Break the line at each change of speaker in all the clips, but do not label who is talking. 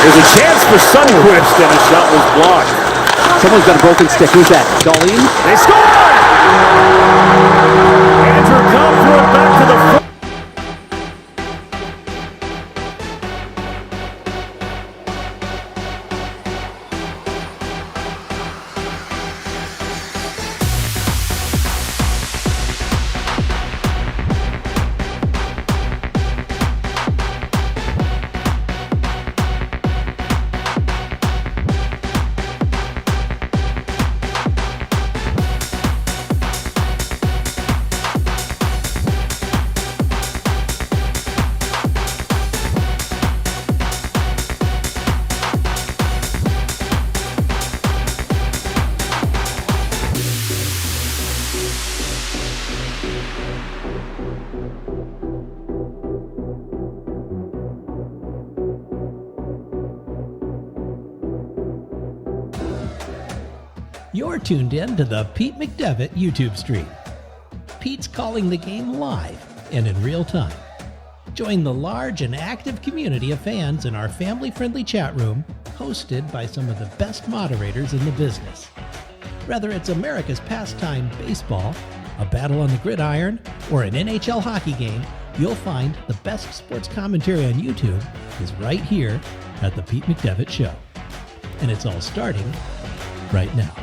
There's a chance for Sunquist, and the shot was blocked.
Someone's got a broken stick. Who's that? Darlene?
They score! Andrew Cobb threw it back to the front.
You're tuned in to the Pete McDevitt YouTube stream. Pete's calling the game live and in real time. Join the large and active community of fans in our family-friendly chat room, hosted by some of the best moderators in the business. Whether it's America's pastime baseball, a battle on the gridiron, or an NHL hockey game, you'll find the best sports commentary on YouTube is right here at the Pete McDevitt Show. And it's all starting right now.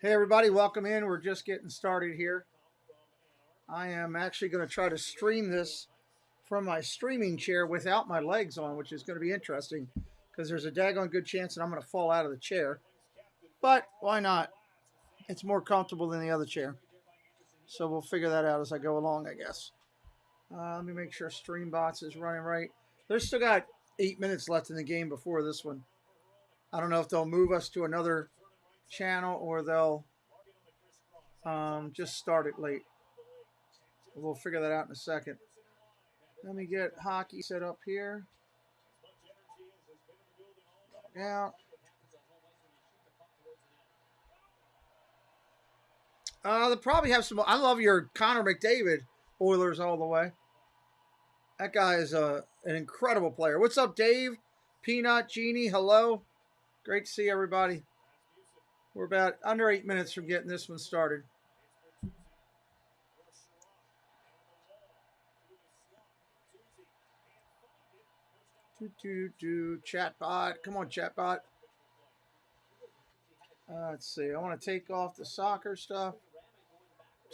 Hey everybody, welcome in. We're just getting started here. I am actually going to try to stream this from my streaming chair without my legs on, which is going to be interesting because there's a daggone good chance that I'm going to fall out of the chair. But why not? It's more comfortable than the other chair. So we'll figure that out as I go along, I guess. Let me make sure StreamBots is running right. There's still got 8 minutes left in the game before this one. I don't know if they'll move us to another channel or they'll just start it late. We'll figure that out in a second. Let me get hockey set up here. Yeah. They'll probably have some. I love your Connor McDavid Oilers all the way. That guy is an incredible player. What's up, Dave? Peanut, Jeannie, hello. Great to see everybody. We're about under 8 minutes from getting this one started. Chatbot. Come on, chatbot. Let's see. I want to take off the soccer stuff.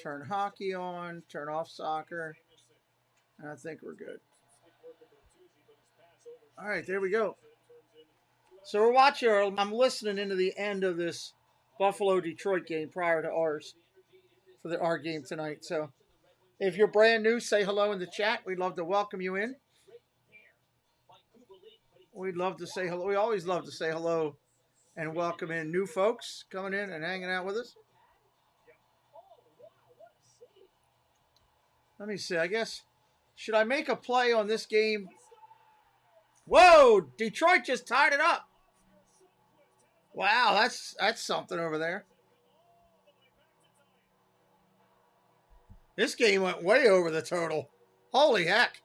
Turn hockey on. Turn off soccer. And I think we're good. All right, there we go. So we're watching. I'm listening into the end of this Buffalo-Detroit game prior to ours for our game tonight. So if you're brand new, say hello in the chat. We'd love to welcome you in. We'd love to say hello. We always love to say hello and welcome in new folks coming in and hanging out with us. Let me see. I guess, should I make a play on this game? Whoa! Detroit just tied it up. Wow, that's something over there. This game went way over the total. Holy heck.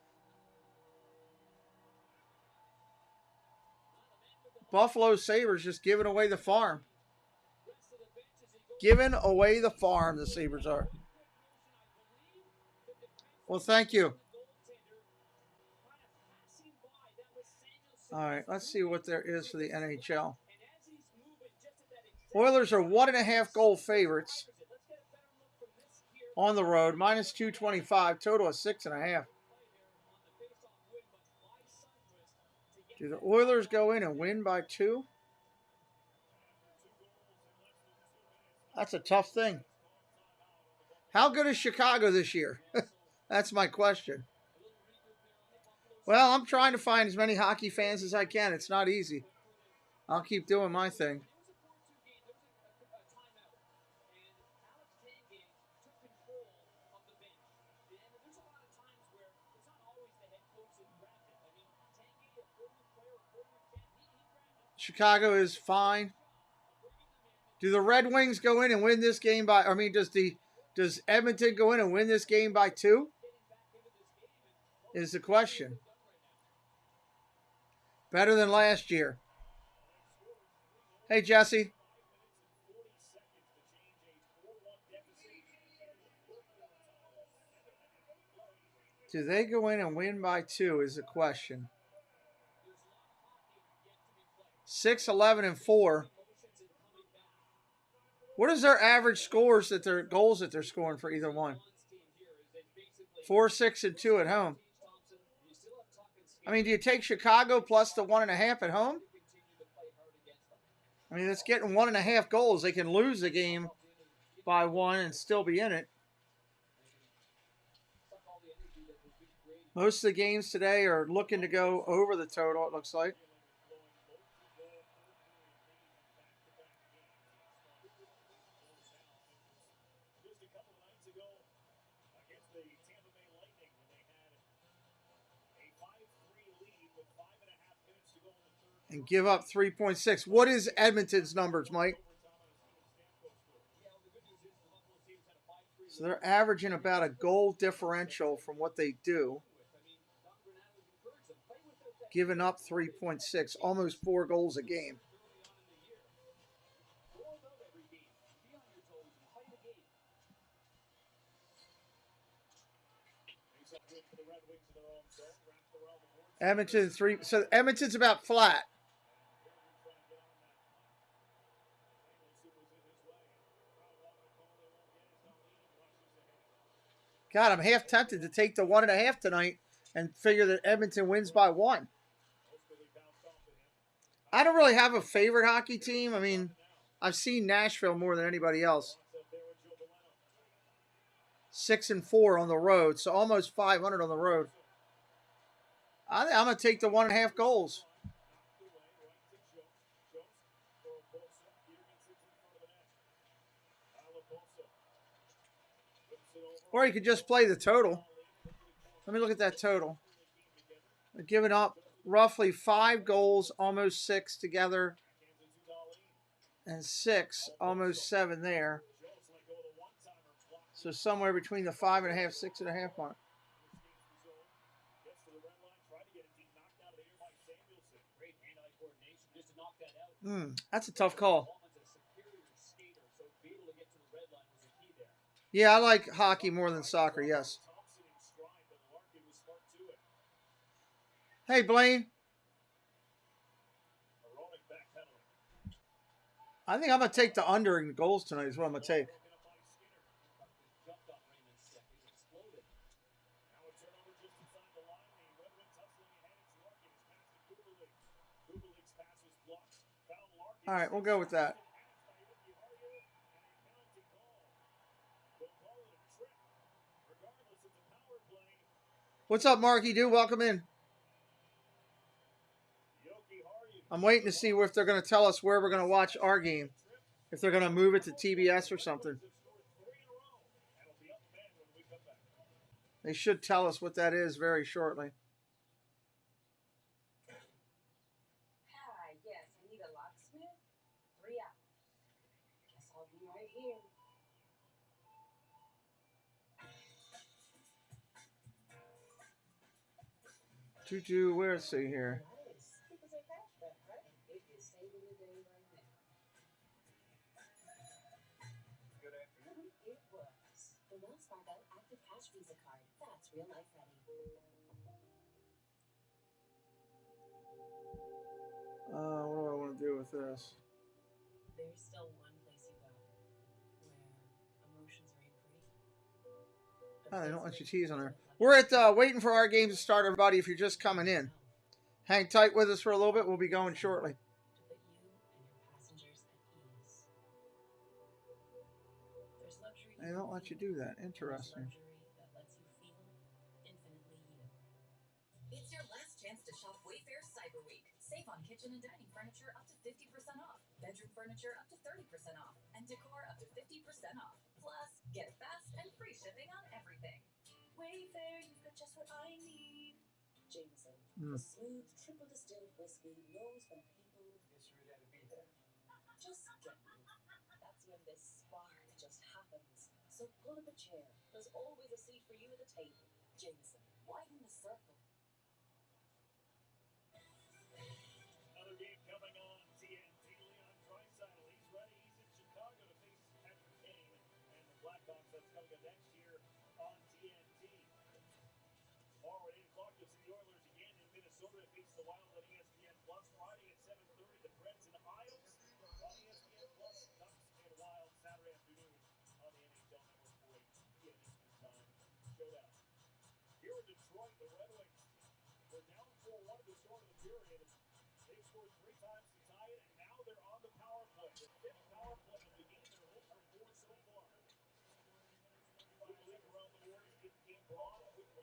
Buffalo Sabres just giving away the farm. Giving away the farm, the Sabres are. Well, thank you. All right, let's see what there is for the NHL. Oilers are 1.5 goal favorites on the road, minus 225, total of 6.5. Do the Oilers go in and win by 2? That's a tough thing. How good is Chicago this year? That's my question. Well, I'm trying to find as many hockey fans as I can. It's not easy. I'll keep doing my thing. Chicago is fine. Do the Red Wings go in and win this game by, does Edmonton go in and win this game by 2? is the question. Better than last year. Hey, Jesse. Do they go in and win by 2 is the question. 6-11-4. What is their average scores that their goals that they're scoring for either one? 4-6-2 at home. I mean, do you take Chicago plus the 1.5 at home? I mean, it's getting 1.5 goals. They can lose the game by 1 and still be in it. Most of the games today are looking to go over the total, it looks like. And give up 3.6. What is Edmonton's numbers, Mike? So they're averaging about a goal differential from what they do. Giving up 3.6, almost 4 goals a game. Edmonton 3. So Edmonton's about flat. God, I'm half tempted to take the 1.5 tonight and figure that Edmonton wins by 1. I don't really have a favorite hockey team. I mean, I've seen Nashville more than anybody else. 6-4 on the road, so almost 500 on the road. I'm going to take the 1.5 goals. Or you could just play the total. Let me look at that total. They're giving up roughly 5 goals, almost 6 together. And 6, almost 7 there. So somewhere between the 5.5, 6.5 mark. That's a tough call. Yeah, I like hockey more than soccer, yes. Hey, Blaine. I think I'm going to take the under in goals tonight is what I'm going to take. All right, we'll go with that. What's up, Marky Dude? Welcome in. I'm waiting to see if they're going to tell us where we're going to watch our game. If they're going to move it to TBS or something. They should tell us what that is very shortly.
Hi, yes, I need a locksmith. 3 hours. Guess I'll be right here.
Juju, where's he here?
People say cashback, right? It is saving the day right now. Good afternoon. It was. The Wells Fargo Active Cash Visa card. That's real life ready.
What do I want to do with this?
There's still one place you go where emotions reign free.
Oh, they don't let you tease on there. We're at waiting for our game to start, everybody, if you're just coming in. Hang tight with us for a little bit. We'll be going shortly.
To put you and your passengers at ease. There's luxury.
They don't let you do that. Interesting.
That lets you feel infinitely you.
It's your last chance to shop Wayfair Cyber Week. Save on kitchen and dining furniture up to 50% off, bedroom furniture up to 30% off, and decor up to 50% off. Plus, get fast and free shipping on everything. Wayfair, you've got just what I need.
Jameson, the smooth triple distilled whiskey knows when people
Guess you're ready to be there.
just get you. That's when this spark just happens. So pull up a chair. There's always a seat for you at the table. Jameson, widen the circle.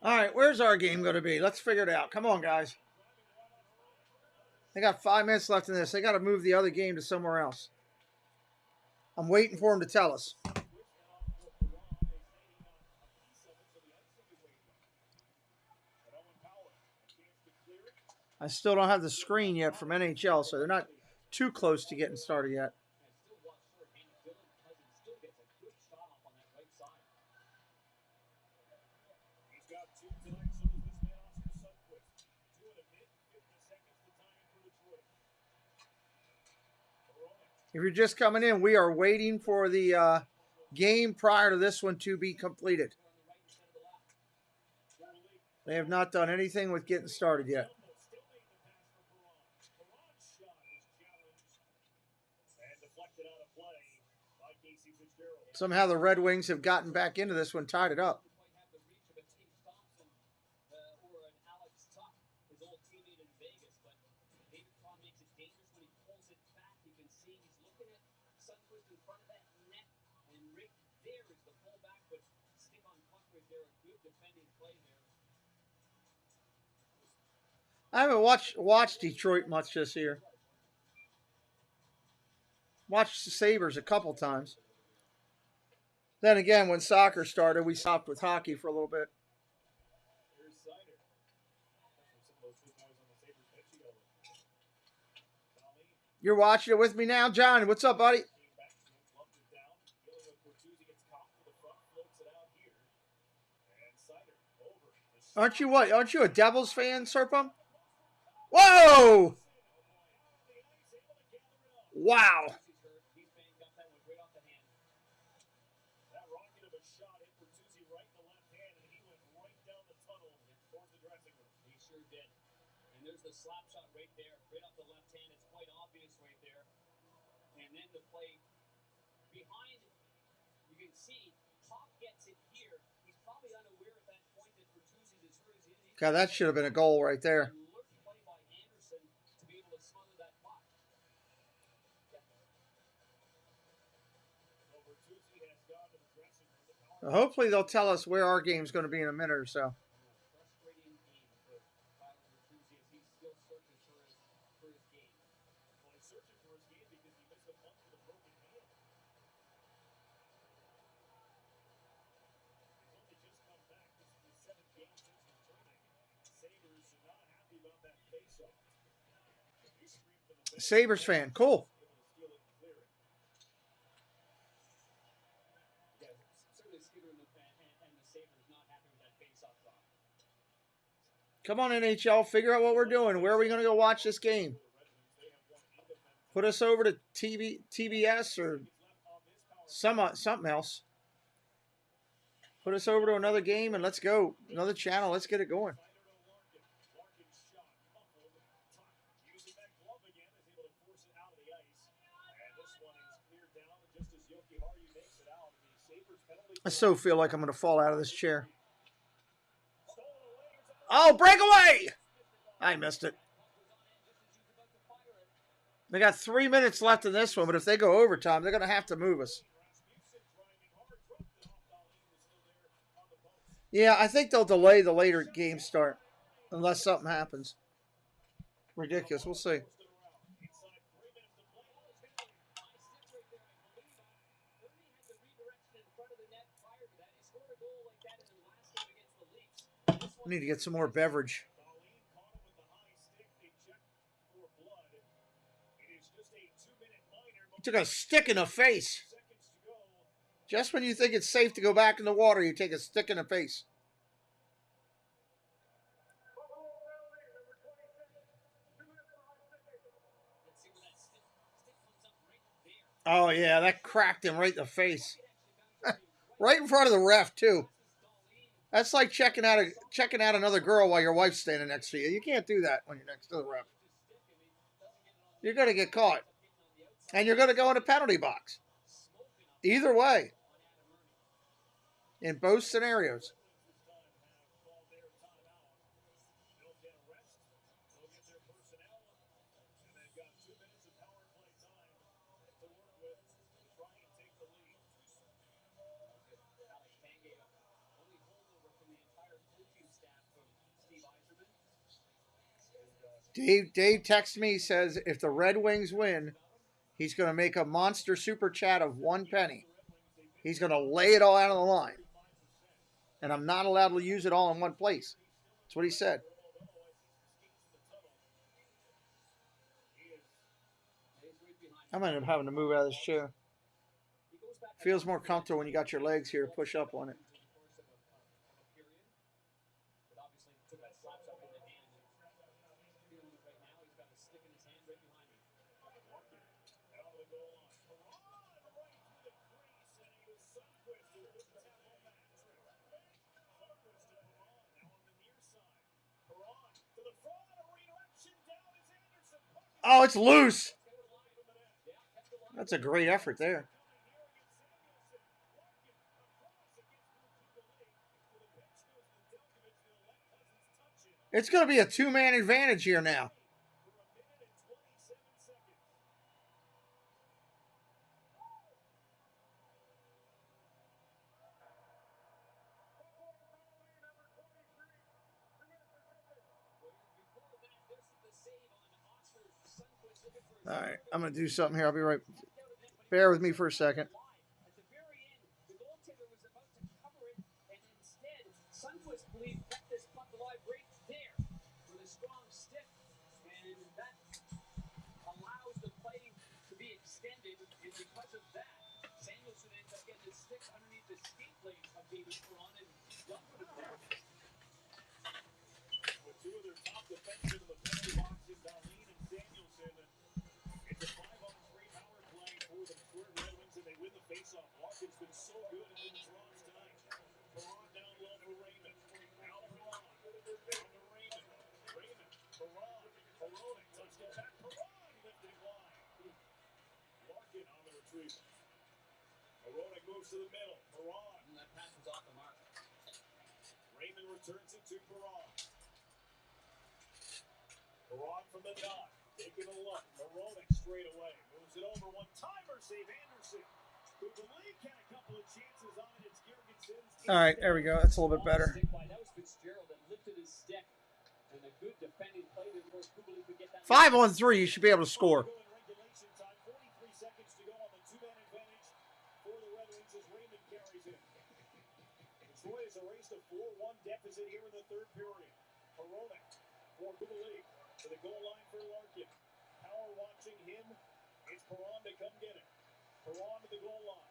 All right, where's our game going to be? Let's figure it out. Come on, guys. They got 5 minutes left in this. They got to move the other game to somewhere else. I'm waiting for them to tell us. I still don't have the screen yet from NHL, so they're not too close to getting started yet. If you're just coming in, we are waiting for the game prior to this one to be completed. They have not done anything with getting started yet. Somehow the Red Wings have gotten back into this one, tied it up. I haven't watched Detroit much this year. Watched the Sabres a couple times. Then again, when soccer started, we stopped with hockey for a little bit. You're watching it with me now, John. What's up, buddy? Aren't you what? Aren't you a Devils fan, Serpum? Whoa! Wow.
The slap shot right there, right off the left hand. It's quite obvious right there. And then the play behind, you can see Pop gets it here. He's probably unaware at that point that Bertuzzi is hurt his injury.
God, that should have been a goal right there.
Play by Anderson to be able to smother that puck.
Hopefully they'll tell us where our game's going to be in a minute or so. Sabres fan, cool. Come on, NHL, figure out what we're doing. Where are we going to go watch this game? Put us over to TBS or something else. Put us over to another game and let's go. Another channel. Let's get it going. I so feel like I'm going to fall out of this chair. Oh, breakaway! I missed it. They got 3 minutes left in this one, but if they go overtime, they're going to have to move us. Yeah, I think they'll delay the later game start unless something happens. Ridiculous. We'll see. I need to get some more beverage. He took a stick in the face. Just when you think it's safe to go back in the water, you take a stick in the face. Oh, yeah, that cracked him right in the face. Right in front of the ref, too. That's like checking out another girl while your wife's standing next to you. You can't do that when you're next to the ref. You're going to get caught. And you're going to go in a penalty box. Either way. In both scenarios. Dave texts me, says if the Red Wings win, he's going to make a monster super chat of 1 penny. He's going to lay it all out on the line. And I'm not allowed to use it all in one place. That's what he said. I might end up having to move out of this chair. Feels more comfortable when you got your legs here to push up on it. Oh, it's loose. That's a great effort there. It's going to be a 2-man advantage here now. All right, I'm going to do something here. I'll be right. Bear with me for a second.
Larkin's been so good in the draws tonight. Perron down low for Raymond. Now Perron. Down to Raymond. Raymond. Perron. Peronic touched it back. Perron lifting line. Larkin on the retrieval. Peronic moves to the middle. Perron.
And that pass was off the mark.
Raymond returns it to Perron. Perron from the dot. Taking a look. Peronic straight away. Moves it over. One-timer save Anderson.
All right, there we go. That's a little bit better.
That was Fitzgerald that lifted his stick, and a good defending play that was Kubalik could get that.
5-on-3, you should be able to score.
43 seconds to go on the 2-man advantage for the Red Wings as Raymond carries it. Detroit has erased a 4-1 deficit here in the third period. Peronic for Kubalik to the goal line for Larkin. Power watching him. It's Perron to come get it. Perron to the goal line.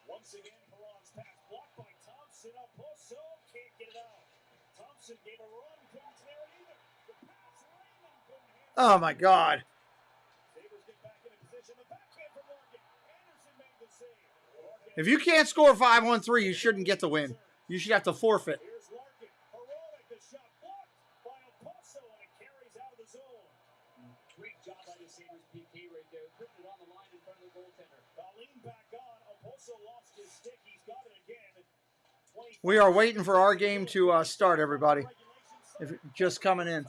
Once again, Perron's pass blocked by Thompson. Oposo can't get it out. Thompson gave a run, couldn't clear it either. The pass, Raymond couldn't handle it.
Oh, my God.
Sabres get back into position. The backhand from Larkin. Anderson made the save. Larkin.
If you can't score 5-on-3, you shouldn't get the win. You should have to forfeit.
Here's Larkin. Peronic, the shot blocked by Oposo, and it carries out of the zone.
Great job by the Sabres PK right there. Putting it on the line in front of the goaltender.
Lean back on. Oposo lost his stick. He's got it again.
We are waiting for our game to start, everybody. If you're just coming in.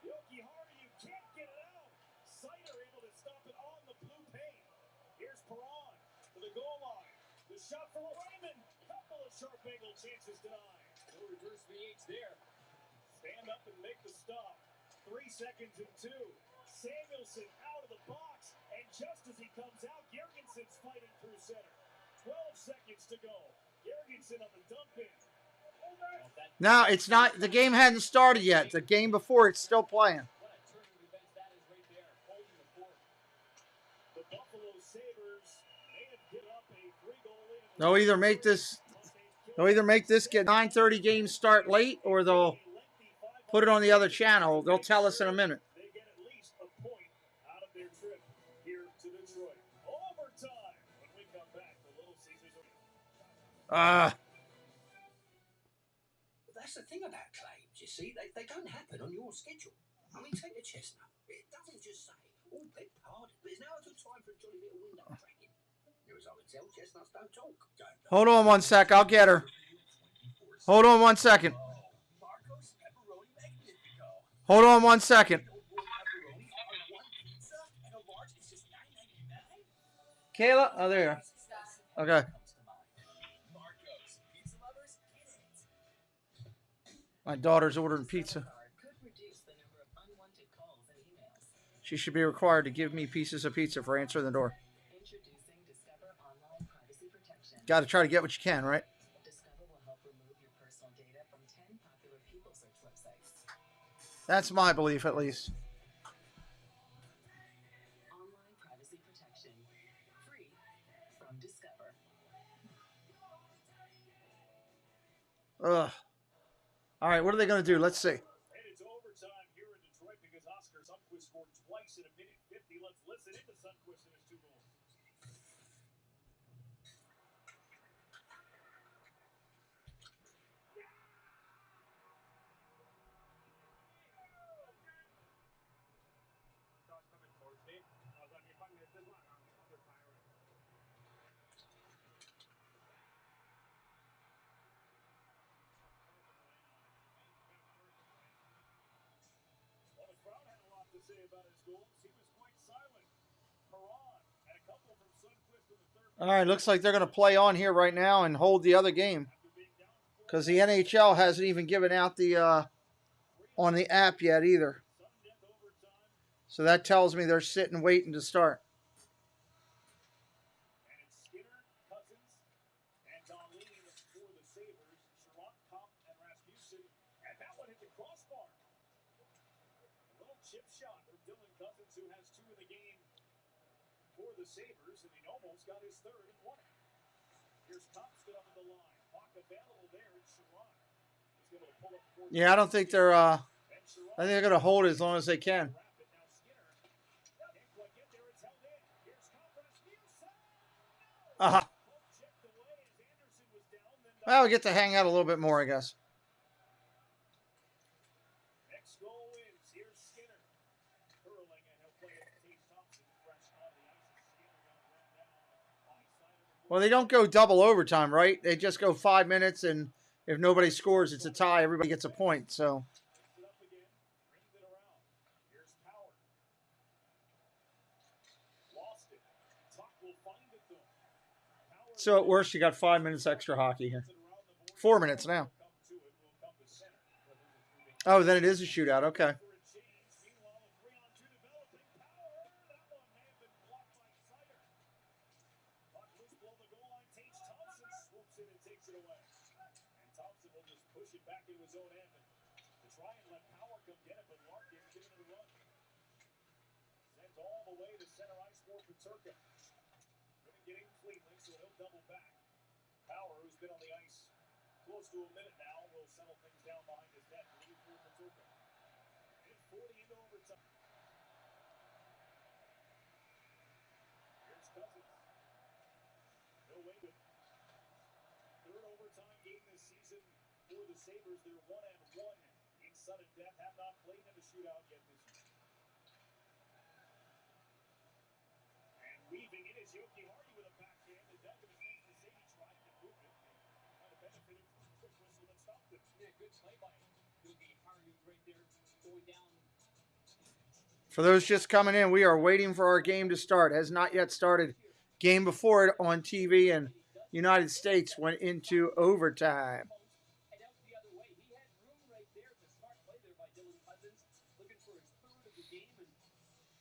Yoki Hardy, you can't get it out. Sider able to stop it on the blue paint. Here's Perron to the goal line. The shot from Raymond. Couple of sharp angle chances denied.
No reverse VH there.
Stand up and make the stop. 3 seconds and 2. Samuelson out of the box, and just as he comes out, Gergenson's fighting through center. 12 seconds to go. Gergenson on the dump in.
No, it's not. The game hadn't started yet. The game before it's still playing.
What a turn of events that is right there. Holding the fort.
The Buffalo Sabres may have given up a 3-goal lead.
They'll either make this get 9:30 game start late, or they'll put it on the other channel. They'll tell us in a minute.
They get at least a point out of their trip here to Detroit. Overtime when we come back. The Little Caesars are
That's the thing about claims, you see. They don't happen on your schedule. I mean, take the chestnut. It doesn't just say, oh, beg pardon, but there's no other time for a jolly little window cracking. As I can tell, chestnuts don't talk.
Hold on one sec. I'll get her. Hold on one second. Hold on one second. Kayla? Oh, there you are. Okay. My daughter's ordering pizza. She should be required to give me pieces of pizza for answering the door. Got to try to get what you can, right? That's my belief, at least.
Online privacy protection. Free from Discover.
Ugh. All right, what are they going to do? Let's see.
And it's overtime here in Detroit because Oscar Sundqvist scored twice in a minute 50. Let's listen into Sundqvist and his 2 goals. Well, the crowd had a lot to say about his goals. He was quite silent. Perron had a couple from Sundqvist in the third.
All right, looks like they're going to play on here right now and hold the other game. Because the NHL hasn't even given out the on the app yet either. So that tells me they're sitting waiting to start.
And it's Skinner, Cousins, and Donlin for the Sabres. Sherrod, Kopp, and Rasmussen. And that one hit the crossbar. A little chip shot from Dylan Cousins, who has 2 in the game for the Sabres, and he almost got his 3rd and won it. Here's Thompson up the line. Puck available there. It's Sherrod. He's able to pull up 4.
Yeah, I don't think they're I think they're going to hold it as long as they can. Uh-huh. Well, we get to hang out a little bit more, I guess.
Next goal is here's Skinner. Curling, and he'll play it to Tate Thompson, fresh on the ice. Skinner got run down.
Well, they don't go double overtime, right? They just go 5 minutes, and if nobody scores, it's a tie. Everybody gets a point, so.
It up again, brings it around. Here's Power. Lost it. Tuck will find it though.
So at worst, you got 5 minutes extra hockey here. 4 minutes now. Oh, then it is a shootout. Okay.
Thompson will just push it back into his own end to try and let Power come get it, but Larkin giving it a run. Sent all the way to center ice for Peterka. Couldn't get in cleanly, so he'll double back. Power, who's been on the ice close to a minute now, will settle things down behind his net. Lead for Peterka. It's 40 into overtime. Here's Cousins. No way with 3rd overtime game this season for the Sabres. They're 1-1 in sudden death. Have not played in a shootout yet this year. And weaving in is Yoki Hardy with a backhand. The Devils makes the city trying to move it. Kind of benefited from the quick whistle that stopped it.
Yeah, good play by Yogi Hardy right there, going down.
For those just coming in, we are waiting for our game to start. Has not yet started. Game before it on TV and United States went into overtime.
And out the other way. He had room right there. It's a smart play there by Dylan Cousins. Looking for his 3rd of the game. And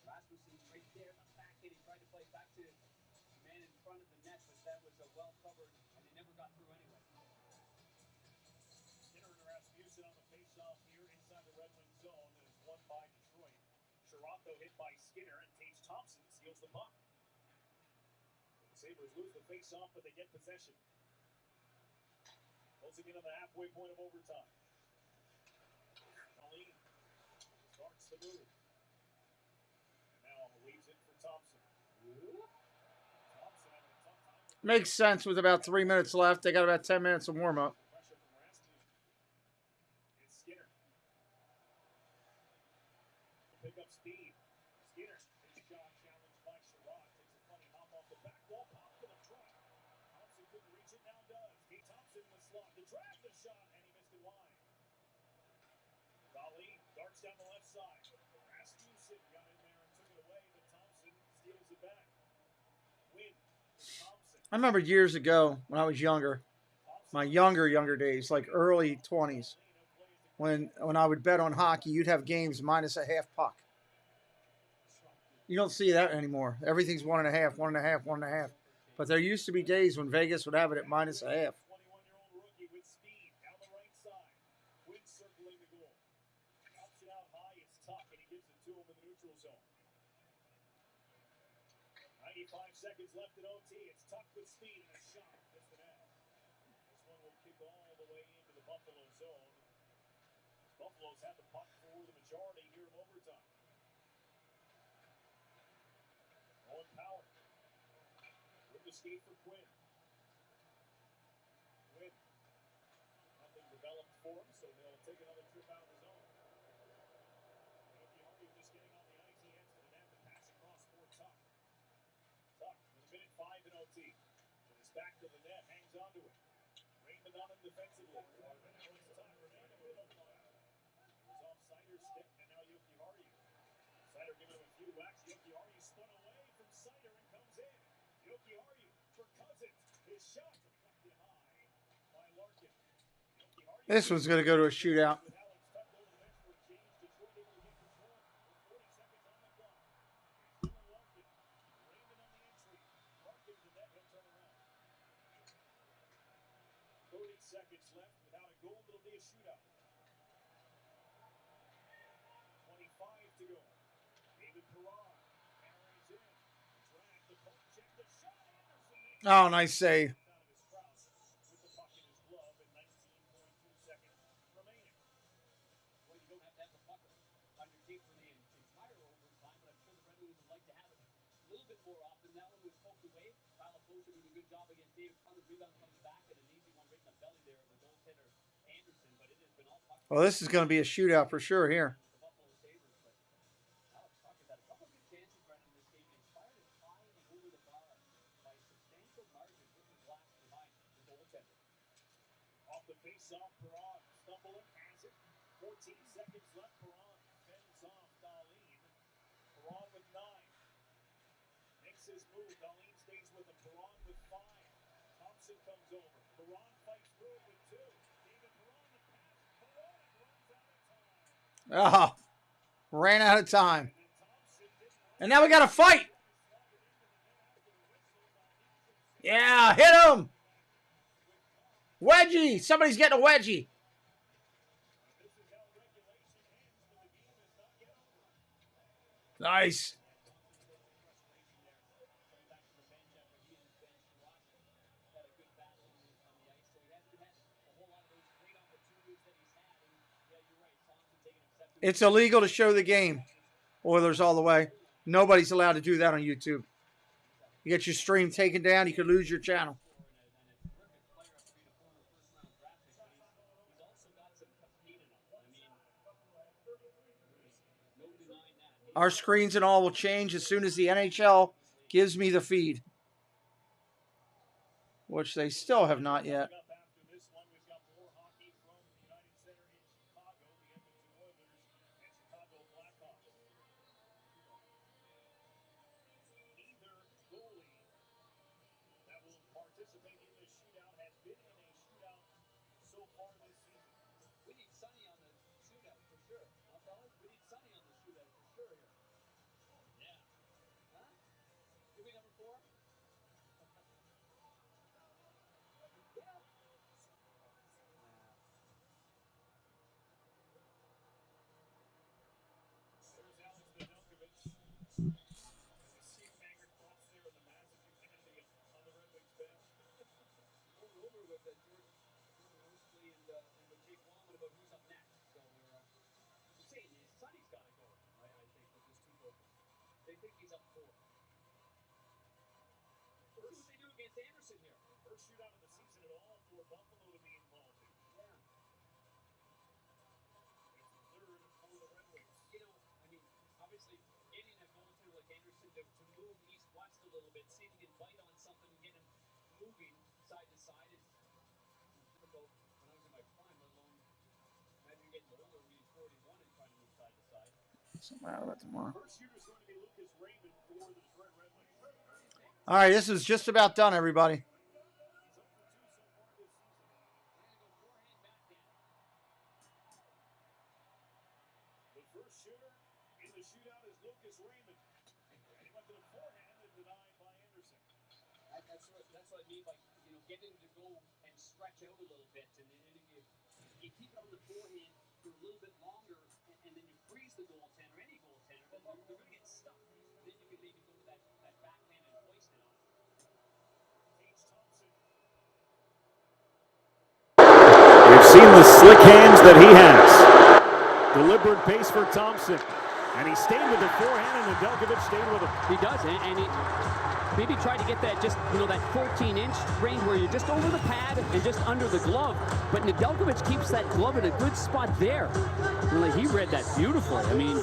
Rasmussen right there in the back. And he tried to play back to the man in front of the net. But that was well covered. And they never got through anyway.
Skinner and Rasmussen on the face-off here inside the Red Wing zone. And it's won by Detroit. Sherrod hit by Skinner. And Tage Thompson steals the puck. Sabres lose the face-off, but they get possession. Closing in on the halfway point of overtime. Colleen starts the move. And now leaves it for Thompson. Thompson having a tough time.
Makes sense with about 3 minutes left. They got about 10 minutes of warm-up.
Pick up speed. Skinner, his shot challenged by Sherrod. Takes a funny hop off the back wall, pop to the front. Thompson couldn't reach it, now does. D. Thompson in the slot to drag the shot, and he missed it wide. Dali darts down the left side. Rasmussen got in there and took it away, but Thompson steals it back. Win. Thompson.
I remember years ago when I was younger, my younger days, like early 20s, when I would bet on hockey, you'd have games minus a half puck. You don't see that anymore. Everything's 1.5, 1.5, 1.5. But there used to be days when Vegas would have it at minus a half.
21-year-old rookie with speed down the right side. Quinn circling the goal. Pops it out high, it's Tuck, and he gives it to him in the neutral zone. 95 seconds left at OT. It's Tuck with speed and a shot. Missed the net. This one will kick all the way into the Buffalo zone. Buffalo's had the puck for the majority here in overtime. Owen Power. With the skate for Quinn. Quinn. Nothing developed for him, so they'll take another trip out of the zone. Yoki Hardy just getting on the ice. He heads to the net to pass across for Tuck. Tuck with a minute 5 in OT. With his back to the net, hangs onto it. Raymond on him defensively. Now it's Tuck remaining with a fire. Sider's stick, and now Yoki Hardy. Sider giving him a few whacks. Yoki Hardy spun away from Sider and comes in. Yoki Hardy for Cousins. His shot deflected high by Larkin. Yoki Hardy.
This one's going to go to a shootout.
With Alex Tuck over the bench for a change. Detroit able to get control with 40 seconds on the clock. Here's Dylan Larkin. Raymond on the entry. Larkin to net. He'll turn around. 30 seconds left. Without a goal, it'll be a shootout. 25 to go. David Perron carries in. Drag the puck, check the shot. Anderson.
Oh, nice save.
Out of his cross with the puck in his glove and 19.2 seconds remaining.
Well, you don't have to have the puck on your team for the entire overtime, but I'm sure the Red Wings would like to have it a little bit more often. That one was poked away. Kyle Poster doing a good job against David. On the rebound comes back and an easy one right in the belly there of the goaltender Anderson, but it has been all puck.
Well, this is going to be a shootout for sure here.
Off the face-off, Perron stumbling, has it. 14 seconds left. Perron fends off Darlene. Perron with 9. Makes his move. Darlene stays with him. Perron with 5. Thompson comes over. Perron fights through with 2. David Perron the pass. Perron runs out of time.
Oh, ran out of time. And now we got to fight. Yeah, hit him. Wedgie. Somebody's getting a wedgie. Nice. It's illegal to show the game. Oilers all the way. Nobody's allowed to do that on YouTube. You get your stream taken down, you could lose your channel. Our screens and all will change as soon as the NHL gives me the feed, which they still have not yet.
After this one, we've got more hockey from the United Center in Chicago, the Edmonton Oilers and Chicago Blackhawks. Neither goalie that will participate in this shootout has been in a shootout so far this season.
We need Sonny on the shootout for sure. Huh, fellas? We need Sonny on the shootout for sure here.
Yeah.
Huh? Give me number 4. Yeah.
There's Alex Nedeljkovic. The seat hanger cross there in the massive humanity on the Red Wings bench.
Over with Jordan Mostly and with Jake Wallman about who's up next. So we're saying Sonny's got to go. I think with this 2 goals. They think he's up 4. First, they do against against Anderson here.
First shootout of the season at all for Buffalo to be involved in.
Yeah.
It's the third for the Red Wings.
You know, I mean, obviously, getting a goaltender like Anderson to move east-west a little bit, see if he can bite on something and get him moving side to side is difficult when I was in my prime, let alone imagine getting older, being 41 and trying to move side to side.
Something out of that tomorrow.
First shooter is going to be Lucas Raymond for the Detroit Red Wings.
All right, this is just about done, everybody.
He's up for 2 so far this season. The first shooter in the shootout is Lucas Raymond. And he went to the forehand and denied by Anderson.
That's what I mean by, you know, getting to go and stretch out a little bit. And then if you keep it on the forehand for a little bit longer and then you freeze the goaltender, any goaltender, then they're going to get stuck. Then you can maybe go to that backhand and hoist it on.
Tage Thompson.
We've seen the slick hands that he has. Deliberate pace for Thompson. And he stayed with the forehand, and Nedeljkovic stayed with him.
He does, and he maybe tried to get that just, you know, that 14-inch range where you're just over the pad and just under the glove. But Nedeljkovic keeps that glove in a good spot there. Really, he read that beautifully. I mean,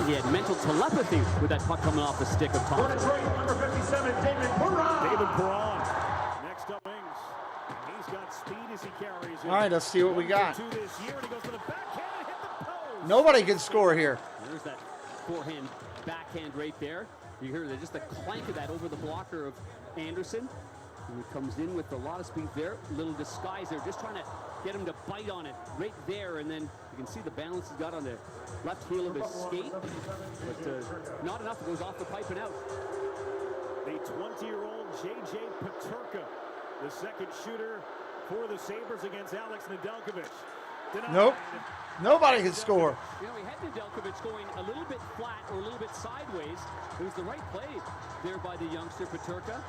he had mental telepathy with that puck coming off the stick of Thompson.
Number 57, David Perron.
David Perron. Next up, Wings. He's got speed as he carries it.
All right, let's see what we got.
1-2 this year, and he goes to the backhand and hit the post.
Nobody can score here.
There's that forehand, backhand right there. You hear just the clank of that over the blocker of Anderson. And he comes in with a lot of speed there. Little disguise there, just trying to get him to bite on it right there. And then you can see the balance he's got on the left heel of his skate. But not enough. It goes off the pipe and out.
The 20-year-old J.J. Peterka, the second shooter for the Sabres against Alex Nedeljkovic. Denied.
Nope. Nobody can score.
You know, he had Nedeljkovic going a little bit flat or a little bit sideways. It was the right play there by the youngster Peterka.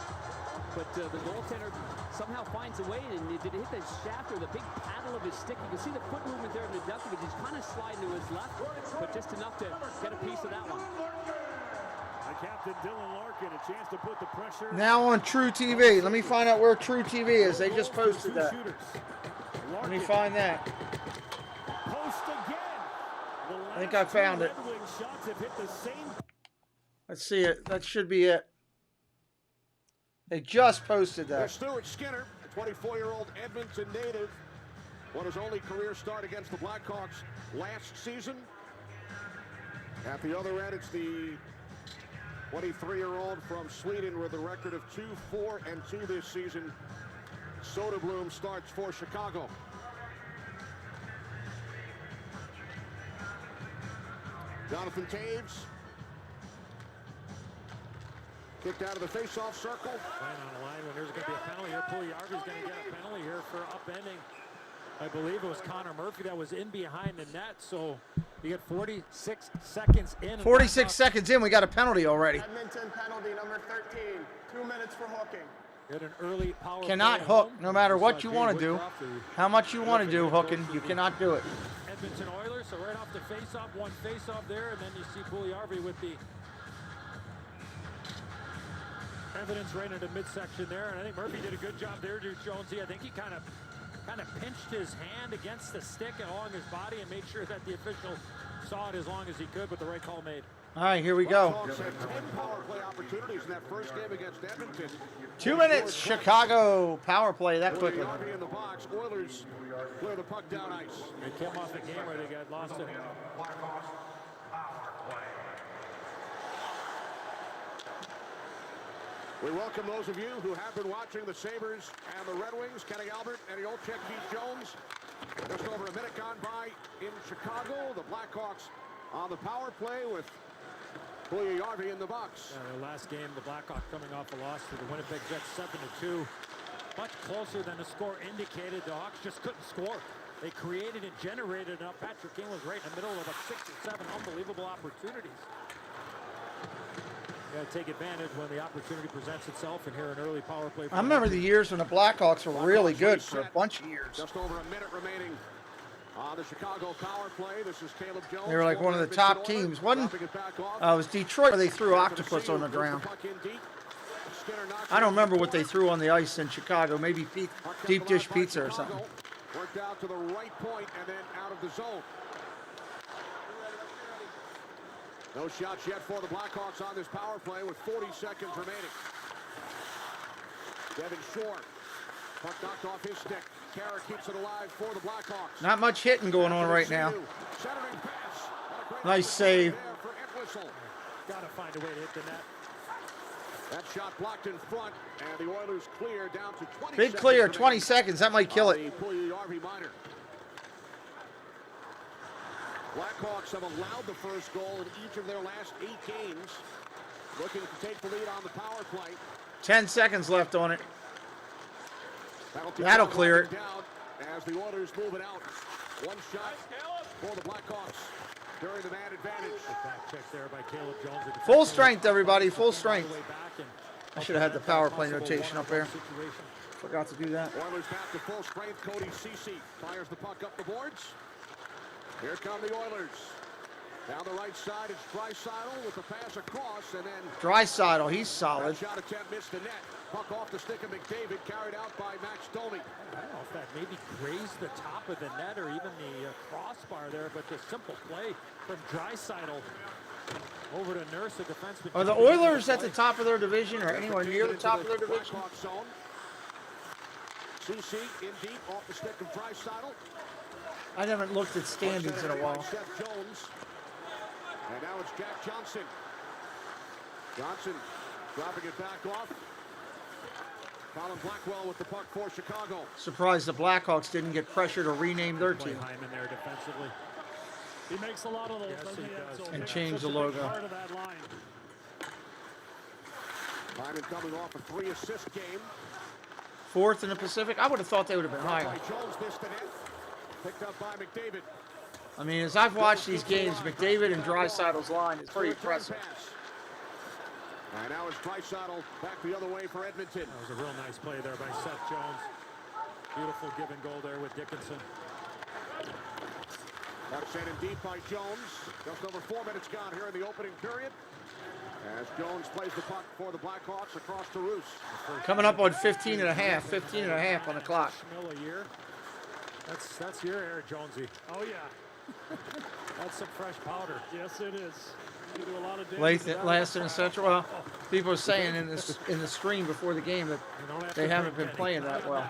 But the goaltender somehow finds a way, and did he hit the shaft or the big paddle of his stick? You can see the foot movement there of Nedeljkovic. He's kind of sliding to his left, but just enough to get a piece of that one.
Captain Dylan Larkin, a chance to put the pressure.
Now on True TV. Let me find out where True TV is. They just posted that. Let me find that.
Post again.
I think I found it. Let's see it. That should be it. They just posted that.
Stuart Skinner, a 24-year-old Edmonton native, won his only career start against the Blackhawks last season. At the other end, it's the 23-year-old from Sweden with a record of 2-4-2 this season. Soderblom starts for Chicago. Jonathan Taves kicked out of the face-off circle.
Playing on the line when there's going to be a penalty here. Puljujärvi's going to get a penalty here for upending. I believe it was Connor Murphy that was in behind the net, so you get 46 seconds in.
46 seconds in, we got a penalty already.
Edmonton penalty number 13, 2 minutes for hooking.
Get an early power
Cannot hook, no matter what you want to do. How much you want to do hooking, you cannot do it.
Edmonton Oilers, so right off the face-off, one face-off there, and then you see Puljujärvi with the evidence right in the midsection there, and I think Murphy did a good job there, Jonesy. I think he kind of pinched his hand against the stick along his body and made sure that the official saw it as long as he could, but the right call made.
All right, here we go.
Blackhawks had 10 power play opportunities in that first game against Edmonton.
2 minutes, Chicago power play that quickly.
In the box, Oilers clear the puck down ice.
They came off the game where they got lost in.
We welcome those of you who have been watching the Sabres and the Red Wings. Kenny Albert, Eddie Olczyk, Keith Jones. Just over a minute gone by in Chicago. The Blackhawks on the power play with Puljujärvi in the box.
Their last game, the Blackhawks coming off a loss to the Winnipeg Jets 7-2. Much closer than the score indicated. The Hawks just couldn't score. They created and generated enough. Patrick King was right in the middle of 6 or 7 unbelievable opportunities. You got to take advantage when the opportunity presents itself, and here an early power play.
I remember the years when the Blackhawks were really good for a bunch of years.
Just over a minute remaining on the Chicago power play. This is Caleb Jones.
They were like one of the top teams. It was Detroit where they threw octopus on the ground. I don't remember what they threw on the ice in Chicago. Maybe deep dish pizza or something.
Worked out to the right point and then out of the zone. No shots yet for the Blackhawks on this power play with 40 seconds remaining. Devin Shore. Puck knocked off his stick. Kara keeps it alive for the Blackhawks.
Not much hitting going on right now. Nice save.
Got to find a way to hit the net.
That shot blocked in front, and the Oilers clear down to 20
Big
seconds.
clear, 20 seconds. That might kill it.
Blackhawks have allowed the first goal in each of their last 8 games. Looking to take the lead on the power play.
10 seconds left on it. That'll clear it.
Down as the Oilers move it out. One shot for the Blackhawks during the man advantage.
Back check there by Caleb Jones.
Full strength, everybody. Full strength. I should have had the power play notation up there. Forgot to do that.
Oilers back to full strength. Cody Ceci fires the puck up the boards. Here come the Oilers. Down the right side, it's Draisaitl with the pass across, and then
Draisaitl, he's solid.
Shot attempt missed the net. Puck off the stick of McDavid, carried out by Max Domi.
I don't know if that maybe grazed the top of the net or even the crossbar there, but the simple play from Draisaitl over to Nurse, the defenseman.
Are the Oilers at the top of their division or anywhere near the top of their division?
CC in deep off the stick of Draisaitl.
I haven't looked at standings in a while.
Seth Jones. And now it's Jack Johnson. Johnson dropping it back off. Colin Blackwell with the puck for Chicago.
Surprised the Blackhawks didn't get pressure to rename their team.
Hyman there defensively.
He makes a lot of those,
yes,
and change the logo.
Part of that line.
Hyman coming off a 3-assist game.
4th in the Pacific. I would have thought they would have been higher.
Jones missed the net. Picked up by McDavid.
I mean, as I've watched these games, McDavid and Draisaitl's line is pretty impressive.
And now it's Draisaitl back the other way for Edmonton.
That was a real nice play there by Seth Jones. Beautiful give and goal there with Dickinson.
That's sent in deep by Jones. Just over 4 minutes gone here in the opening period. As Jones plays the puck for the Blackhawks across to Roos.
Coming up on 15 and a half. 15 and a half on the clock.
Schmill a year. That's your air, Jonesy.
Oh, yeah.
That's some fresh powder.
Yes, it is. You do a lot of damage.
Last in the Central. Well, people are saying in the stream before the game that they haven't been playing that well.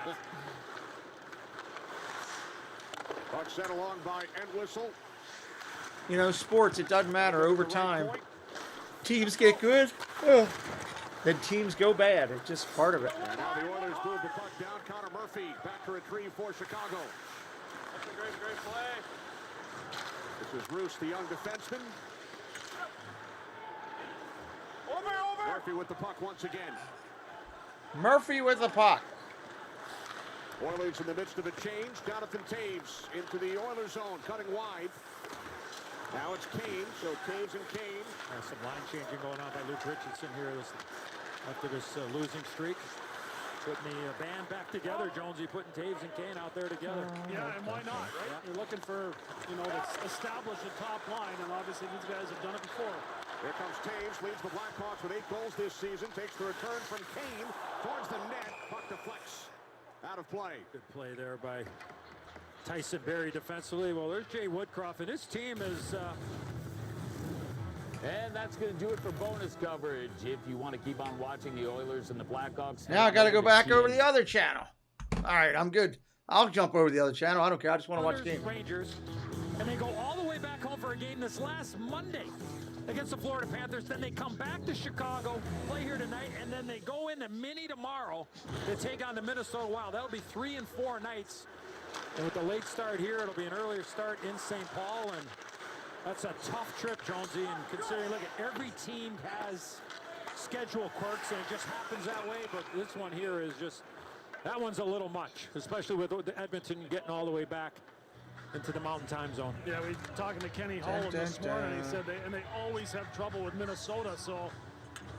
Puck sent along by Entwistle.
You know, sports, it doesn't matter. Over time, teams get good, then teams go bad. It's just part of it.
And now the Oilers move the puck down. Connor Murphy back to retrieve for Chicago.
That's a great play.
This is Roos, the young defenseman.
Over.
Murphy with the puck once again.
Murphy with the puck.
Oilers in the midst of a change. Jonathan Taves into the Oilers zone, cutting wide. Now it's Kane, so Taves and Kane.
Some line changing going on by Luke Richardson here after this losing streak. Putting the band back together, Jonesy, putting Taves and Kane out there together.
Yeah, and why not, right?
Yeah.
You're looking for, to establish a top line, and obviously these guys have done it before.
Here comes Taves, leads the Blackhawks with 8 goals this season. Takes the return from Kane towards the net. Puck deflects. Out of play.
Good play there by Tyson Berry defensively. Well, there's Jay Woodcroft, and his team is...
And that's going to do it for bonus coverage. If you want to keep on watching the Oilers and the Blackhawks...
Now I got to go back over to the other channel. All right, I'm good. I'll jump over to the other channel. I don't care. I just want to watch the game.
Rangers, and they go all the way back home for a game this last Monday against the Florida Panthers. Then they come back to Chicago, play here tonight, and then they go into Mini tomorrow to take on the Minnesota Wild. That'll be 3 and 4 nights. And with the late start here, it'll be an earlier start in St. Paul, and that's a tough trip, Jonesy. And considering, look at every team has schedule quirks, and it just happens that way. But this one here is just, that one's a little much, especially with Edmonton getting all the way back into the Mountain Time Zone.
Yeah, we were talking to Kenny Holland this morning. He said they always have trouble with Minnesota. So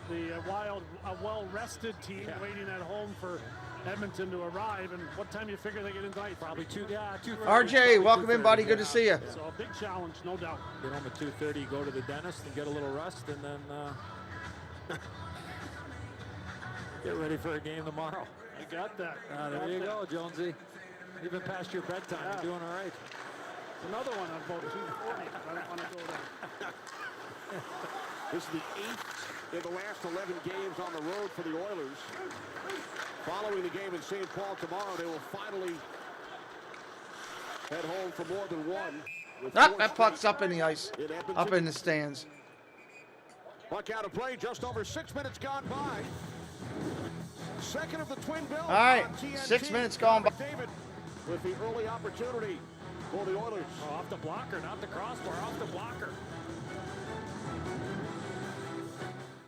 the Wild, a well-rested team waiting at home for Edmonton to arrive. And what time do you figure they get in tonight?
Probably 2.
RJ, welcome in, buddy. Good to see you.
So a big challenge, no doubt.
Get home at 2:30, go to the dentist and get a little rest, and then Get ready for a game tomorrow.
I got that.
There you go, Jonesy. Even past your bedtime, you're doing all right.
Another one on about 2:40. I don't want to go there.
This is the 8th in the last 11 games on the road for the Oilers. Following the game in St. Paul tomorrow, they will finally head home for more than one.
That puck's up in the ice, up in the stands.
Puck out of play, just over 6 minutes gone by. Second of the twin bill.
All right, 6 minutes gone by.
David with the early opportunity for the Oilers.
Oh, off the blocker, not the crossbar, off the blocker.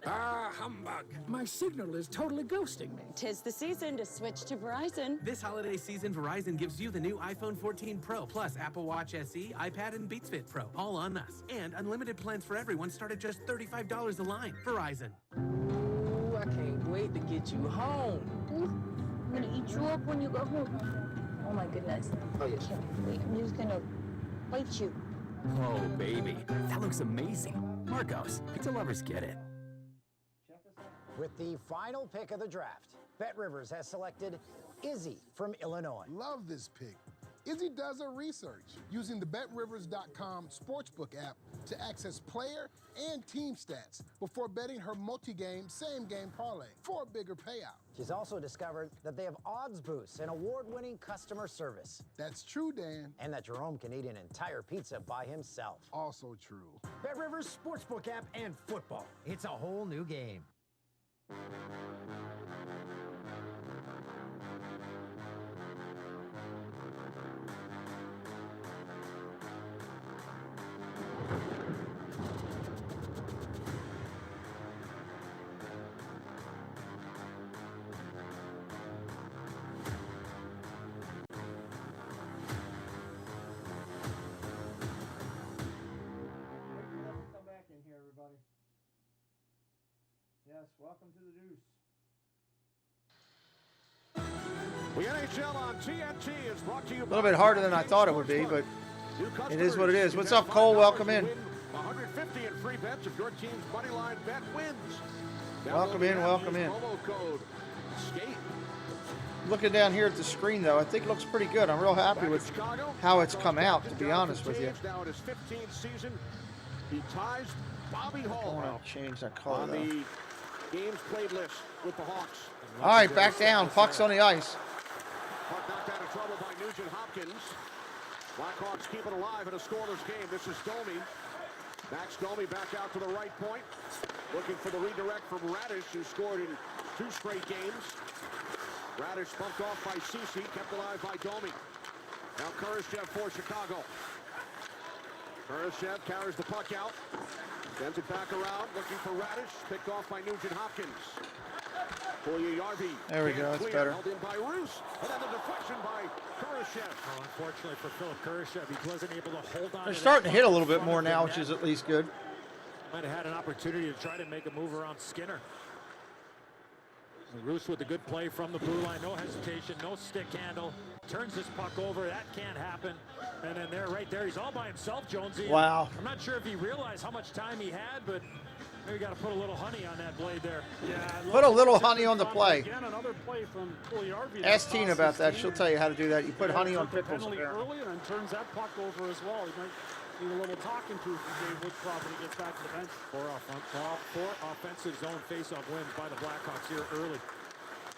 Ah, humbug. My signal is totally ghosting me.
'Tis the season to switch to Verizon.
This holiday season, Verizon gives you the new iPhone 14 Pro, plus Apple Watch SE, iPad, and Beats Fit Pro, all on us. And unlimited plans for everyone start at just $35 a line. Verizon.
Ooh, I can't wait to get you home.
I'm gonna eat you up when you go home. Oh my goodness.
Oh, yes.
I can't wait. I'm just gonna bite you.
Oh, baby. That looks amazing. Marcos, pizza lovers get it.
With the final pick of the draft, BetRivers has selected Izzy from Illinois.
Love this pick. Izzy does her research using the BetRivers.com sportsbook app to access player and team stats before betting her multi-game, same-game parlay for a bigger payout.
She's also discovered that they have odds boosts and award-winning customer service.
That's true, Dan.
And that Jerome can eat an entire pizza by himself.
Also true.
BetRivers sportsbook app and football. It's a whole new game.
Come back in here, everybody. Yes, welcome to the Deuce.
The NHL on TNT is brought to you.
A little bit harder than I thought it would be, but it is what it is. What's up, Cole? Welcome in.
150 in free bets if your team's money line bet wins.
Welcome in, welcome in.
Promo code SKATE.
Looking down here at the screen, though, I think it looks pretty good. I'm real happy with how it's come out, to be honest with you.
Now in his 15th season, he ties Bobby
I
Hall
want to change that color,
on
though.
the games played list with the Hawks.
All right, back down. Puck's on the ice.
Puck knocked out of trouble by Nugent Hopkins. Blackhawks keep it alive in a scoreless game. This is Domi. Max Domi back out to the right point. Looking for the redirect from Radish, who scored in 2 straight games. Radish bumped off by Ceci, kept alive by Domi. Now Kurashev for Chicago. Kurashev carries the puck out. Sends it back around, looking for Radish. Picked off by Nugent Hopkins. Yarvi.
There we go, that's better.
Held in by Roos, and then the deflection by Kurashev.
Oh, unfortunately for Philip Kurashev, he wasn't able to hold on.
They're starting to hit a little bit more now, which is at least good.
Might have had an opportunity to try to make a move around Skinner. Roos with a good play from the blue line. No hesitation, no stick handle. Turns this puck over. That can't happen. And then there, right there, he's all by himself, Jonesy.
Wow.
I'm not sure if he realized how much time he had, but maybe got to put a little honey on that blade there.
Yeah.
Put a little honey on the play.
Again, another play from Yarvi.
Ask Tina about that. She'll tell you how to do that. You put honey on pickles.
Penalty early and then turns that puck over as well. He might need a little talking to if Dave Woodcroft when he gets back to the bench.
Four offensive zone faceoff wins by the Blackhawks here early.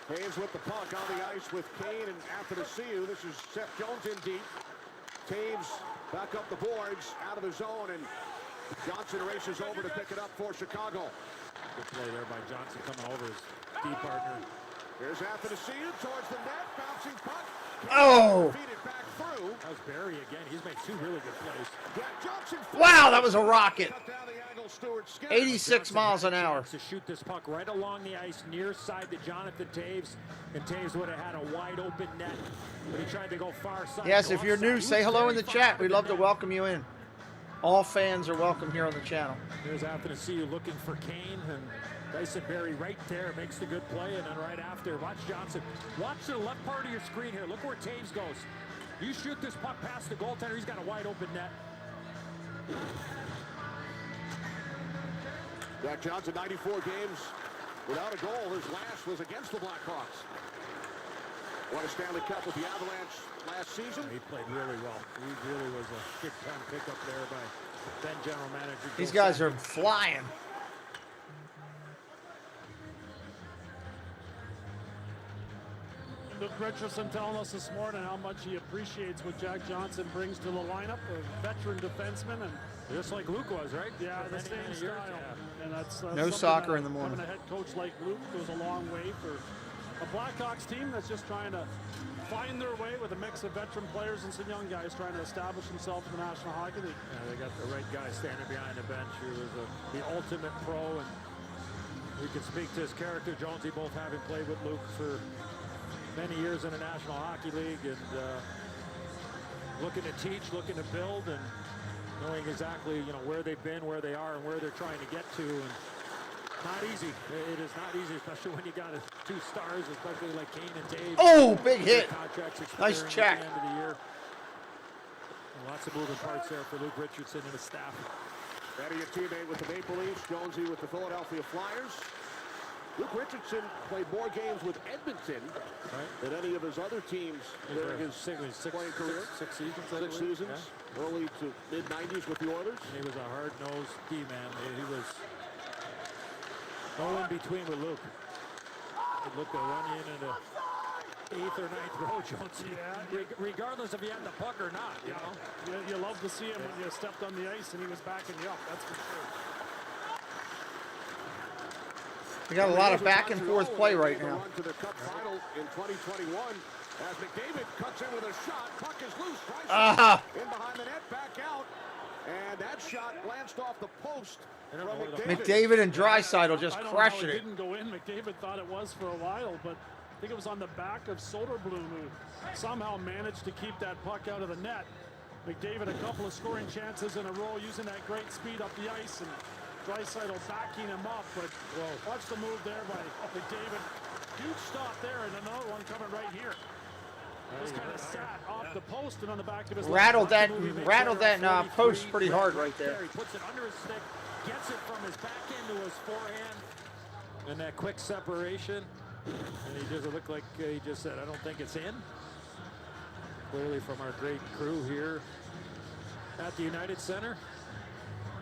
Hayes with the puck on the ice with Kane and Athanasiou. This is Seth Jones in deep. Taves back up the boards out of the zone, and Johnson races over to pick it up for Chicago.
Good play there by Johnson coming over his D partner.
Here's Athanasiou towards the net, bouncing puck.
Oh!
Feed it back through.
That was Barry again. He's made 2 really good plays.
Yeah, Johnson.
Wow, that was a rocket.
Cut down the angle, Stuart Skinner.
86 miles an hour.
To shoot this puck right along the ice, near side to Jonathan Taves, and Taves would have had a wide open net, but he tried to go far side.
Yes, if you're new, say hello in the chat. We'd love to welcome you in. All fans are welcome here on the channel.
Here's Athanasiou looking for Kane, and Dyson Barry right there makes the good play, and then right after, watch Johnson. Watch the left part of your screen here. Look where Taves goes. You shoot this puck past the goaltender, he's got a wide open net.
Jack Johnson, 94 games without a goal. His last was against the Blackhawks. Won a Stanley Cup with the Avalanche last season.
He played really well. He really was a big-time pickup there by then general manager.
These guys are flying.
Luke Richardson telling us this morning how much he appreciates what Jack Johnson brings to the lineup, a veteran defenseman, and
just like Luke was, right?
Yeah,
for
the same
many
style.
years, yeah.
And that's
no soccer in the morning.
Having a head coach like Luke goes a long way for a Blackhawks team that's just trying to find their way with a mix of veteran players and some young guys trying to establish themselves in the National Hockey League.
Yeah, they got the right guy standing behind the bench who was the ultimate pro, and we can speak to his character, Jonesy, both having played with Luke for many years in the National Hockey League, and looking to teach, looking to build, and knowing exactly, where they've been, where they are, and where they're trying to get to. And not easy. It is not easy, especially when you got two stars, especially like Kane and Dave.
Oh, big hit. Nice check.
At the end of the year. And lots of moving parts there for Luke Richardson and his staff.
Betty, a teammate with the Maple Leafs, Jonesy with the Philadelphia Flyers. Luke Richardson played more games with Edmonton than any of his other teams during his playing career.
Six seasons.
Six seasons. Yeah. Early to mid-90s with the Oilers.
And he was a hard-nosed D-man. He was no in between with Luke. He'd look to run you into 8th or 9th row, Jones. Yeah. Regardless if you had the puck or not, you know.
You love to see him when you stepped on the ice and he was backing you up. That's for sure.
We got a lot of back and forth play right now.
To the Cup final in 2021 as McDavid cuts in with a shot. Puck is loose. In behind the net, back out, and that shot glanced off the post from
McDavid and Draisaitl just crushing it.
Didn't go in. McDavid thought it was for a while, but I think it was on the back of Soderblom who somehow managed to keep that puck out of the net. McDavid a couple of scoring chances in a row, using that great speed up the ice, and Draisaitl backing him up, but watch the move there by McDavid. Huge stop there, and another one coming right here. Just kind of sat off the post and on the back of his
rattled that post pretty hard right there.
He puts it under his stick, gets it from his backhand to his forehand, and that quick separation. And he doesn't look like he just said, "I don't think it's in." Clearly from our great crew here at the United Center.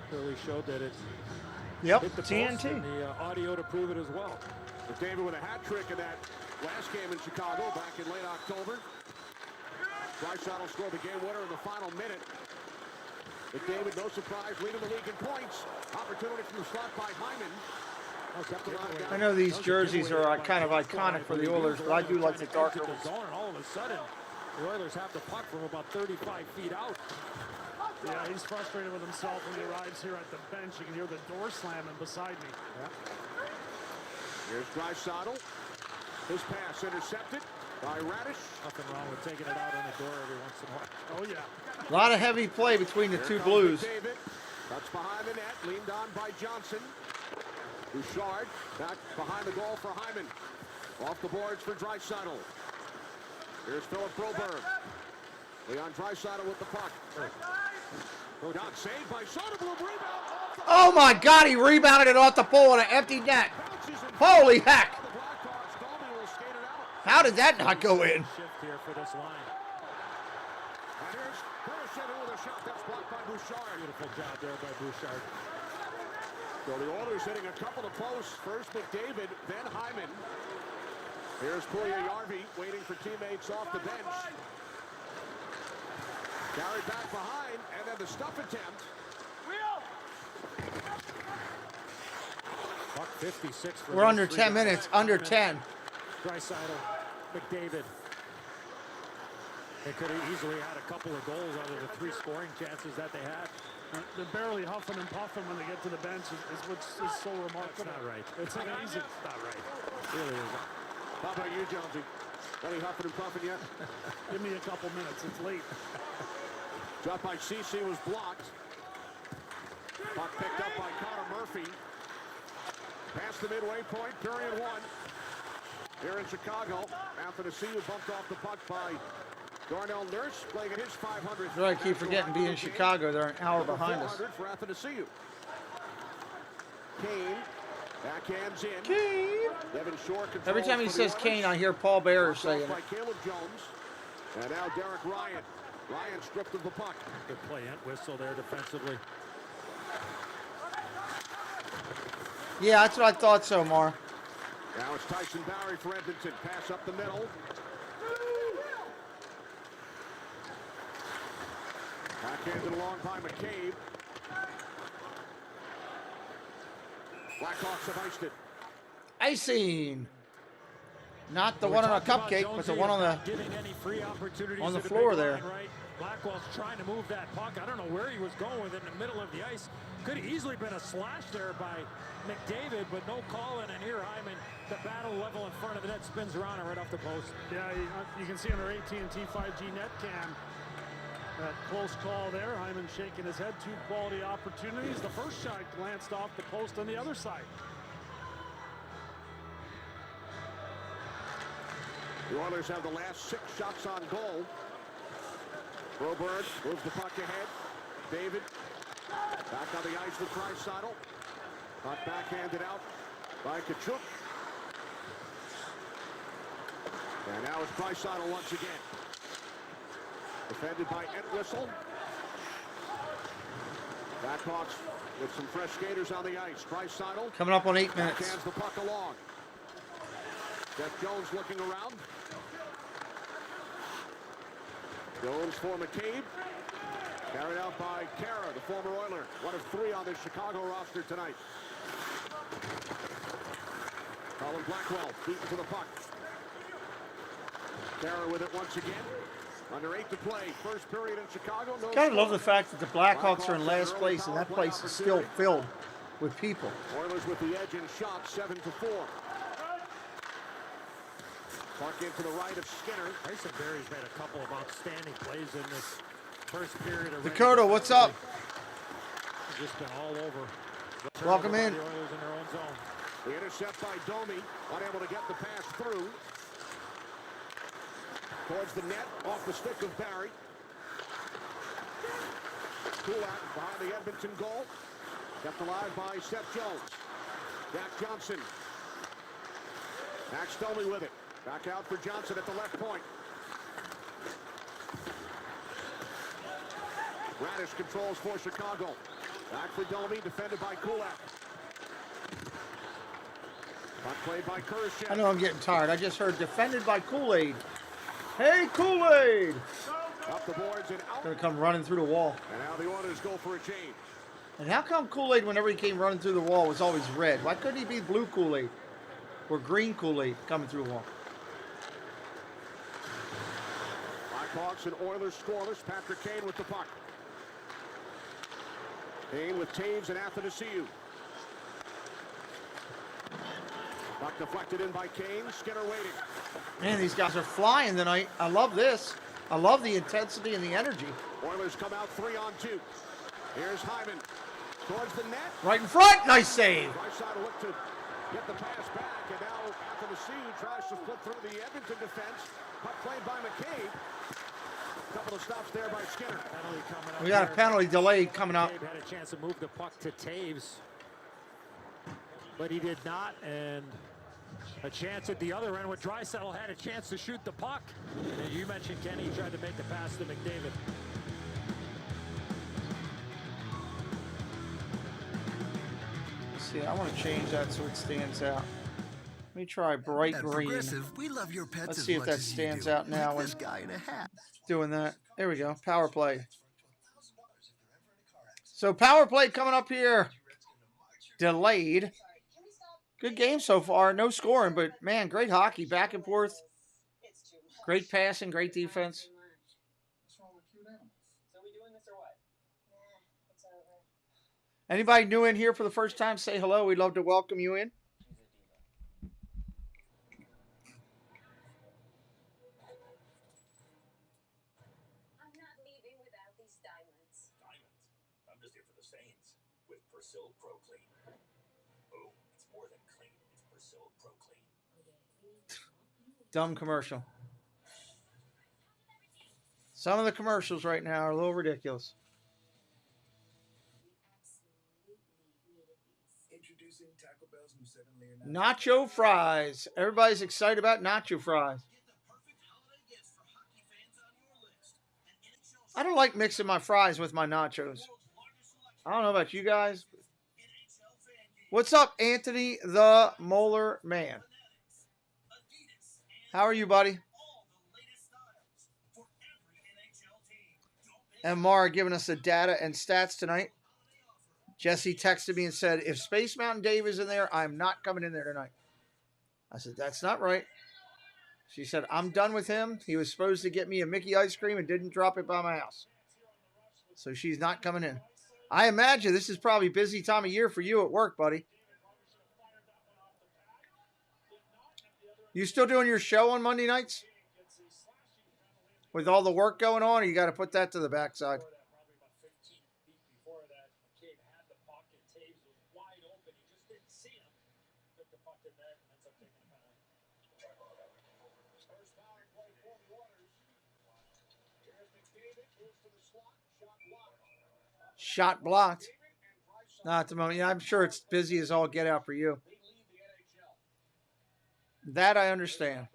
Clearly showed that it hit the post,
TNT.
and the audio to prove it as well.
McDavid with a hat trick in that last game in Chicago back in late October. Draisaitl scored the game winner in the final minute. McDavid, no surprise, leading the league in points. Opportunity from the slot by Hyman.
I know these jerseys are kind of iconic for the Oilers, but I do like the darker ones.
And all of a sudden, the Oilers have the puck from about 35 feet out.
Yeah, he's frustrated with himself when he arrives here at the bench. You can hear the door slamming beside me.
Here's Draisaitl. His pass intercepted by Radish.
Nothing wrong with taking it out on the door every once in a while.
Oh, yeah.
A lot of heavy play between the two Blues.
David. That's behind the net, leaned on by Johnson. Bouchard back behind the goal for Hyman. Off the boards for Draisaitl. Here's Philip Broberg. Leon Draisaitl with the puck. Not saved by Soderblom. Rebound.
Oh my God, he rebounded it off the pole on an empty net. Holy heck. How did that not go in?
Shift here for this line.
And here's Kurashevsky with a shot that's blocked by Bouchard.
Beautiful job there by Bouchard.
So the Oilers hitting a couple of posts. First McDavid, then Hyman. Here's Puljujärvi waiting for teammates off the bench. Carried back behind, and then the stuff attempt.
Buck 56 for
We're under 10 minutes, under 10.
Draisaitl, McDavid. They could have easily had a couple of goals out of the 3 scoring chances that they had.
They're barely huffing and puffing when they get to the bench, is what's so remarkable.
It's not right.
It's amazing.
It's not right. It really isn't.
How about you, Jonesy? Any huffing and puffing yet?
Give me a couple minutes. It's late.
Drop by CC was blocked. Puck picked up by Connor Murphy. Past the midway point, period 1. Here in Chicago, Athanasiou bumped off the puck by Darnell Nurse, playing at his 500th.
I keep forgetting being in Chicago. They're an hour behind us.
For Athanasiou. Kane Backhands in.
Kane.
Devin Shore controls.
Every time he says Kane, I hear Paul Bearer saying it.
By Caleb Jones. And now Derek Ryan. Ryan stripped of the puck.
Good play, Entwistle there defensively.
Yeah, that's what I thought so, Mar.
Now it's Tyson Barrie for Edmonton. Pass up the middle. Backhanded along by McCabe. Blackhawks have iced it.
Icing. Not the one on a cupcake, but the one on the floor there.
Right? Blackwell's trying to move that puck. I don't know where he was going with it in the middle of the ice. Could have easily been a slash there by McDavid, but no call in. And here Hyman, the battle level in front of the net, spins around and right off the post.
Yeah, you can see on our AT&T 5G net cam that close call there. Hyman shaking his head. 2 quality opportunities. The first shot glanced off the post on the other side.
The Oilers have the last 6 shots on goal. Broberg moves the puck ahead. David back on the ice with Draisaitl. Puck backhanded out by Tkachuk. And now it's Draisaitl once again. Defended by Entwistle. Blackhawks with some fresh skaters on the ice. Draisaitl
coming up on 8 minutes.
Backhands the puck along. Jeff Jones looking around. Jones for McCabe. Carried out by Kara, the former Oiler. 1 of 3 on the Chicago roster tonight. Colin Blackwell beaten to the puck. Kara with it once again. Under 8 to play. First period in Chicago. No
Gotta love the fact that the Blackhawks are in last place, and that place is still filled with people.
Oilers with the edge in shots, 7-4. Puck into the right of Skinner.
Tyson Barrie's made a couple of outstanding plays in this first period.
Dakota, what's up?
Just been all over.
Welcome in.
The Oilers in their own zone.
The intercept by Domi, unable to get the pass through. Towards the net, off the stick of Barrie. Kulak behind the Edmonton goal. Kept alive by Seth Jones. Jack Johnson. Max Domi with it. Back out for Johnson at the left point. Radish controls for Chicago. Back for Domi, defended by Kulak. Puck played by Kurashev.
I know I'm getting tired. I just heard defended by Kool-Aid. Hey, Kool-Aid!
Up the boards and out.
Gonna come running through the wall.
And now the Oilers go for a change.
And how come Kool-Aid, whenever he came running through the wall, was always red? Why couldn't he be blue Kool-Aid or green Kool-Aid coming through the wall?
Blackhawks and Oilers scoreless. Patrick Kane with the puck. Kane with Taves and Athanasiou. Puck deflected in by Kane. Skinner waiting.
Man, these guys are flying tonight. I love this. I love the intensity and the energy.
Oilers come out 3-on-2. Here's Hyman towards the net.
Right in front. Nice save.
Draisaitl looked to get the pass back, and now Athanasiou tries to split through the Edmonton defense. Puck played by McCabe. Couple of stops there by Skinner.
Penalty coming up.
We got a penalty delay coming up.
Taves had a chance to move the puck to Taves, but he did not, and a chance at the other end where Draisaitl had a chance to shoot the puck. And you mentioned Kenny tried to make the pass to McDavid.
See, I want to change that so it stands out. Let me try bright
At
green.
Progressive, we love your pets
Let's
as
see if
much
that
as you
stands
do.
out now.
Like
when
this guy in a hat.
doing that. There we go. Power play. So power play coming up here. Delayed. Good game so far. No scoring, but man, great hockey. Back and forth. Great passing, great defense. Anybody new in here for the first time, say hello. We'd love to welcome you in.
I'm not leaving without these diamonds.
Diamonds? I'm just here for the stains with Persil Pro Clean. Oh, it's more than clean. It's Persil Pro Clean.
Dumb commercial. Some of the commercials right now are a little ridiculous.
Introducing Taco Bell's new
Nacho fries. Everybody's excited about nacho fries. I don't like mixing my fries with my nachos. I don't know about you guys. What's up, Anthony the Molar Man? How are you, buddy? And Mara giving us the data and stats tonight. Jesse texted me and said, if Space Mountain Dave is in there, I'm not coming in there tonight. I said, that's not right. She said, I'm done with him. He was supposed to get me a Mickey ice cream and didn't drop it by my house. So she's not coming in. I imagine this is probably a busy time of year for you at work, buddy. You still doing your show on Monday nights? With all the work going on, or you got to put that to the backside? Shot blocked. Not at the moment. Yeah, I'm sure it's busy as all get out for you. That I understand.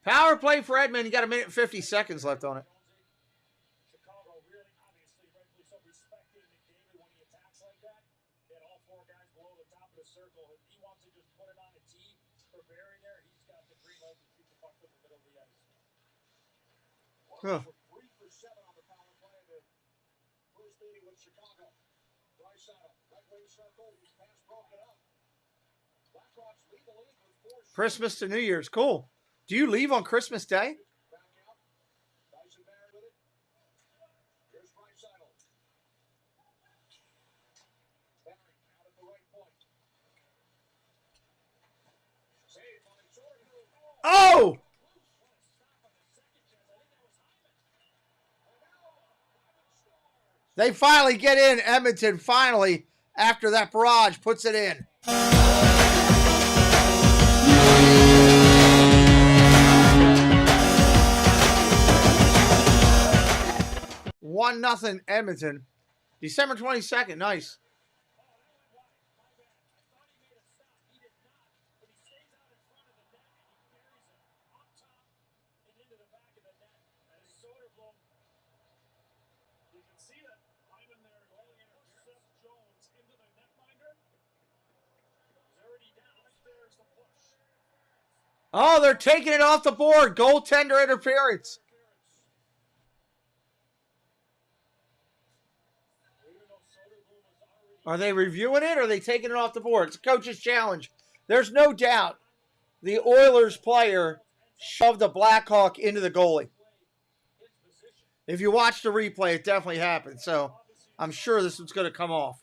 Power play for Edmonton. You got 1 minute and 50 seconds left on it. Huh. Christmas to New Year's. Cool. Do you leave on Christmas Day? Oh! They finally get in. Edmonton finally, after that barrage, puts it in. 1-0 Edmonton. December 22nd. Nice. Oh, they're taking it off the board. Goaltender interference. Are they reviewing it or are they taking it off the board? It's a coach's challenge. There's no doubt the Oilers player shoved a Blackhawk into the goalie. If you watch the replay, it definitely happened. So I'm sure this one's going to come off.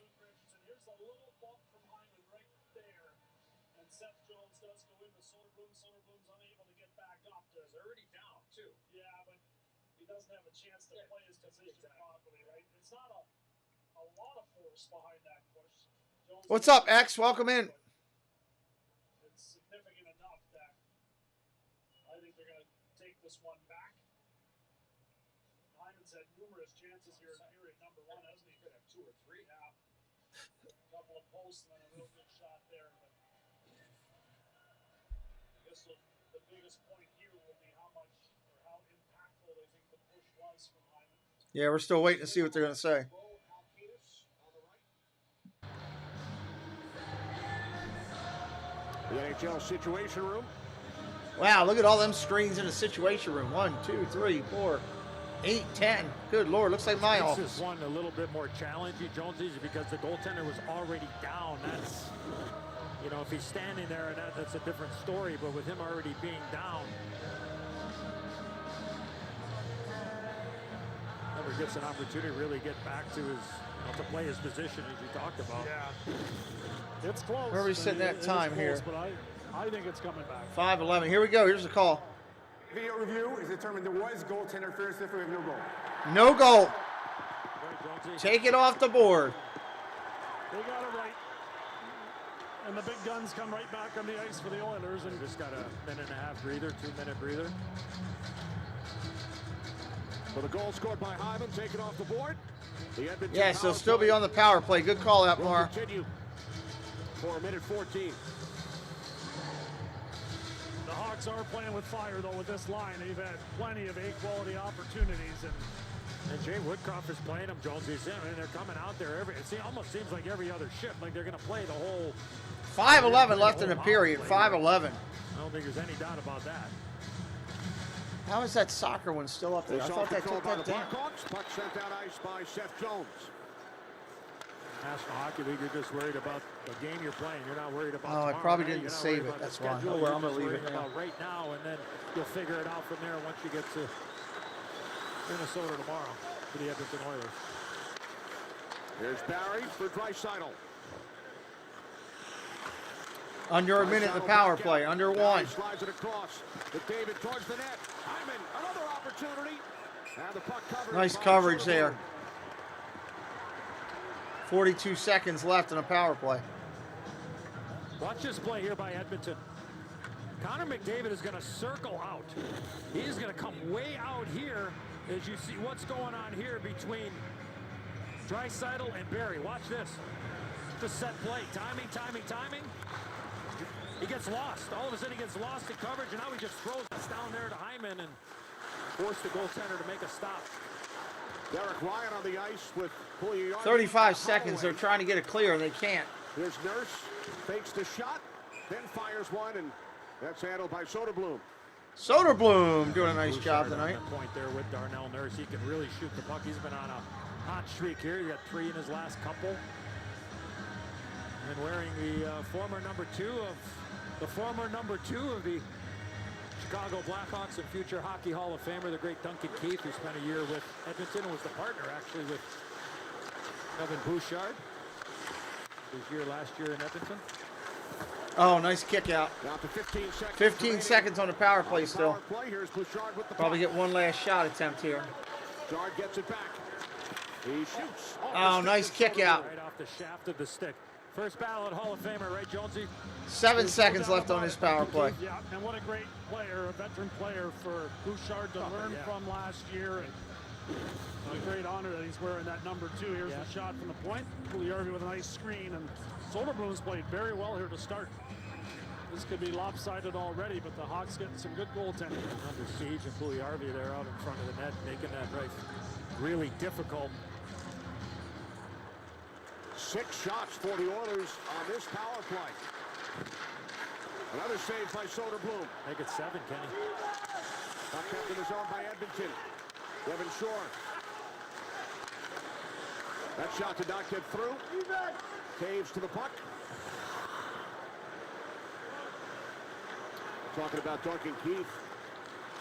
What's up, X? Welcome in.
It's significant enough that I think they're going to take this one back. Hyman's had numerous chances here in period number one, hasn't he? Could have 2 or 3 now. A couple of posts and then a real good shot there. But I guess the biggest point here will be how much or how impactful they think the push was from Hyman.
Yeah, we're still waiting to see what they're going to say.
The NHL Situation Room.
Wow, look at all them screens in the Situation Room. 1, 2, 3, 4, 8, 10. Good Lord, looks like my office.
This one a little bit more challenging, Jonesy, because the goaltender was already down. That's, you know, if he's standing there, that's a different story. But with him already being down, never gets an opportunity to really get back to his, to play his position as you talked about.
Yeah. It's close.
Where are we sitting at time here?
But I think it's coming back.
5-11. Here we go. Here's the call.
Video review is determined there was goaltender interference if we have no goal.
No goal. Take it off the board.
They got it right. And the big guns come right back on the ice for the Oilers. And
just got a 1.5 breather, 2-minute breather.
So the goal scored by Hyman, taken off the board.
Yes, they'll still be on the power play. Good call out, Mar.
for a minute 14.
The Hawks are playing with fire, though, with this line. They've had plenty of A-quality opportunities.
And Jay Woodcroft is playing them, Jones. He's in, and they're coming out there. It almost seems like every other shift, like they're going to play the whole...
5:11 left in the period. 5:11.
I don't think there's any doubt about that.
How is that soccer one still up there? I thought they took that down.
Blackhawks. Puck sent down ice by Seth Jones.
National Hockey League, you're just worried about the game you're playing. You're not worried about
I
tomorrow
probably
night.
didn't save it. That's why.
Schedule.
Oh, well, I'm
You're
going to leave
just
it now.
worried about right now, and then you'll figure it out from there once you get to Minnesota tomorrow for the Edmonton Oilers.
Here's Barry for Draisaitl.
Under a minute in the power play. Under one.
Slides it across. David towards the net. Hyman, another opportunity. And the puck covered.
Nice coverage there. 42 seconds left in a power play.
Watch this play here by Edmonton. Connor McDavid is going to circle out. He's going to come way out here as you see what's going on here between Draisaitl and Barry. Watch this. Just set play. Timing. He gets lost. All of a sudden he gets lost in coverage, and now he just throws this down there to Hyman and force the goaltender to make a stop.
Derek Ryan on the ice with
35 seconds. They're trying to get it clear, and they can't.
Here's Nurse. Fakes the shot, then fires one, and that's handled by Soderblom.
Soderblom doing a nice job tonight.
Point there with Darnell Nurse. He can really shoot the puck. He's been on a hot streak here. He got 3 in his last couple. And wearing the former number two of the Chicago Blackhawks and future Hockey Hall of Famer, the great Duncan Keith, who spent a year with Edmonton and was the partner actually with Evan Bouchard his year last year in Edmonton.
Oh, nice kick out.
Down to 15 seconds.
15 seconds on the power play still.
Power play. Here's Bouchard with the
Probably get one last shot attempt here.
Bouchard gets it back. He shoots.
Oh, nice kick out.
Right off the shaft of the stick. First ballot Hall of Famer, right, Jonesy?
7 seconds left on this power play.
Yeah, and what a great player, a veteran player for Bouchard to learn from last year. And a great honor that he's wearing that number 2. Here's the shot from the point. Pugliarvi with a nice screen, and Soderblom's played very well here to start. This could be lopsided already, but the Hawks getting some good goaltending.
Under siege, and Pugliarvi there out in front of the net, making that right really difficult.
6 shots for the Oilers on this power play. Another save by Soderblom.
Make it 7, Kenny.
Puck kept in the zone by Edmonton. Devin Shore. That shot did not get through. Caves to the puck. Talking about Duncan Keith.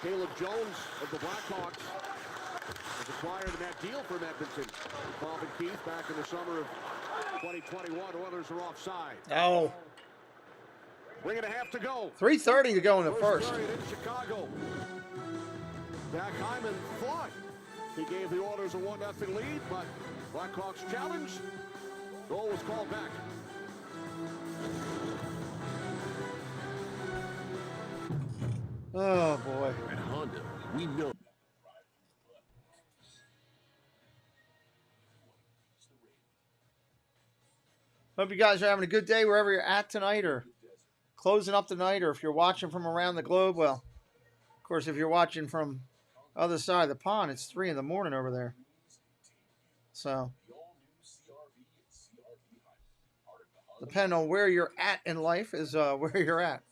Caleb Jones of the Blackhawks was acquired in that deal from Edmonton. Calvin Keith back in the summer of 2021. Oilers are offside.
Oh.
3.5 to go.
3:30 to go in the first.
Period in Chicago. Jack Hyman thought he gave the Oilers a 1-0 lead, but Blackhawks challenge. Goal was called back.
Oh, boy.
At Honda, we know.
Hope you guys are having a good day wherever you're at tonight, or closing up the night, or if you're watching from around the globe. Well, of course, if you're watching from the other side of the pond, it's 3 in the morning over there. So, depending on where you're at in life is where you're at.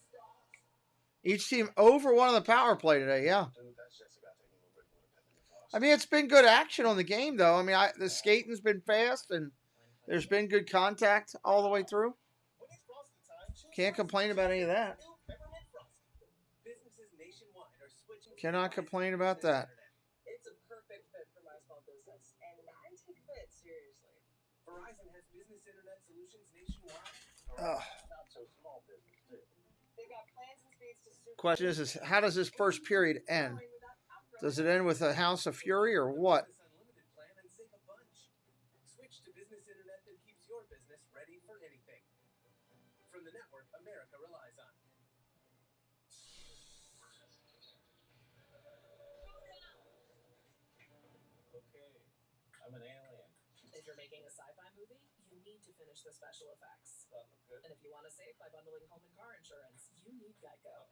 Each team over one on the power play today, yeah. I mean, it's been good action on the game, though. I mean, the skating's been fast, and there's been good contact all the way through. Can't complain about any of that. Cannot complain about that.
It's a perfect fit for my small business, and I take fit seriously. Verizon has business internet solutions nationwide. Not so small business, too. They've got plans and speeds to suit.
Question is, how does this first period end? Does it end with a house of fury or what?
Switch to business internet that keeps your business ready for anything. From the network America relies on.
Okay, I'm an alien.
If you're making a sci-fi movie, you need to finish the special effects. And if you want to save by bundling home and car insurance, you need Geico.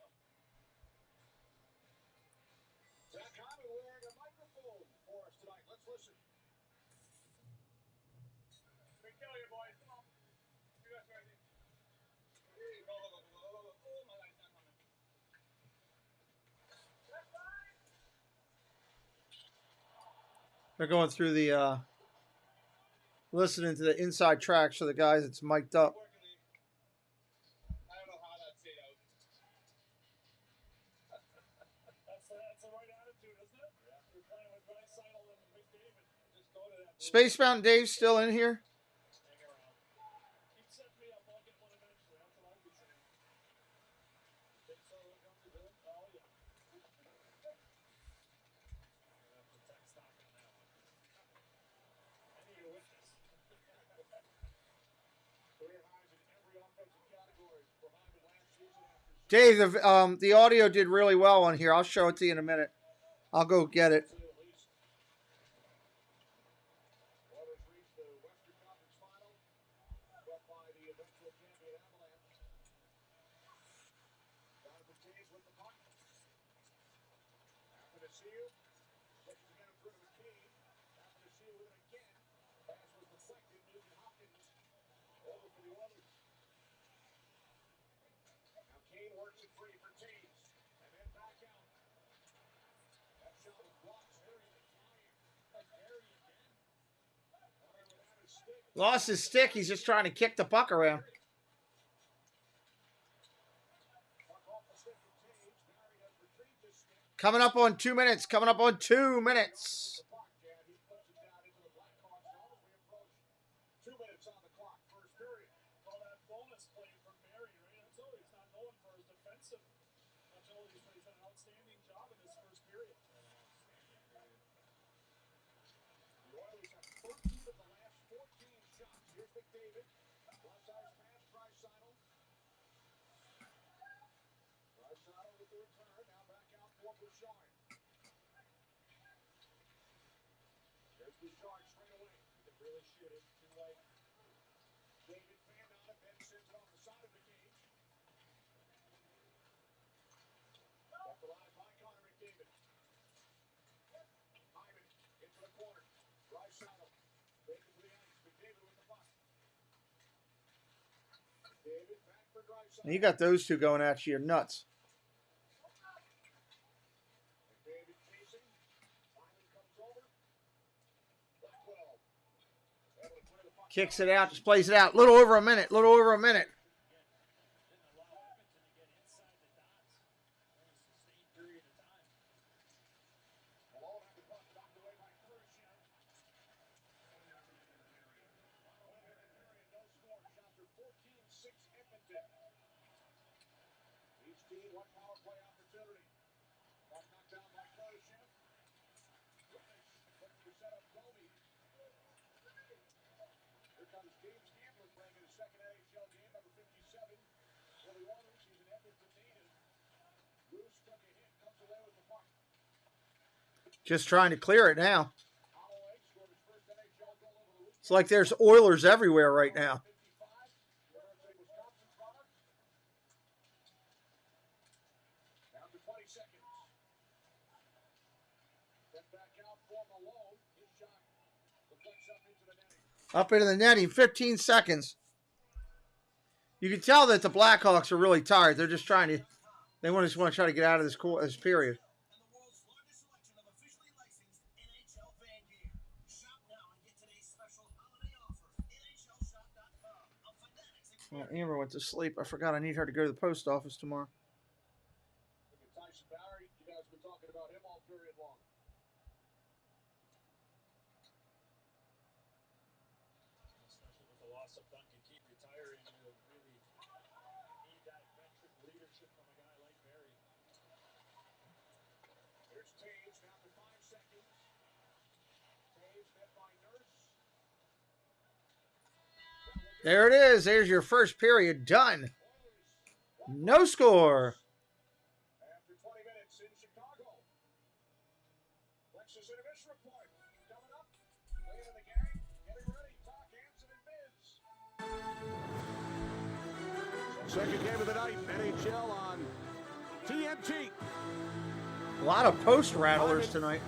Zach Hyman wearing a microphone for us tonight. Let's listen.
We kill you, boys. Come on. You guys ready? Oh, my guy's not coming.
They're going through the listening to the inside track so the guys it's mic'd up.
I don't know how that's it out. That's the right attitude, isn't it? Yeah. You're playing with Draisaitl and McDavid. Just go to that.
Space Mountain Dave's still in here.
Hang around. Keep setting me up. I'll get one eventually. That's what I'll be saying. Think so? What comes to do it? Oh, yeah. I'm gonna have to text stock on that one. I need a witness.
Career highs in every offensive category for Hyman last season after
Dave, the audio did really well on here. I'll show it to you in a minute. I'll go get it.
Oilers reached the Western Conference Final, brought by the eventual champion Avalanche. Jonathan Toews with the puck. Happy to see you. Looks to get him through to McKee. Happy to see you with it again. Pass was deflected. Nugent Hopkins over for the Oilers. Now Kane works it free for Toews. And then back out. That shot was blocked. Harry in the fire. Harry again. Harry without his stick.
Lost his stick. He's just trying to kick the puck around.
Puck off the stick of Toews. Barry has retrieved his stick.
Coming up on 2 minutes. Coming up on 2 minutes.
The puck, and he flips it down into the Blackhawks zone as we approach 2 minutes on the clock. First period.
Well, that bonus play from Barry, right? That's all. He's not known for his defensive abilities, but he's done an outstanding job in this first period.
The Oilers have 13 of the last 14 shots. Here's McDavid. Left-side pass, Draisaitl. Draisaitl with the return. Now back out for Bouchard. There's Bouchard straight away.
He can really shoot it. Too late.
David fanned on it, then sends it off the side of the cage. Left alive by Connor McDavid. Hyman into the corner. Draisaitl. David to the ice. McDavid with the puck. David back for Draisaitl.
You got those two going at you. You're nuts.
McDavid chasing. Hyman comes over. Left 12. Able to clear the puck.
Kicks it out. Just plays it out. Little over a minute. Little over a minute.
Didn't allow Edmonton to get inside the dots for a sustained period of time.
Malone had the puck knocked away by Khrushchev. No score. Shots are 14-6 Edmonton. Each team one power play opportunity. Puck knocked down by Khrushchev. Reddish looking to set up Domi. Here comes James Gambler playing in his second NHL game, number 57. For the Oilers, he's an Edmonton native. Bruce took a hit, comes away with the puck.
Just trying to clear it now.
Holloway scored his first NHL goal over the weekend.
It's like there's Oilers everywhere right now.
55. There's a Wisconsin product. Down to 20 seconds. Step back out for Malone. His shot deflects up into the netting.
Up into the netting. 15 seconds. You can tell that the Blackhawks are really tired. They're just trying to. They just want to try to get out of this period.
And the world's largest selection of officially licensed NHL fan gear. Shop now and get today's special holiday offer. NHLshop.com. A Fanatics
Well, Amber went to sleep. I forgot I need her to go to the post office tomorrow.
Look at Tyson Barrie. You guys have been talking about him all period long.
Especially with the loss of Duncan Keith retiring, you really need that veteran leadership from a guy like Barry.
There's Toews down to 5 seconds. Toews met by Nurse.
There it is. There's your first period done. No score.
After 20 minutes in Chicago. Lexus EDMvsCHI report. Coming up. Playing in the game. Getting ready. Talk Hanson and Biz. Second game of the night, NHL on TNT.
A lot of post rattlers tonight.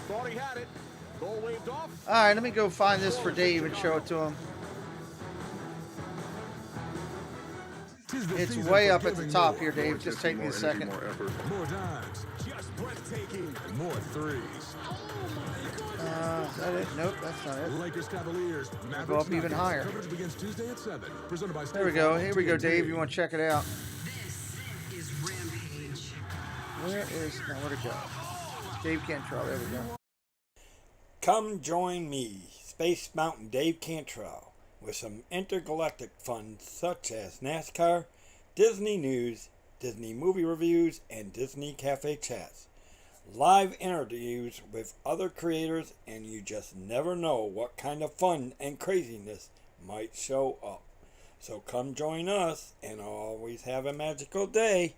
Thought he had it. Goal waved off.
All right, let me go find this for Dave and show it to him. It's way up at the top here, Dave. Just take me a second.
More dimes, just breathtaking, more threes.
Is that it? Nope, that's not it.
Lakers Cavaliers.
Go up even higher.
Coverage begins Tuesday at 7. Presented by
There we go. Here we go, Dave. You want to check it out?
This is Rampage.
Where'd it go? Dave Cantrell. There we go.
Come join me, Space Mountain Dave Cantrell, with some intergalactic fun such as NASCAR, Disney news, Disney movie reviews, and Disney Cafe chats. Live interviews with other creators, and you just never know what kind of fun and craziness might show up. So come join us and always have a magical day.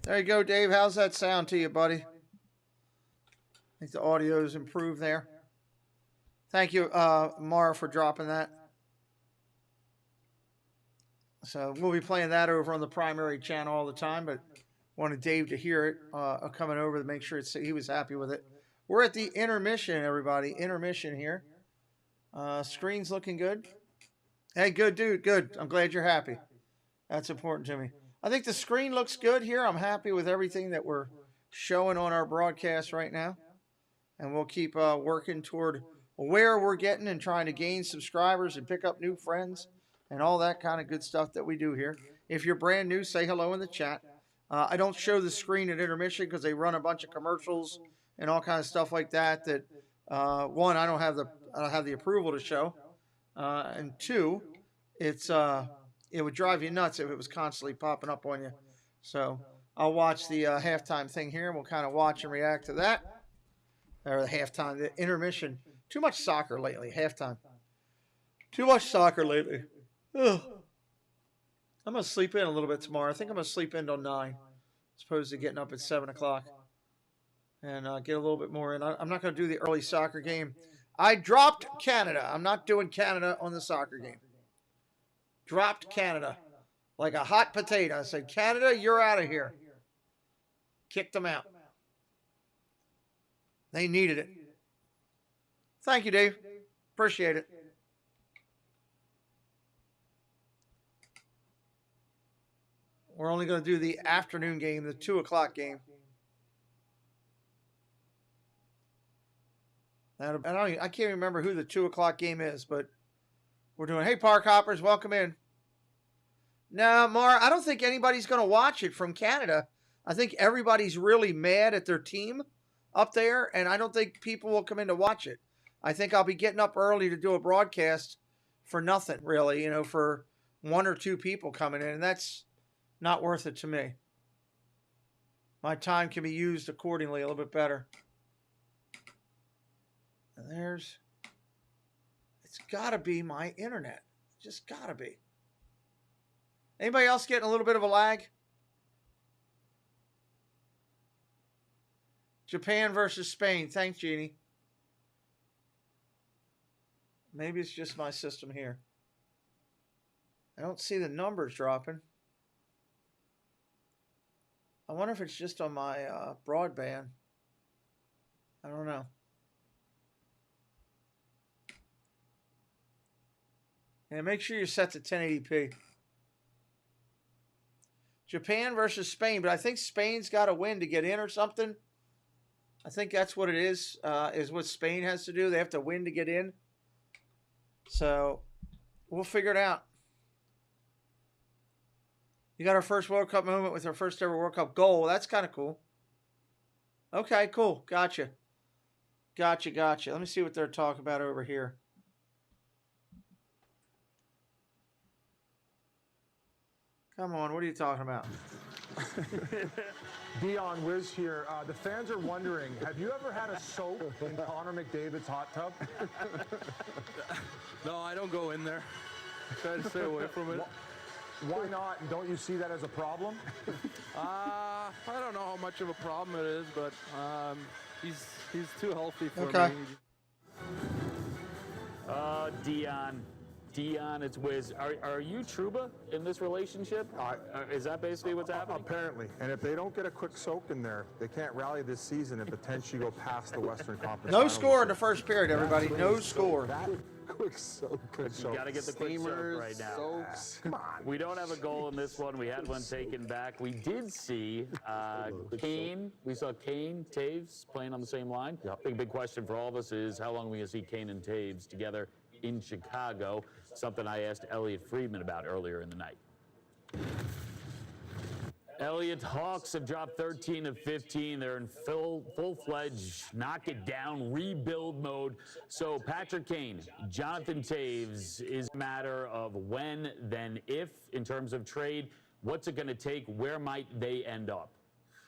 There you go, Dave. How's that sound to you, buddy? I think the audio's improved there. Thank you, Mara, for dropping that. So we'll be playing that over on the primary channel all the time, but wanted Dave to hear it coming over to make sure he was happy with it. We're at the intermission, everybody. Intermission here. Screen's looking good. Hey, good, dude. Good. I'm glad you're happy. That's important to me. I think the screen looks good here. I'm happy with everything that we're showing on our broadcast right now. And we'll keep working toward where we're getting and trying to gain subscribers and pick up new friends and all that kind of good stuff that we do here. If you're brand new, say hello in the chat. I don't show the screen at intermission because they run a bunch of commercials and all kinds of stuff like that. That one, I don't have the approval to show, and two, it would drive you nuts if it was constantly popping up on you. So I'll watch the halftime thing here, and we'll kind of watch and react to that. Or the halftime, the intermission. Too much soccer lately. Halftime. Too much soccer lately. Ugh. I'm going to sleep in a little bit tomorrow. I think I'm going to sleep in till 9, as opposed to getting up at 7 o'clock. And get a little bit more in. I'm not going to do the early soccer game. I dropped Canada. I'm not doing Canada on the soccer game. Dropped Canada. Like a hot potato. I said, Canada, you're out of here. Kicked them out. They needed it. Thank you, Dave. Appreciate it. We're only going to do the afternoon game, the 2 o'clock game. I can't even remember who the 2 o'clock game is, but we're doing, hey, Park Hoppers, welcome in. Now, Mar, I don't think anybody's going to watch it from Canada. I think everybody's really mad at their team up there, and I don't think people will come in to watch it. I think I'll be getting up early to do a broadcast for nothing, really, for 1 or 2 people coming in, and that's not worth it to me. My time can be used accordingly a little bit better. And it's got to be my internet. Just got to be. Anybody else getting a little bit of a lag? Japan versus Spain. Thanks, Jeannie. Maybe it's just my system here. I don't see the numbers dropping. I wonder if it's just on my broadband. I don't know. And make sure you're set to 1080p. Japan versus Spain, but I think Spain's got to win to get in or something. I think that's what it is what Spain has to do. They have to win to get in. So we'll figure it out. You got our first World Cup moment with our first ever World Cup goal. That's kind of cool. Okay, cool. Gotcha. Let me see what they're talking about over here. Come on, what are you talking about?
Dion Wiz here. The fans are wondering, have you ever had a soak in Connor McDavid's hot tub?
No, I don't go in there. Try to stay away from it.
Why not? And don't you see that as a problem?
I don't know how much of a problem it is, but he's too healthy for me.
Oh, Dion. Dion, it's Wiz. Are you Trouba in this relationship? Is that basically what's happening?
Apparently. And if they don't get a quick soak in there, they can't rally this season and potentially go past the Western Conference.
No score in the first period, everybody. No score.
Quick soak.
You got to get the quick soak right now.
Come on.
We don't have a goal in this one. We had one taken back. We did see Kane. We saw Kane, Taves playing on the same line. I think a big question for all of us is how long are we going to see Kane and Taves together in Chicago? Something I asked Elliot Friedman about earlier in the night. Elliot, Hawks have dropped 13 of 15. They're in full-fledged knock it down, rebuild mode. So Patrick Kane, Jonathan Taves is a matter of when, then if, in terms of trade. What's it going to take? Where might they end up?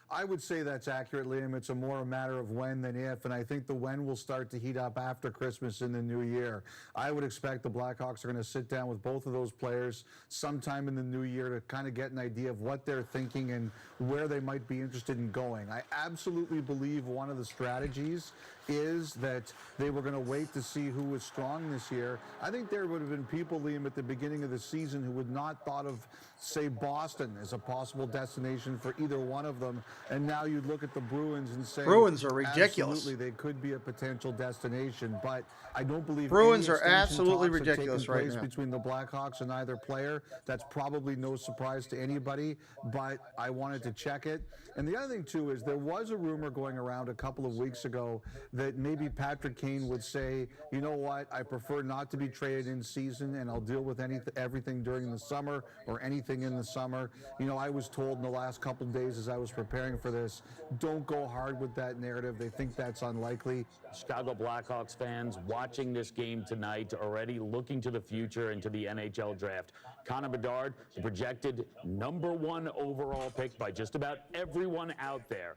I would say that's accurate, Liam. It's more a matter of when than if, and I think the when will start to heat up after Christmas in the new year. I would expect the Blackhawks are going to sit down with both of those players sometime in the new year to kind of get an idea of what they're thinking and where they might be interested in going. I absolutely believe one of the strategies is that they were going to wait to see who was strong this year. I think there would have been people, Liam, at the beginning of the season who would not thought of, say, Boston as a possible destination for either one of them. And now you'd look at the Bruins and say,
Bruins are ridiculous.
Absolutely, they could be a potential destination, but I don't believe
Bruins
any
are absolutely
extension talks have
ridiculous
taken
right
place
now.
between the Blackhawks and either player. That's probably no surprise to anybody, but I wanted to check it. And the other thing, too, is there was a rumor going around a couple of weeks ago that maybe Patrick Kane would say, you know what, I prefer not to be traded in season, and I'll deal with everything during the summer or anything in the summer. You know, I was told in the last couple of days as I was preparing for this, don't go hard with that narrative. They think that's unlikely.
Chicago Blackhawks fans watching this game tonight already looking to the future and to the NHL draft. Connor Bedard, the projected #1 overall pick by just about everyone out there.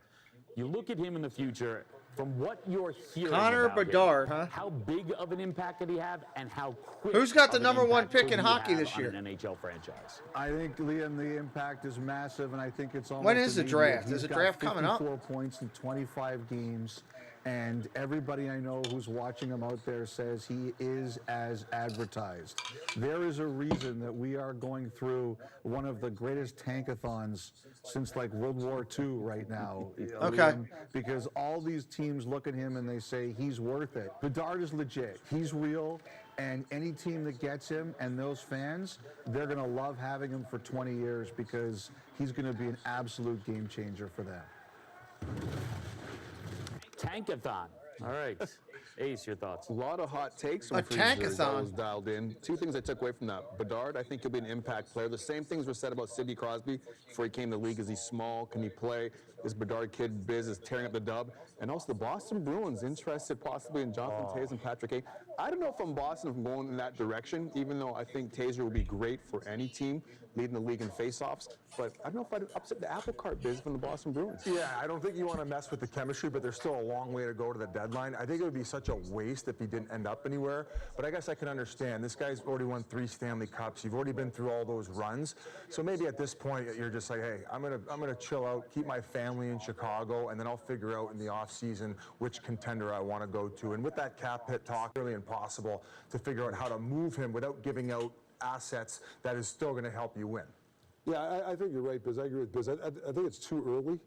You look at him in the future, from what you're hearing
Connor
about
Bedard,
him,
huh?
how big of an impact did he have, and how quick?
Who's got the
of an
#1
impact
pick
could
in
he
hockey
have
this
on
year?
an NHL franchise?
I think, Liam, the impact is massive, and I think it's almost
When is the
immediate.
draft?
He's
Is the
got
draft coming up?
54 points in 25 games, and everybody I know who's watching him out there says he is as advertised. There is a reason that we are going through one of the greatest tankathons since like World War II right now.
Okay.
Liam, because all these teams look at him and they say he's worth it. Bedard is legit. He's real. And any team that gets him and those fans, they're going to love having him for 20 years because he's going to be an absolute game changer for them.
Tankathon. All right. Ace, your thoughts?
A lot of hot takes from
A
Freezers that
tankathon.
was dialed in. Two things I took away from that. Bedard, I think he'll be an impact player. The same things were said about Sidney Crosby before he came to the league. Is he small? Can he play? This Bedard kid, Biz, is tearing up the dub. And also the Boston Bruins interested possibly in Jonathan Toews and Patrick Kane. I don't know if I'm Boston from going in that direction, even though I think Taser will be great for any team leading the league in faceoffs. But I don't know if I'd upset the apple cart, Biz, from the Boston Bruins.
Yeah, I don't think you want to mess with the chemistry, but there's still a long way to go to the deadline. I think it would be such a waste if he didn't end up anywhere. But I guess I can understand. This guy's already won 3 Stanley Cups. You've already been through all those runs. So maybe at this point you're just like, hey, I'm gonna chill out, keep my family in Chicago, and then I'll figure out in the off season which contender I want to go to. And with that cap hit talk, really impossible to figure out how to move him without giving out assets that is still going to help you win.
Yeah, I think you're right, Biz. I agree with Biz. I think it's too early.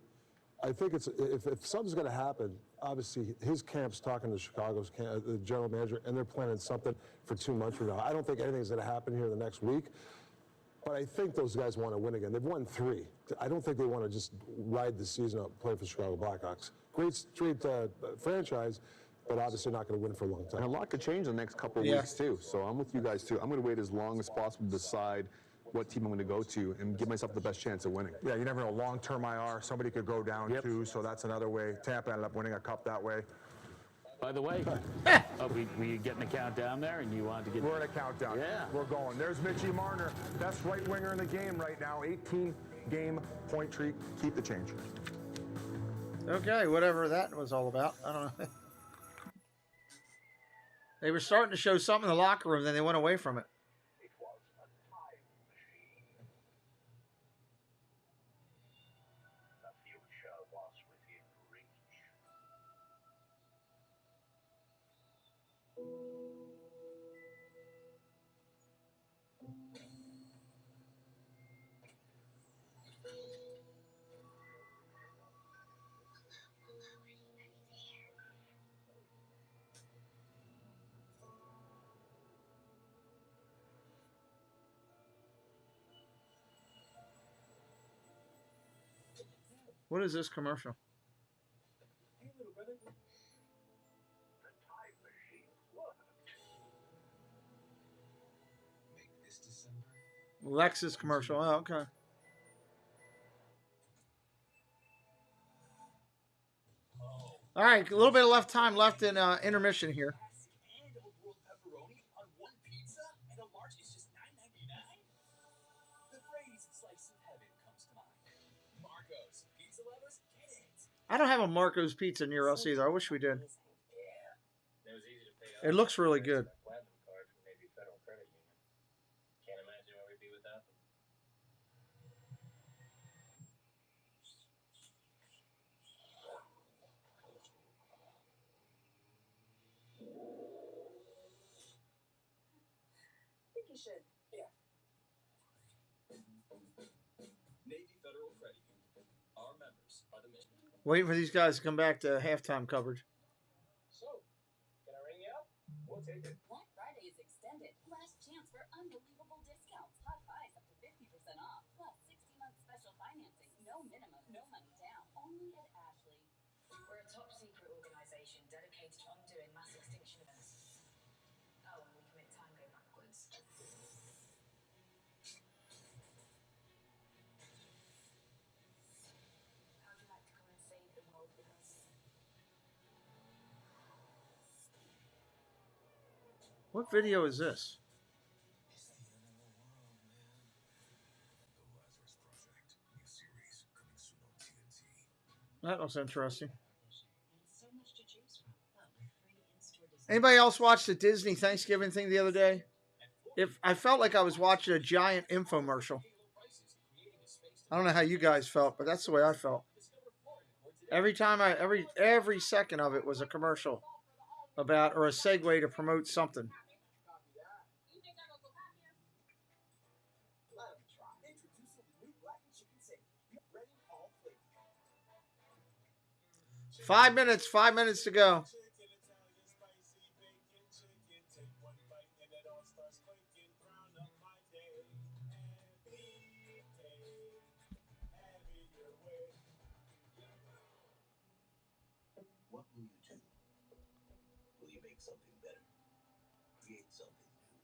I think it's if something's going to happen, obviously his camp's talking to Chicago's the general manager, and they're planning something for 2 months from now. I don't think anything's going to happen here the next week, but I think those guys want to win again. They've won 3. I don't think they want to just ride the season out playing for Chicago Blackhawks. Great franchise, but obviously not going to win for a long time.
And a lot could change in the next couple of weeks, too. So I'm with you guys, too. I'm going to wait as long as possible to decide what team I'm going to go to and give myself the best chance of winning.
Yeah, you never know. Long-term IR, somebody could go down too, so that's another way. Tampa ended up winning a cup that way.
By the way, we getting a countdown there, and you want to get...
We're in a countdown.
Yeah.
We're going. There's Mitchie Marner, best right winger in the game right now. 18-game point streak. Keep the change.
Okay, whatever that was all about. I don't know. They were starting to show something in the locker room, then they went away from it. What is this commercial? Lexus commercial. Oh, okay. All right, a little bit of left time left in intermission here. I don't have a Marco's Pizza near us either. I wish we did. It looks really good.
I think you should. Yeah. Navy Federal Credit Union. Our members are the mission.
Waiting for these guys to come back to halftime coverage.
So, can I ring you up? We'll take it.
Black Friday is extended. Last chance for unbelievable discounts. Hot buys up to 50% off. Plus 60-month special financing. No minimum, no money down. Only at Ashley.
We're a top secret organization dedicated to undoing mass extinction events. Oh, and we commit time go backwards. How'd you like to come and save the world with us?
What video is this? That looks interesting. Anybody else watch the Disney Thanksgiving thing the other day? I felt like I was watching a giant infomercial. I don't know how you guys felt, but that's the way I felt. Every time every second of it was a commercial about or a segue to promote something. Five minutes to go.
What will you do? Will you make something better? Create something new?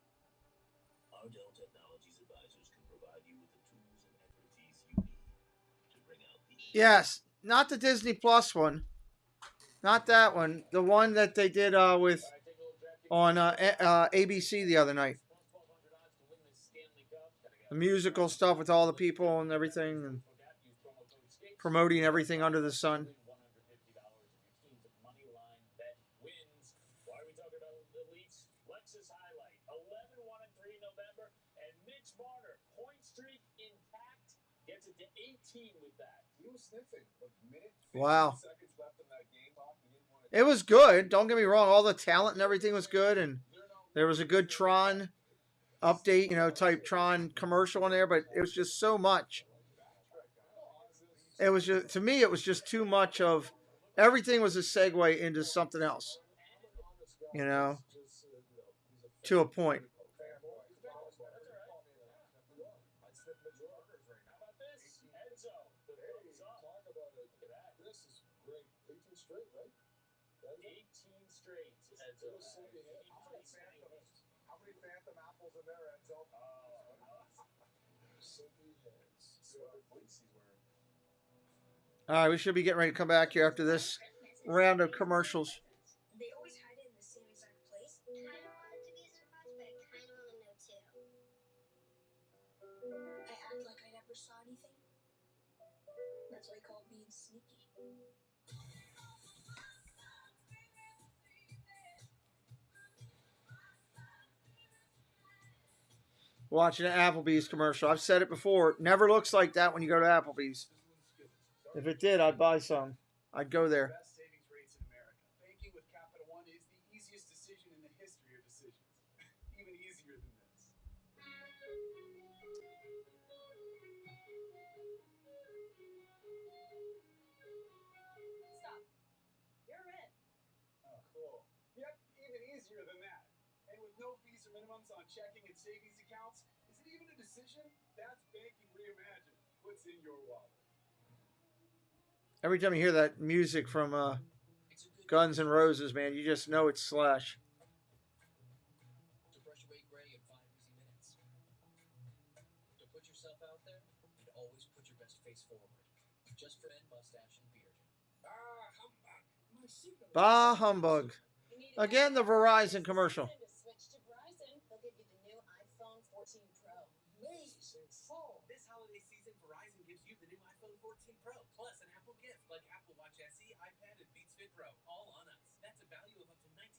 Our Dell Technologies advisors can provide you with the tools and expertise you need to bring out the...
Yes, not the Disney Plus one. Not that one. The one that they did with on ABC the other night. The musical stuff with all the people and everything, and promoting everything under the sun. Wow. It was good. Don't get me wrong. All the talent and everything was good. And there was a good Tron update, type Tron commercial in there. But it was just so much. It was just, to me, it was just too much of everything was a segue into something else. To a point. All right, we should be getting ready to come back here after this round of commercials.
They always hide it in the same exact place. I don't want it to be a surprise, but I kind of want to know too. I act like I never saw anything. That's what I call being sneaky.
Watching an Applebee's commercial. I've said it before. It never looks like that when you go to Applebee's. If it did, I'd buy some. I'd go there.
Best savings rates in America. Banking with Capital One is the easiest decision in the history of decisions. Even easier than this.
Stop. You're in.
Oh, cool. Yep, even easier than that. And with no fees or minimums on checking and savings accounts, is it even a decision? That's banking reimagined. What's in your wallet?
Every time you hear that music from Guns N' Roses, man, you just know it's Slash.
To brush away gray in 5 easy minutes. To put yourself out there and always put your best face forward. Just for mustache and beard. Ah, humbug. My signal.
Bah humbug. Again, the Verizon commercial.
Switch to Verizon. They'll give you the new iPhone 14 Pro.
Amazing. Full. This holiday season, Verizon gives you the new iPhone 14 Pro, plus an Apple gift like Apple Watch SE, iPad, and Beats Fit Pro, all on us. That's a value of up to $1,900.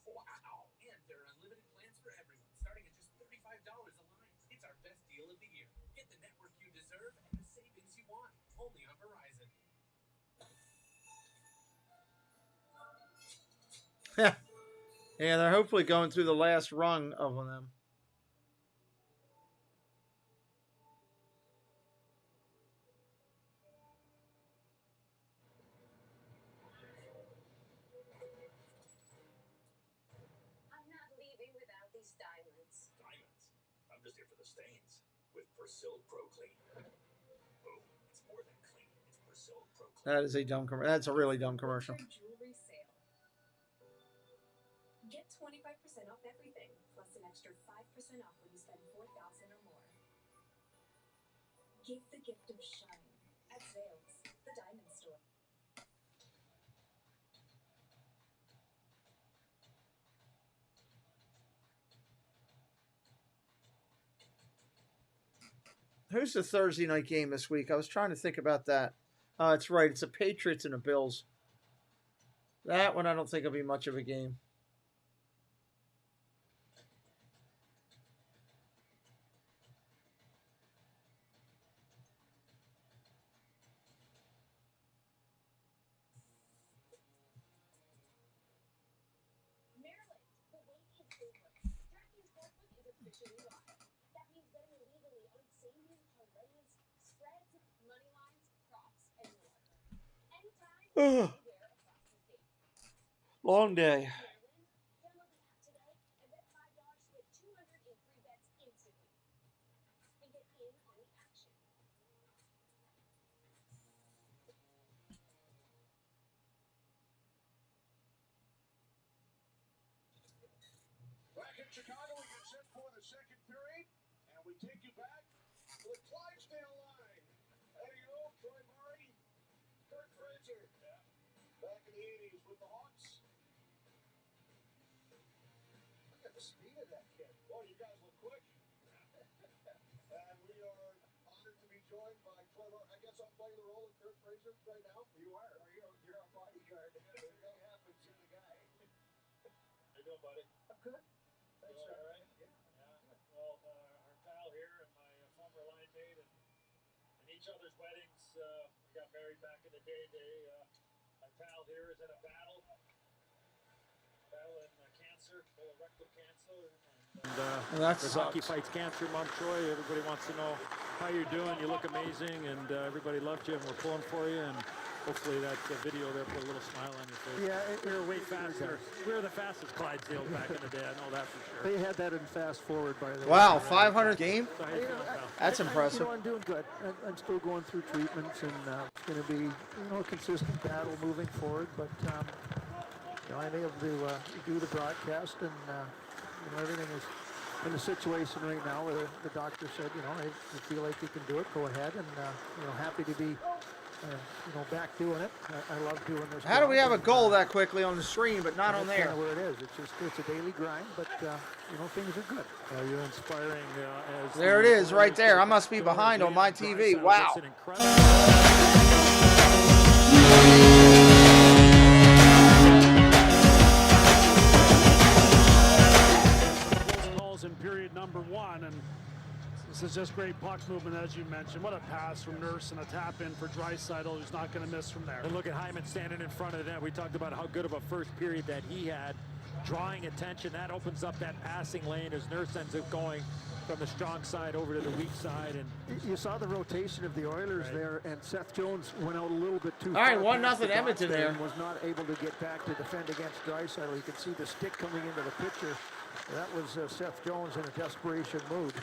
Wow. And there are unlimited plans for everyone, starting at just $35 a line. It's our best deal of the year. Get the network you deserve and the savings you want. Only on Verizon.
Yeah, they're hopefully going through the last rung of them.
I'm not leaving without these diamonds.
Diamonds? I'm just here for the stains. With Persil Pro Clean. Boom. It's more than clean. It's Persil Pro Clean.
That is a dumb commercial. That's a really dumb commercial.
Jewelry sale. Get 25% off everything, plus an extra 5% off when you spend $4,000 or more. Give the gift of shine at Zales, the diamond store.
Who's the Thursday night game this week? I was trying to think about that. It's right. It's the Patriots and the Bills. That one I don't think will be much of a game.
Maryland, the wait is over. DraftKings Sportsbook is officially live. That means betting illegally on same-game parlays, spreads, money lines, props, and more. Anytime, anywhere across the state.
Long day.
Maryland, download the app today and bet $5 to get $200 in free bets instantly. And get in on the action.
Back in Chicago, we get set for the second period, and we take you back to the Clydesdale line. Eddie O, Troy Murray, Kurt Fraser. Yeah. Back in the 80s with the Hawks. Look at the speed of that kid. Boy, you guys look quick. And we are honored to be joined by Troy Murray. I guess I'm playing the role of Kurt Fraser right now. You are. You're our bodyguard. That happens. You're the guy.
How you doing, buddy?
I'm good.
You all right? Yeah. Well, our pal here and my former line mate and each other's weddings, we got married back in the day. My pal here is in a battle in cancer, colorectal cancer. And
that
there's Hockey Fights Cancer Month, Troy. Everybody wants to know how you're doing. You look amazing, and everybody loved you, and we're pulling for you. And hopefully that video there put a little smile on your face.
Yeah,
we were way faster. We were the fastest Clydesdale back in the day. I know that for sure.
They had that in fast forward, by the way.
Wow, 500 game?
So how you feeling, pal?
That's impressive.
I'm doing good. I'm still going through treatments, and it's going to be a consistent battle moving forward. But I'm able to do the broadcast, and everything is in a situation right now where the doctor said, hey, you feel like you can do it, go ahead, and happy to be back doing it. I love doing this.
How do we have a goal that quickly on the screen, but not on there?
That's kind of where it is. It's a daily grind, but things are good.
You're inspiring. As
there it is, right there. I must be behind on my TV. Wow.
Calls in period number 1, and this is just great puck movement, as you mentioned. What a pass from Nurse and a tap in for Draisaitl, who's not going to miss from there. And look at Hyman standing in front of the net. We talked about how good of a first period that he had, drawing attention. That opens up that passing lane as Nurse ends up going from the strong side over to the weak side. And
you saw the rotation of the Oilers there, and Seth Jones went out a little bit too
all
far.
All right, 1-0 Edmonton there.
Was not able to get back to defend against Draisaitl. You can see the stick coming into the pitcher. That was Seth Jones in a desperation mood.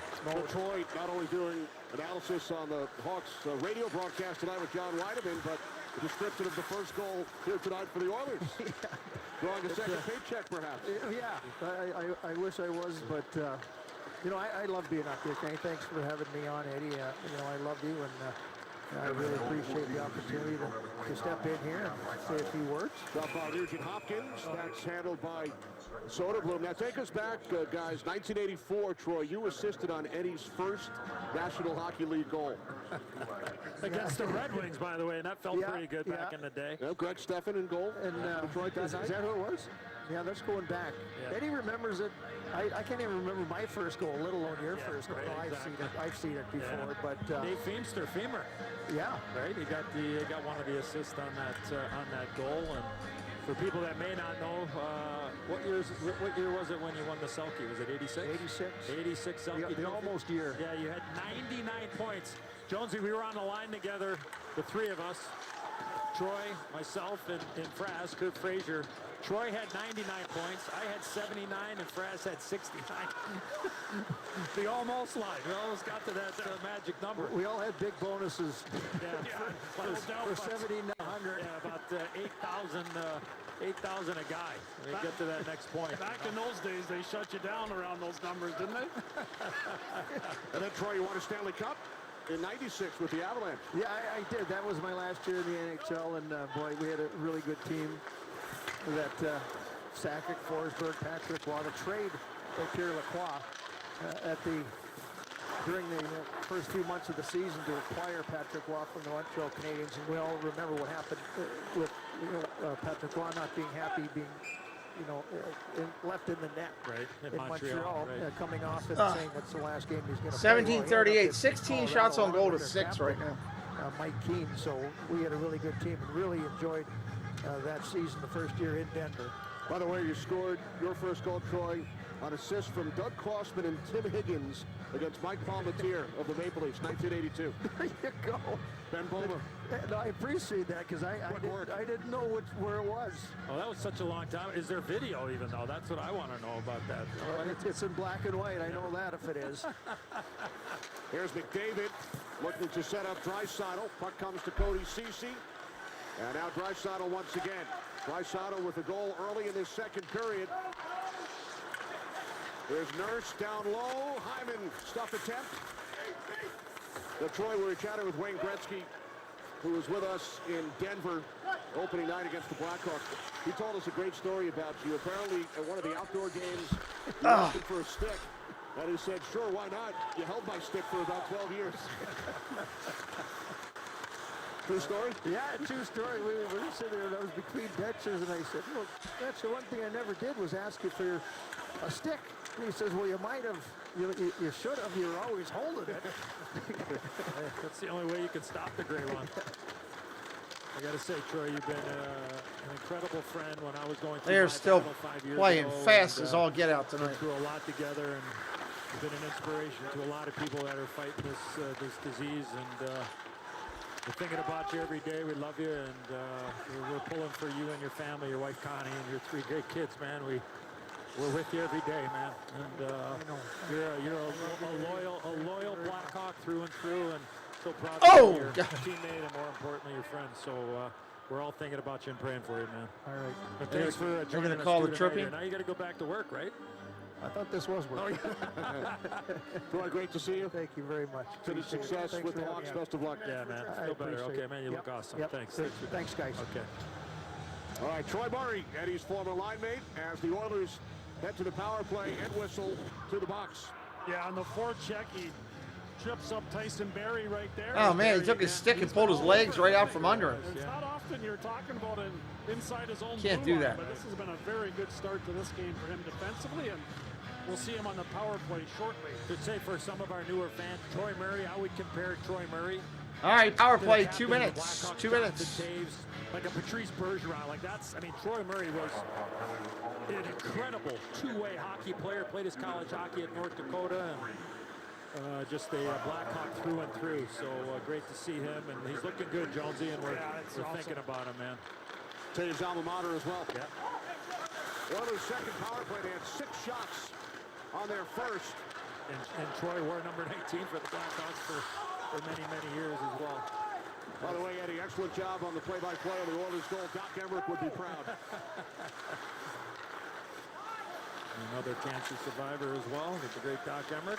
Troy not only doing analysis on the Hawks radio broadcast tonight with John Weideman, but the description of the first goal here tonight for the Oilers. Drawing a second paycheck, perhaps.
Yeah, I wish I was, but you know, I love being up here, Kenny. Thanks for having me on, Eddie. You know, I love you, and I really appreciate the opportunity to step in here and say a few words.
Up by Nugent Hopkins. That's handled by Soderblom. Now take us back, guys. 1984, Troy, you assisted on Eddie's first National Hockey League goal.
Against the Red Wings, by the way, and that felt pretty good back in the day.
Yeah, Greg Steffen in goal.
And
Detroit
is that who it was? Yeah, that's going back.
Yeah.
Eddie remembers it. I can't even remember my first goal, let alone your first goal.
Right,
I've seen it before, but
Dave Feemster, Feemer.
Yeah,
right. He got one of the assists on that goal. And for people that may not know, what year was it when you won the Selke? Was it 86?
86.
86 Selke.
The almost year.
Yeah, you had 99 points. Jonesy, we were on the line together, the three of us. Troy, myself, and Fraz, Kurt Frazier. Troy had 99 points. I had 79, and Fraz had 69. The almost line. We almost got to that magic number.
We all had big bonuses.
For
7,900.
Yeah, about 8,000 a guy. We get to that next point.
Back in those days, they shut you down around those numbers, didn't they?
And then, Troy, you won a Stanley Cup in '96 with the Avalanche.
Yeah, I did. That was my last year in the NHL, and boy, we had a really good team. That Sakic, Forsberg, Patrick Waugh, the trade by Pierre Lacroix during the first few months of the season to acquire Patrick Waugh from the Montreal Canadiens, and we all remember what happened with Patrick Waugh not being happy, being left in the net in Montreal, coming off and saying that's the last game he's going to play.
1738, 16 shots on goal to 6 right now.
Mike Keane, so we had a really good team and really enjoyed that season, the first year in Denver.
By the way, you scored your first goal, Troy, on assist from Doug Crossman and Tim Higgins against Mike Palmatier of the Maple Leafs, 1982.
There you go.
Ben Boma.
And I appreciate that because I didn't know where it was.
Oh, that was such a long time. Is there video even though? That's what I want to know about that.
Well, it's in black and white. I know that if it is.
Here's McDavid looking to set up Draisaitl. Puck comes to Cody Ceci. And now Draisaitl once again. Draisaitl with a goal early in this second period. There's Nurse down low. Hyman, stuff attempt. The Troy, we were chatting with Wayne Gretzky, who was with us in Denver opening night against the Blackhawks. He told us a great story about you. Apparently, at one of the outdoor games, you asked him for a stick. And he said, sure, why not? You held my stick for about 12 years. True story?
Yeah, true story. We were sitting there, and I was between benches, and I said, look, that's the one thing I never did was ask you for a stick. And he says, well, you might have, you should have, you were always holding it.
That's the only way you can stop the gray one. I got to say, Troy, you've been an incredible friend when I was going through
They're
my
still
battle 5 years
playing
ago,
fast
and,
as all get out tonight.
Been through a lot together, and you've been an inspiration to a lot of people that are fighting this disease, and we're thinking about you every day. We love you, and we're pulling for you and your family, your wife Connie, and your 3 great kids, man. We're with you every day, man. And you're a loyal Blackhawk through and through, and so proud of your teammate and more importantly your friend. So we're all thinking about you and praying for you, man.
All right.
But thanks for joining us.
Call the tripping.
Now you got to go back to work, right?
I thought this was work.
Troy, great to see you.
Thank you very much.
To the success with the Hawks. Best of luck.
Yeah, man. Feel better. Okay, man. You look awesome.
Yep.
Thanks.
Thanks, guys.
Okay.
All right, Troy Murray, Eddie's former line mate, as the Oilers head to the power play and whistle to the box.
Yeah, on the forecheck, he trips up Tyson Barrie right there.
Oh, man, he took his stick and pulled his legs right out from under him.
It's not often you're talking about an inside his own
Can't
blue
do
line,
that.
but this has been a very good start to this game for him defensively, and we'll see him on the power play shortly.
Could say for some of our newer fans, Troy Murray, I would compare Troy Murray.
All right, power play, 2 minutes. 2 minutes.
Taves, like a Patrice Bergeron. Like Troy Murray was an incredible two-way hockey player. Played his college hockey at North Dakota, and just a Blackhawk through and through. So great to see him, and he's looking good, Jonesy, and we're thinking about him, man.
Taves' alma mater as well.
Yeah.
Oilers' second power play. They had 6 shots on their first.
And Troy wore number 19 for the Blackhawks for many, many years as well.
By the way, Eddie, excellent job on the play-by-play of the Oilers goal. Doc Emmerich would be proud.
Another cancer survivor as well, with the great Doc Emmerich.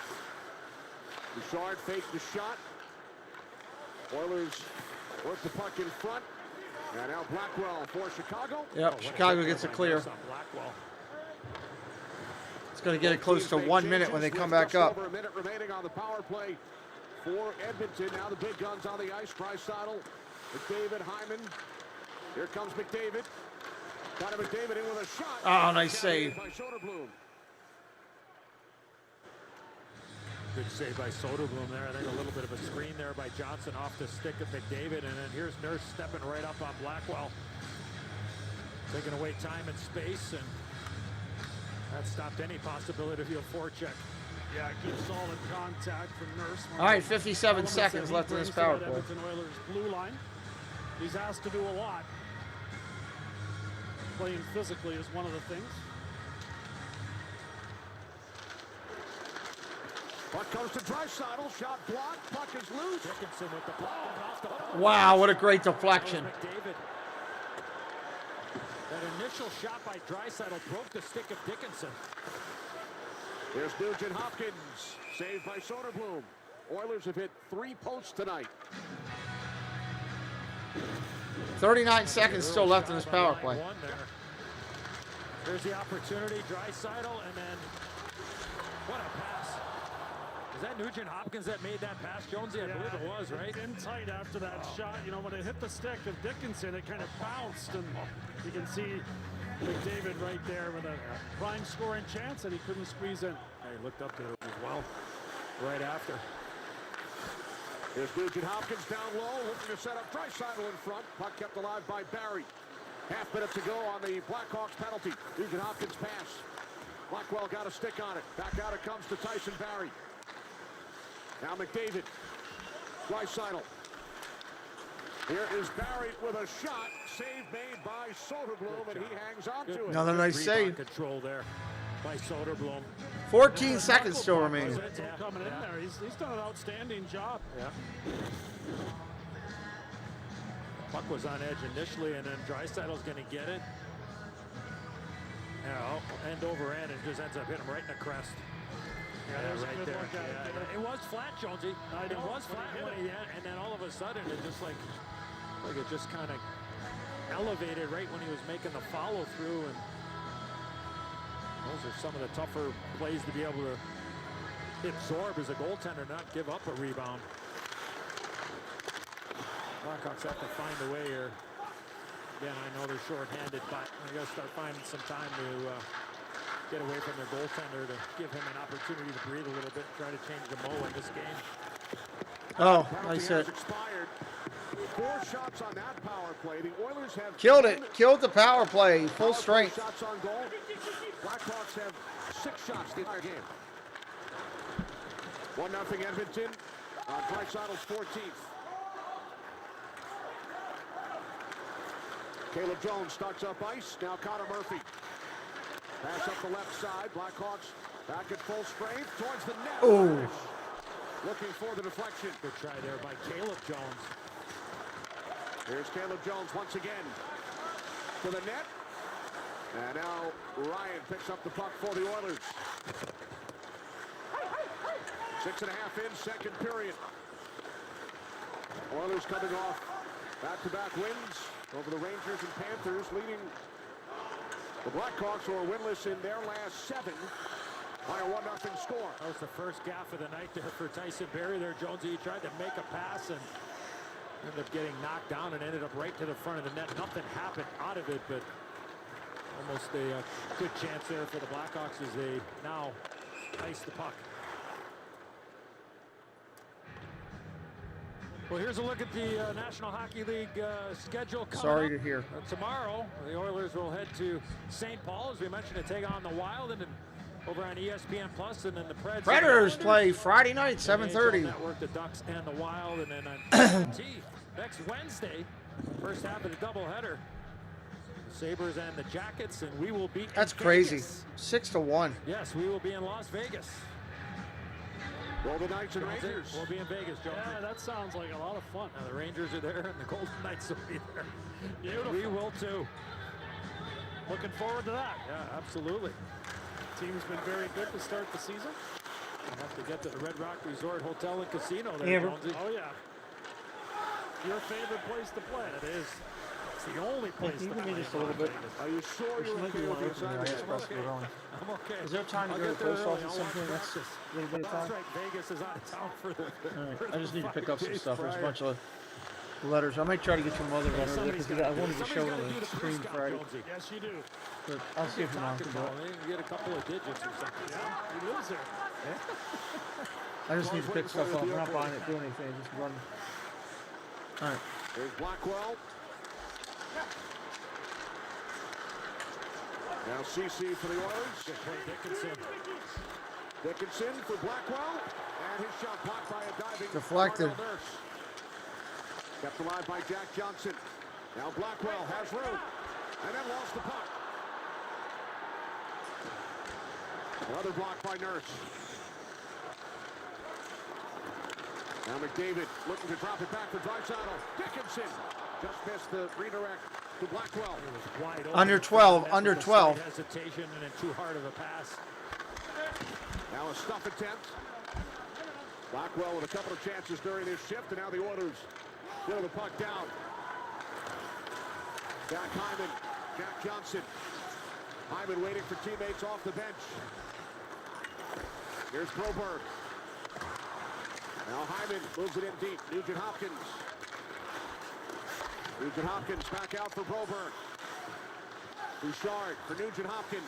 Bouchard faked the shot. Oilers work the puck in front. And now Blackwell for Chicago.
Yep, Chicago gets it clear. It's going to get it close to 1 minute when they come back up.
Over a minute remaining on the power play for Edmonton. Now the big guns on the ice. Draisaitl, McDavid, Hyman. Here comes McDavid. Got McDavid in with a shot.
Oh, nice save.
By Soderblom.
Good save by Soderblom there. I think a little bit of a screen there by Johnson off the stick of McDavid. And then here's Nurse stepping right up on Blackwell. Taking away time and space, and that stopped any possibility of a forecheck.
Yeah, good solid contact from Nurse.
All right, 57 seconds left in this power play.
Edmonton Oilers blue line. He's asked to do a lot. Playing physically is one of the things.
Puck comes to Draisaitl. Shot blocked. Puck is loose.
Dickinson with the block.
Wow, what a great deflection.
McDavid. That initial shot by Draisaitl broke the stick of Dickinson.
Here's Nugent Hopkins. Saved by Soderblom. Oilers have hit 3 posts tonight.
39 seconds still left in this power play.
There's the opportunity. Draisaitl, and then what a pass. Is that Nugent Hopkins that made that pass, Jonesy? I believe it was, right?
In tight after that shot. You know, when it hit the stick of Dickinson, it kind of bounced, and you can see McDavid right there with a prime scoring chance that he couldn't squeeze in.
He looked up to it as well right after.
Here's Nugent Hopkins down low, looking to set up Draisaitl in front. Puck kept alive by Barry. Half minute to go on the Blackhawks penalty. Nugent Hopkins pass. Blackwell got a stick on it. Back out it comes to Tyson Barry. Now McDavid. Draisaitl. Here is Barry with a shot. Save made by Soderblom, and he hangs on to it.
Another nice save.
Control there by Soderblom.
14 seconds still remaining.
Coming in there. He's done an outstanding job.
Yeah. Puck was on edge initially, and then Draisaitl's going to get it. Yeah, end over end, and just ends up hitting him right in the crest.
Yeah,
right there. It was flat, Jonesy. It was flat, and then all of a sudden, it just like it just kind of elevated right when he was making the follow through, and those are some of the tougher plays to be able to absorb as a goaltender, not give up a rebound. Blackhawks have to find a way here. Again, I know they're short-handed, but they got to start finding some time to get away from their goaltender to give him an opportunity to breathe a little bit and try to change the mo in this game.
Oh, nice hit.
Expired. 4 shots on that power play. The Oilers have
killed it. Killed the power play. Full strength.
Shots on goal. Blackhawks have 6 shots the entire game. 1-0 Edmonton on Draisaitl's 14th. Caleb Jones starts up ice. Now Connor Murphy. Pass up the left side. Blackhawks back at full strength towards the net.
Oh.
Looking for the deflection.
Good try there by Caleb Jones.
Here's Caleb Jones once again to the net. And now Ryan picks up the puck for the Oilers. 6.5 in, second period. Oilers coming off back-to-back wins over the Rangers and Panthers, leading the Blackhawks, who are winless in their last 7 by a 1-0 score.
That was the first gaffe of the night there for Tyson Barrie there, Jonesy. He tried to make a pass and ended up getting knocked down and ended up right to the front of the net. Nothing happened out of it, but almost a good chance there for the Blackhawks as they now ice the puck. Well, here's a look at the National Hockey League schedule coming
Sorry
up.
to hear.
Tomorrow, the Oilers will head to St. Paul, as we mentioned, to take on the Wild, and then over on ESPN Plus, and then the Preds.
Predators play Friday night, 7:30.
Network, the Ducks and the Wild, and then on T next Wednesday, first half of the doubleheader. The Sabres and the Jackets, and we will be.
That's
in
crazy.
Vegas.
6-1.
Yes, we will be in Las Vegas.
Golden Knights and Rangers.
We'll be in Vegas, Joe.
Yeah, that sounds like a lot of fun.
Now, the Rangers are there, and the Golden Knights will be there.
Beautiful.
We will too.
Looking forward to that.
Yeah, absolutely.
Team's been very good to start the season.
We'll have to get to the Red Rock Resort Hotel and Casino there,
Amber.
Jonesy.
Oh, yeah. Your favorite place to play.
It is. It's the only place
You
to
can
play.
be just a little bit.
Are you sure you're okay with the assignment?
I'm okay.
Is there time to
I'll
go to
get
the
there
post
early.
office
I'll
or something?
watch
That's
practice.
a little bit of
That's
time.
right. Vegas is out of town for the.
All right.
for
I just need to pick up some
5 days
stuff. There's a
prior.
bunch of letters. I might try to get some other letters
Somebody's
because
gotta
I wanted
do
to show
somebody's
on
gotta do
the
the
screen
Scout,
Friday.
Jonesy.
Yes, you do.
But I'll see if Ron can do it.
You get a couple of digits or something.
Yeah, he lives there.
I just need to pick stuff up. I'm not buying it, doing anything. Just run. All right.
There's Blackwell. Now CC for the Oilers. Dickinson for Blackwell. And his shot blocked by a diving
Deflected.
Darnell Nurse. Kept alive by Jack Johnson. Now Blackwell has room. And then lost the puck. Another block by Nurse. Now McDavid looking to drop it back for Draisaitl. Dickinson just missed the redirect to Blackwell.
Wide open.
Under 12. Under 12.
Hesitation and then too hard of a pass.
Now a stuff attempt. Blackwell with a couple of chances during this shift, and now the Oilers throw the puck down. Jack Hyman, Jack Johnson. Hyman waiting for teammates off the bench. Here's Broberg. Now Hyman moves it in deep. Nugent Hopkins. Nugent Hopkins back out for Broberg. Bouchard for Nugent Hopkins.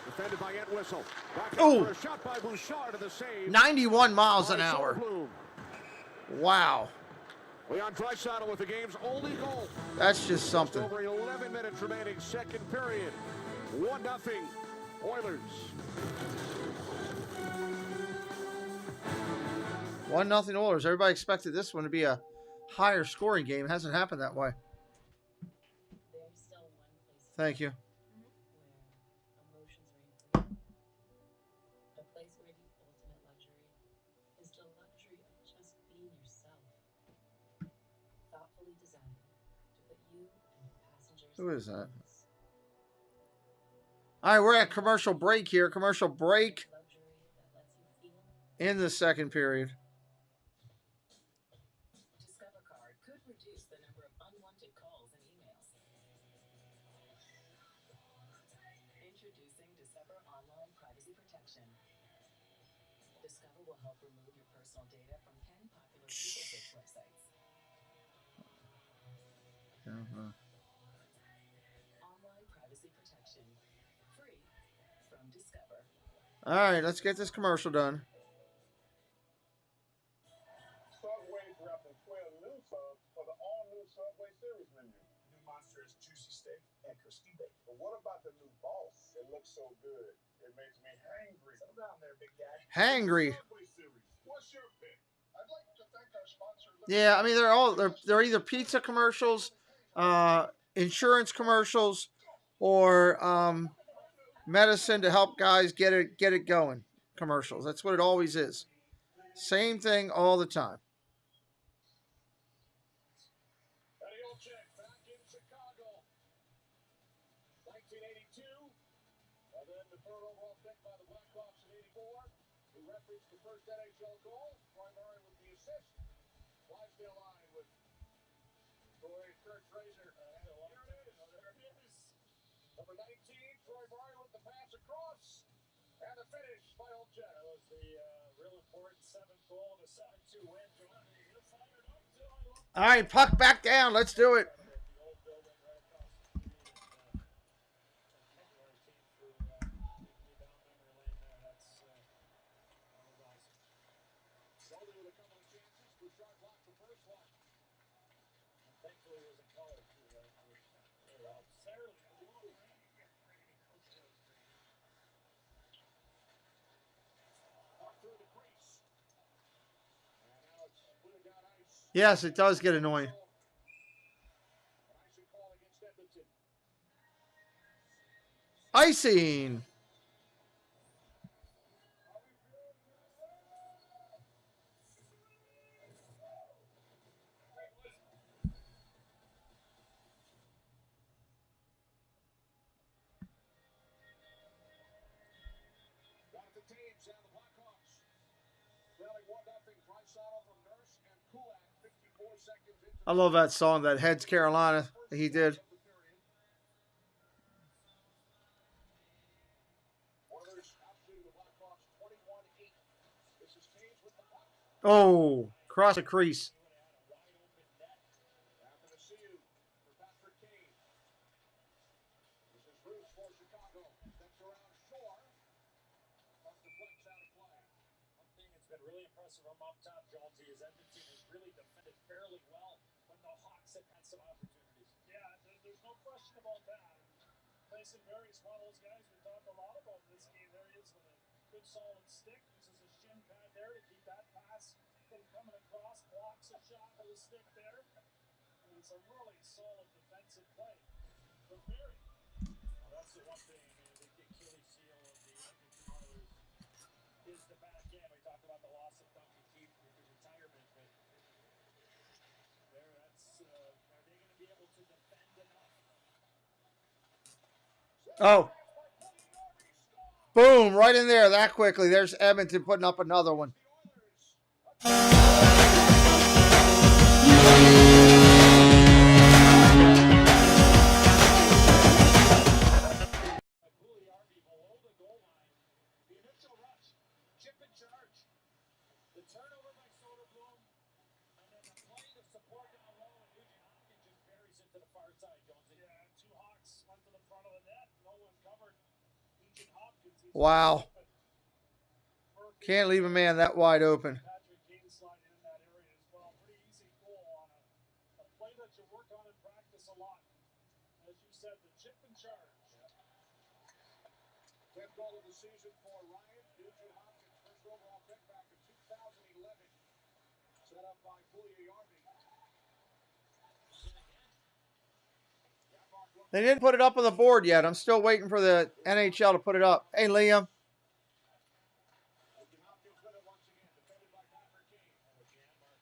Defended by Entwistle. Back out for a shot by Bouchard to the save.
91 miles an hour.
Bloom.
Wow.
Leon Draisaitl with the game's only goal.
That's just something.
Over 11 minutes remaining, second period. 1-0 Oilers.
1-0 Oilers. Everybody expected this one to be a higher scoring game. It hasn't happened that way. Thank you. Who is that? All right, we're at commercial break here. Commercial break in the second period.
Discover Card could reduce the number of unwanted calls and emails. Introducing Discover Online Privacy Protection. Discover will help remove your personal data from 10 popular people search websites. Online Privacy Protection. Free from Discover.
All right, let's get this commercial done.
Subway dropping 12 new subs for the all-new Subway series menu. New monster is juicy steak and crispy bacon. But what about the new boss? It looks so good. It makes me hangry. Settle down there, big guy.
Hangry.
Subway series. What's your pick? I'd like to thank our sponsor.
Yeah, I mean they're either pizza commercials, insurance commercials, or medicine to help guys get it going commercials. That's what it always is. Same thing all the time.
Eddie Olczyk back in Chicago. 1982. And then the third overall pick by the Blackhawks in 84. He referenced the first NHL goal. Troy Murray with the assist. Clydesdale line with Kurt Fraser. There it is. Number 19, Troy Murray with the pass across. And the finish by Olczyk. That was the real important seventh goal of a 7-2 win. You're fired up, Dylan.
All right, puck back down. Let's do it. Yes, it does get annoying. Icing. I love that song, that Heads Carolina that he did. Oh, cross the crease.
Really impressive from up top, Jonesy, is Edmonton has really defended fairly well when the Hawks have had some opportunities.
Yeah, there's no question about that. Tyson Berry's one of those guys we talked a lot about in this game. There he is with a good solid stick, uses his shin pad there to keep that pass from coming across, blocks a shot with a stick there. And it's a really solid defensive play from Berry.
Well, that's the one thing, I think the Achilles heel of the Edmonton Oilers is the back end. We talked about the loss of Duncan Keith with the retirement, but are they going to be able to defend enough?
Oh. Boom, right in there that quickly. There's Edmonton putting up another one. Wow. Can't leave a man that wide open.
Goal of the season for Ryan Nugent Hopkins, first overall pick back in 2011, set up by Pugliarvi.
They didn't put it up on the board yet. I'm still waiting for the NHL to put it up. Hey, Liam.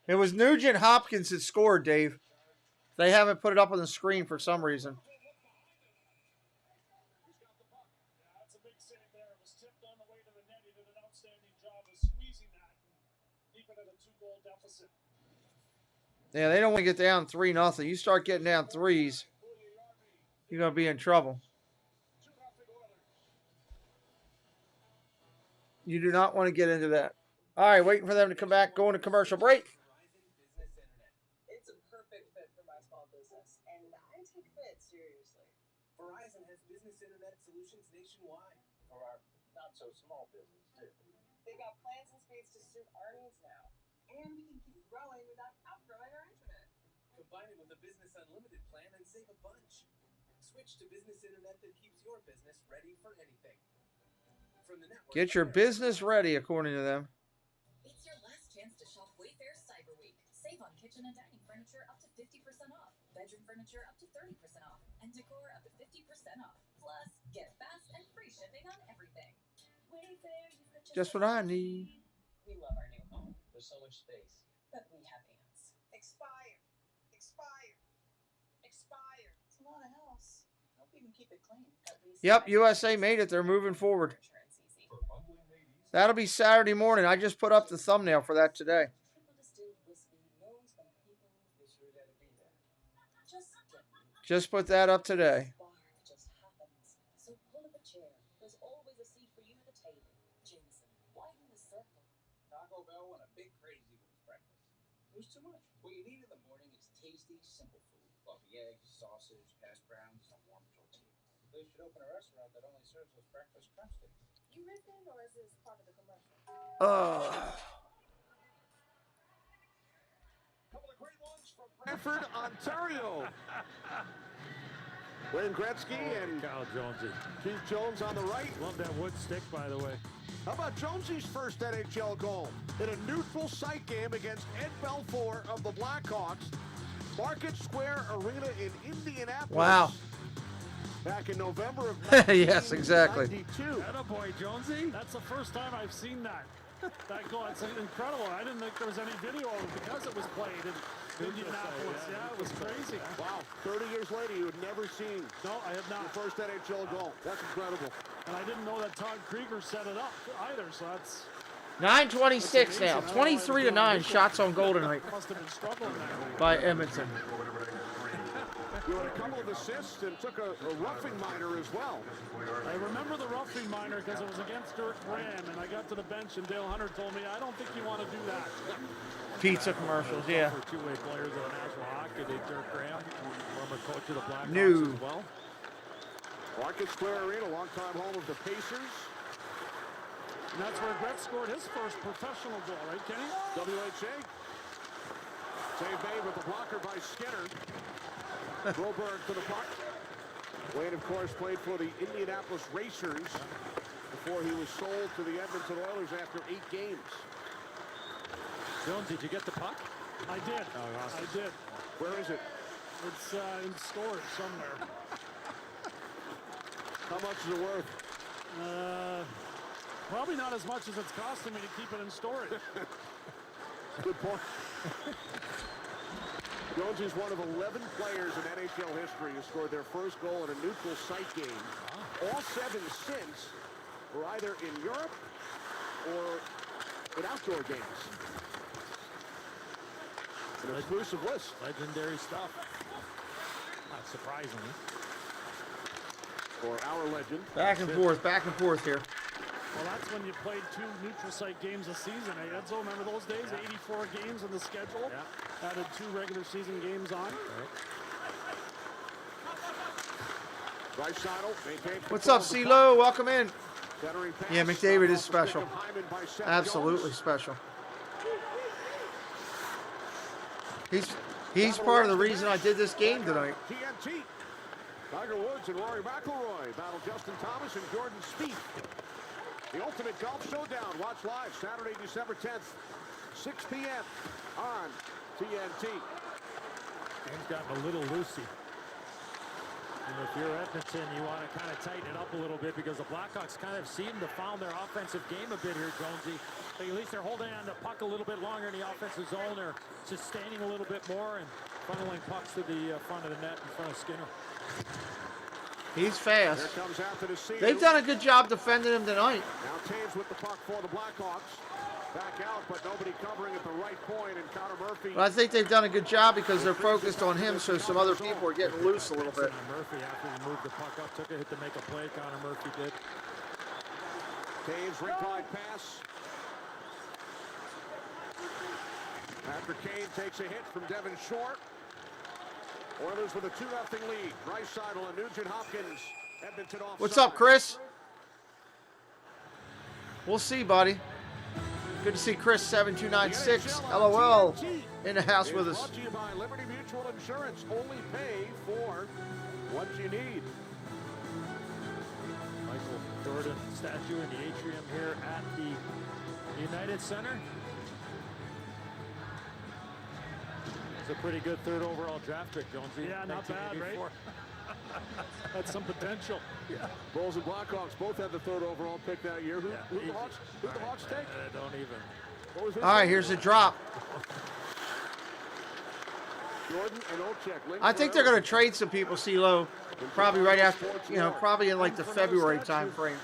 It was Nugent Hopkins that scored, Dave. They haven't put it up on the screen for some reason. Yeah, they don't want to get down 3-0. You start getting down threes, you're going to be in trouble. You do not want to get into that. All right, waiting for them to come back, going to commercial break.
It's a perfect fit for my small business, and I take fit seriously. Verizon has business internet solutions nationwide. For our not-so-small business, too. They've got plans and speeds to suit our needs now. And we can keep growing without outgrowing our internet. Combine it with a Business Unlimited plan and save a bunch. Switch to business internet that keeps your business ready for anything. From the network,
Get your business ready, according to them.
It's your last chance to shop Wayfair's Cyber Week. Save on kitchen and dining furniture up to 50% off, bedroom furniture up to 30% off, and decor up to 50% off. Plus, get fast and free shipping on everything. Wayfair, you've got
Just what I need.
We love our new home. There's so much space. But we have ants. Expire. Expire. Expire. It's a lot of house. Hope you can keep it clean.
Yep, USA made it. They're moving forward. That'll be Saturday morning. I just put up the thumbnail for that today. Just put that up today.
So pull up a chair. There's always a seat for you at the table. Jameson, widen the circle.
Taco Bell went a bit crazy with his breakfast. It was too much. What you need in the morning is tasty, simple food. Fluffy eggs, sausage, hash browns, and a warm tortilla. They should open a restaurant that only serves those breakfast crunch sticks.
You ripping, or is this part of the commercial?
Brantford, Ontario. Wayne Gretzky and
Kyle Jonesy.
Keith Jones on the right.
Love that wood stick, by the way.
How about Jonesy's first NHL goal? In a neutral site game against Ed Belfour of the Blackhawks. Market Square Arena in Indianapolis.
Wow.
Back in November of
Yes, exactly.
1992.
Attaboy, Jonesy.
That's the first time I've seen that. That goal, it's incredible. I didn't think there was any video of it because it was played in Indianapolis. Yeah, it was crazy.
Wow, 30 years later, you had never seen
No, I have not.
the first NHL goal. That's incredible.
And I didn't know that Todd Krieger set it up either, so that's
9:26 now. 23-9 shots on goal tonight
Must have been struggling there.
by Edmonton.
You had a couple of assists and took a roughing minor as well.
I remember the roughing minor because it was against Dirk Graham, and I got to the bench and Dale Hunter told me, I don't think you want to do that.
Pizza commercials, yeah.
For two-way players in National Hockey League, Dirk Graham, former coach of the Blackhawks
New.
as well.
Marcus Clare Arena, longtime home of the Pacers.
And that's where Brett scored his first professional goal, right, Kenny?
WHA. Save made with the blocker by Skinner. Broberg to the puck. Wayne, of course, played for the Indianapolis Racers before he was sold to the Edmonton Oilers after 8 games.
Jones, did you get the puck?
I did.
Oh, awesome.
I did.
Where is it?
It's in storage somewhere.
How much is it worth?
Probably not as much as it's costing me to keep it in storage.
Good point. Jones is one of 11 players in NHL history who scored their first goal in a neutral site game. All 7 since were either in Europe or in outdoor games. It's an exclusive list.
Legendary stuff. Not surprisingly.
For our legend.
Back and forth here.
Well, that's when you played 2 neutral site games a season, eh, Edzo? Remember those days? Yeah. 84 games in the schedule. Yeah. Added 2 regular season games on.
Right.
What's up, CeeLo? Welcome in. Yeah, McDavid is special. Absolutely special. He's part of the reason I did this game tonight.
TNT. Tiger Woods and Rory McIlroy battle Justin Thomas and Jordan Spieth. The ultimate golf showdown. Watch live Saturday, December 10th, 6 p.m. on TNT.
Game's gotten a little loosey. And if you're Edmonton, you want to kind of tighten it up a little bit because the Blackhawks kind of seem to found their offensive game a bit here, Jonesy. But at least they're holding on the puck a little bit longer in the offensive zone. They're sustaining a little bit more and funneling pucks to the front of the net in front of Skinner.
He's fast.
Here comes after the season.
They've done a good job defending him tonight.
Now Taves with the puck for the Blackhawks. Back out, but nobody covering at the right point, and Connor Murphy.
But I think they've done a good job because they're focused on him, so some other people are getting loose a little bit.
Murphy, after he moved the puck up, took a hit to make a play. Connor Murphy did.
Taves ring-wide pass. After Kane takes a hit from Devin Short. Oilers with a 2-0 lead. Draisaitl and Nugent Hopkins. Edmonton off.
What's up, Chris? We'll see, buddy. Good to see Chris 7296 LOL in the house with us.
Brought to you by Liberty Mutual Insurance. Only pay for what you need.
Michael Jordan statue in the atrium here at the United Center. It's a pretty good 3rd overall draft pick, Jonesy.
Yeah, not bad, right? That's some potential.
Yeah.
Bulls and Blackhawks both had the 3rd overall pick that year. Who the Hawks take?
Don't even.
All right, here's a drop.
Jordan and Olczyk.
I think they're going to trade some people, CeeLo, probably right after, probably in like the February time frame.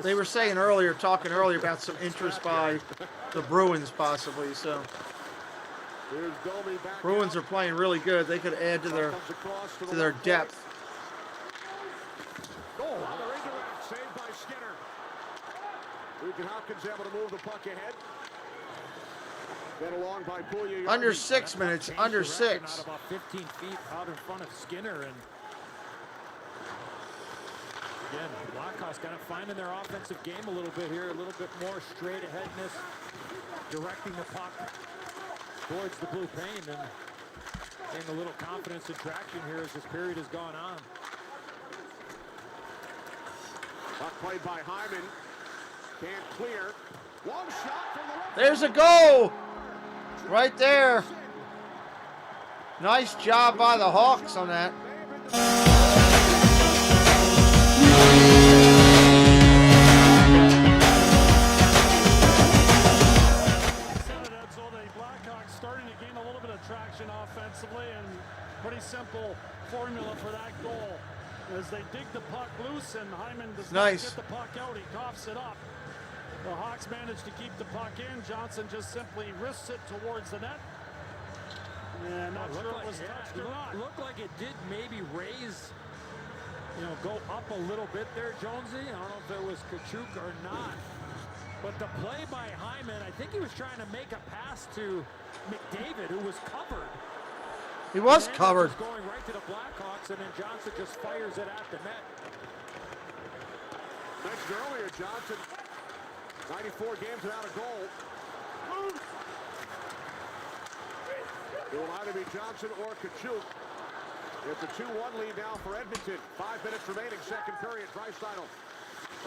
They were saying talking earlier about some interest by the Bruins possibly, so. Bruins are playing really good. They could add to their depth.
Goal on the redirect, saved by Skinner. Nugent Hopkins able to move the puck ahead. Fed along by Pouliot.
Under 6 minutes, under 6.
About 15 feet out in front of Skinner, and again, the Blackhawks kind of finding their offensive game a little bit here, a little bit more straight aheadness, directing the puck towards the blue paint and getting a little confidence and traction here as this period has gone on.
Puck played by Hyman. Can't clear. Long shot from the left.
There's a goal right there. Nice job by the Hawks on that.
Offensively, and pretty simple formula for that goal. as they dig the puck loose, and Hyman does
Nice.
not get the puck out. He coughs it up. The Hawks manage to keep the puck in. Johnson just simply wrists it towards the net. And not sure it was touched or not.
Looked like it did maybe raise, go up a little bit there, Jonesy. I don't know if it was Kachuk or not. But the play by Hyman, I think he was trying to make a pass to McDavid, who was covered.
He was covered.
Going right to the Blackhawks, and then Johnson just fires it at the net.
Mentioned earlier, Johnson, 94 games without a goal. It will either be Johnson or Kachuk. It's a 2-1 lead now for Edmonton. 5 minutes remaining, second period. Draisaitl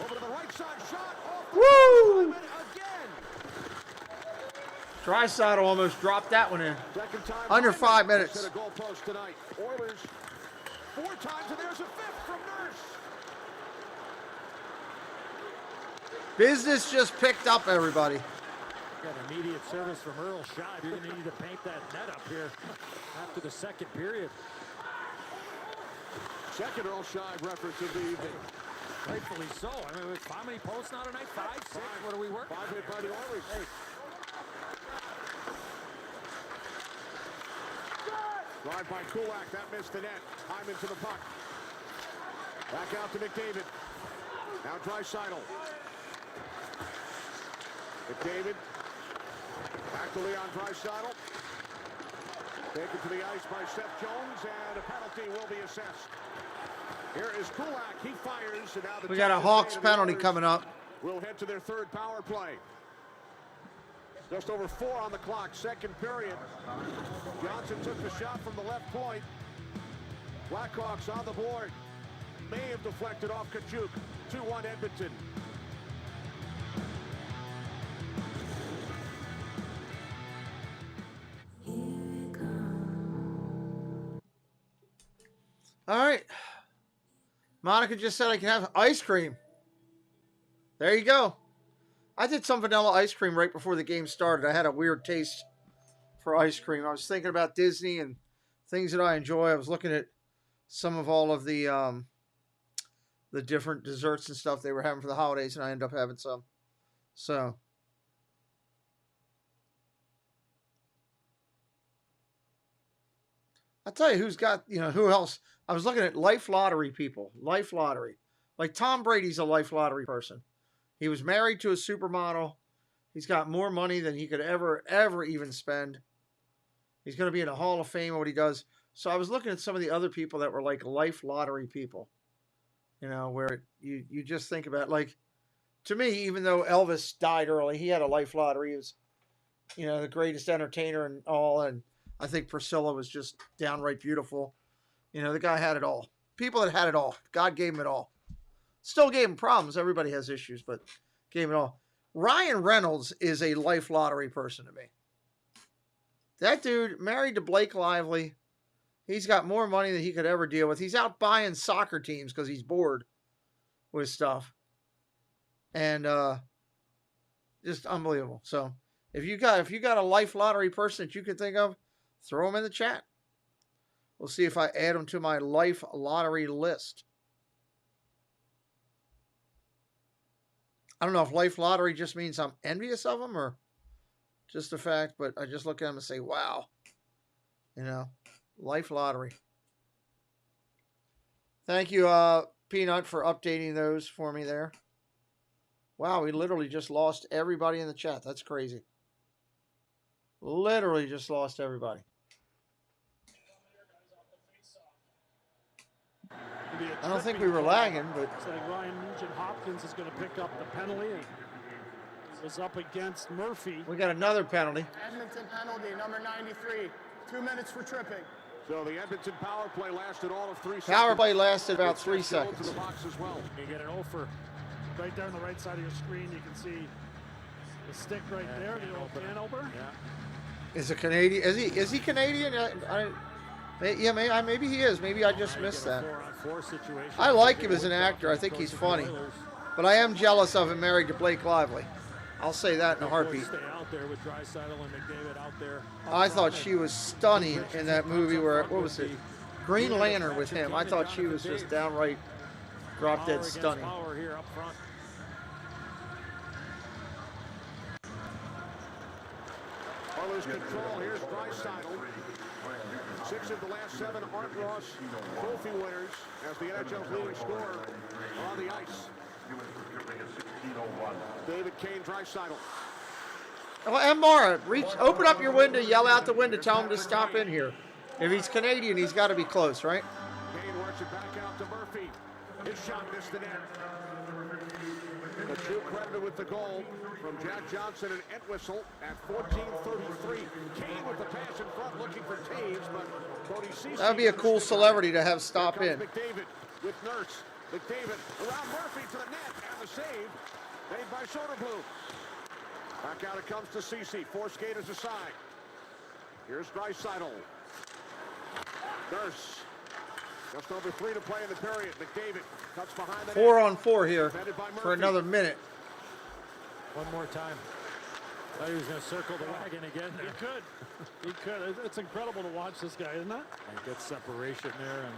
over to the right side, shot off the
Woo!
again.
Draisaitl almost dropped that one in.
Second time
Under 5 minutes.
Hit a goal post tonight. Oilers 4 times, and there's a fifth from Nurse.
Business just picked up, everybody.
Got immediate service from Earl Scheib. You're going to need to paint that net up here after the second period.
Second Earl Scheib reference of the evening.
Rightfully so. I mean, how many posts now tonight? 5, 6? What do we work?
5 hit by the Oilers.
Hey.
Drive by Kulak, that missed the net. Hyman to the puck. Back out to McDavid. Now Draisaitl. McDavid. Back to Leon Draisaitl. Taken to the ice by Seth Jones, and a penalty will be assessed. Here is Kulak. He fires. And now
We got a Hawks penalty coming up.
We'll head to their third power play. Just over 4 on the clock, second period. Johnson took the shot from the left point. Blackhawks on the board. May have deflected off Kachuk. 2-1 Edmonton.
All right. Monica just said I can have ice cream. There you go. I did some vanilla ice cream right before the game started. I had a weird taste for ice cream. I was thinking about Disney and things that I enjoy. I was looking at some of all of the different desserts and stuff they were having for the holidays, and I ended up having some. So I'll tell you who's got, who else. I was looking at life lottery people. Life lottery. Like Tom Brady's a life lottery person. He was married to a supermodel. He's got more money than he could ever even spend. He's going to be in a Hall of Fame, what he does. So I was looking at some of the other people that were like life lottery people. Where you just think about, like, to me, even though Elvis died early, he had a life lottery. He was, the greatest entertainer and all. And I think Priscilla was just downright beautiful. The guy had it all. People that had it all. God gave him it all. Still gave him problems. Everybody has issues, but gave it all. Ryan Reynolds is a life lottery person to me. That dude, married to Blake Lively. He's got more money than he could ever deal with. He's out buying soccer teams because he's bored with stuff. And just unbelievable. So if you got a life lottery person that you can think of, throw them in the chat. We'll see if I add them to my life lottery list. I don't know if life lottery just means I'm envious of them or just the fact, but I just look at them and say, wow. Life lottery. Thank you, Peanut, for updating those for me there. Wow, we literally just lost everybody in the chat. That's crazy. Literally just lost everybody. I don't think we were lagging, but
Looks like Ryan Nugent-Hopkins is going to pick up the penalty. He was up against Murphy.
We got another penalty.
Edmonton penalty, number 93. 2 minutes for tripping.
So the Edmonton power play lasted all of 3 seconds.
Power play lasted about 3 seconds.
To the box as well.
You get an offer right there on the right side of your screen. You can see the stick right there, the old can opener.
Yeah. Is it Canadian? Is he Canadian? Maybe he is. Maybe I just missed that. I like him as an actor. I think he's funny. But I am jealous of him married to Blake Lively. I'll say that in a heartbeat.
Stay out there with Draisaitl and McDavid out there.
I thought she was stunning in that movie where, what was it? Green Lantern with him. I thought she was just downright drop dead stunning.
Power here up front.
Oilers control. Here's Draisaitl. 6 of the last 7 Art Ross trophy winners as the NHL's leading scorer on the ice. David Kane, Draisaitl.
Well, Mara, open up your window, yell out the window, tell him to stop in here. If he's Canadian, he's got to be close, right?
Kane works it back out to Murphy. His shot missed the net. The true credited with the goal from Jack Johnson and Entwistle at 14:33. Kane with the pass in front looking for Taves, but Cody Ceci.
That would be a cool celebrity to have stop in.
McDavid with Nurse. McDavid around Murphy to the net and the save made by Soderblom. Back out it comes to Ceci. 4 skaters aside. Here's Draisaitl. Nurse. Just over 3 to play in the period. McDavid cuts behind the
4 on 4 here for another minute.
One more time. Thought he was going to circle the wagon again.
He could. He could. It's incredible to watch this guy, isn't it?
And good separation there and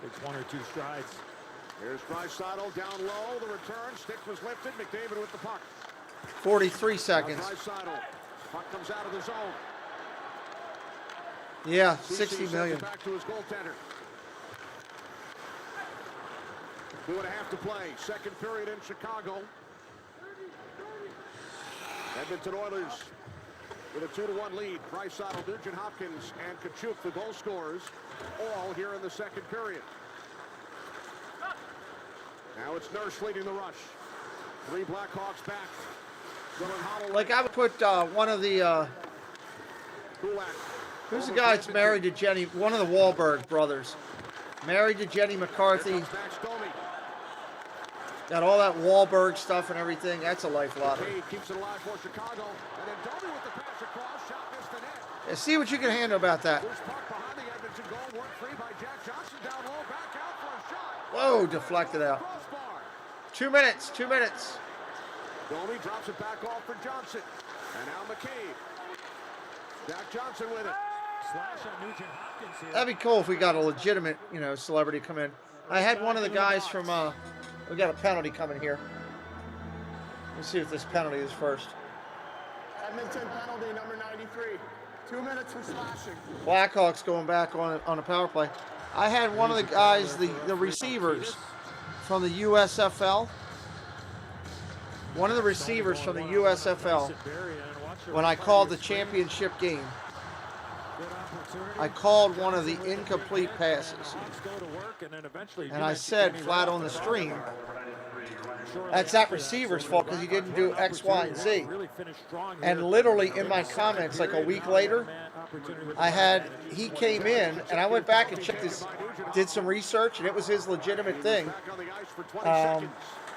takes 1 or 2 strides.
Here's Draisaitl down low. The return. Stick was lifted. McDavid with the puck.
43 seconds.
Draisaitl. Puck comes out of the zone.
Yeah, 60 million.
Back to his goaltender. 2.5 to play. Second period in Chicago. Edmonton Oilers with a 2-1 lead. Draisaitl, Nugent Hopkins, and Tkachuk, the goal scorers, all here in the second period. Now it's Nurse leading the rush. 3 Blackhawks back.
Like I would put one of the who's the guy that's married to Jenny? One of the Wahlberg brothers, married to Jenny McCarthy. Got all that Wahlberg stuff and everything. That's a life lottery.
Keeps it alive for Chicago. And then Domi with the pass across, shot missed the net.
Yeah, see what you can handle about that.
Loose puck behind the Edmonton goal, worked free by Jack Johnson down low, back out for a shot.
Whoa, deflected out. 2 minutes. 2 minutes.
Domi drops it back off for Johnson. And now McCabe. Jack Johnson with it.
Slash on Nugent Hopkins here.
That'd be cool if we got a legitimate, celebrity come in. I had one of the guys from, we got a penalty coming here. Let's see if this penalty is first.
Edmonton penalty number 93. 2 minutes for slashing.
Blackhawks going back on a power play. I had one of the guys, the receivers from the USFL. One of the receivers from the USFL. When I called the championship game, I called one of the incomplete passes. And I said flat on the stream, that's that receiver's fault because he didn't do X, Y, and Z. And literally in my comments, like a week later, he came in and I went back and checked his, did some research, and it was his legitimate thing.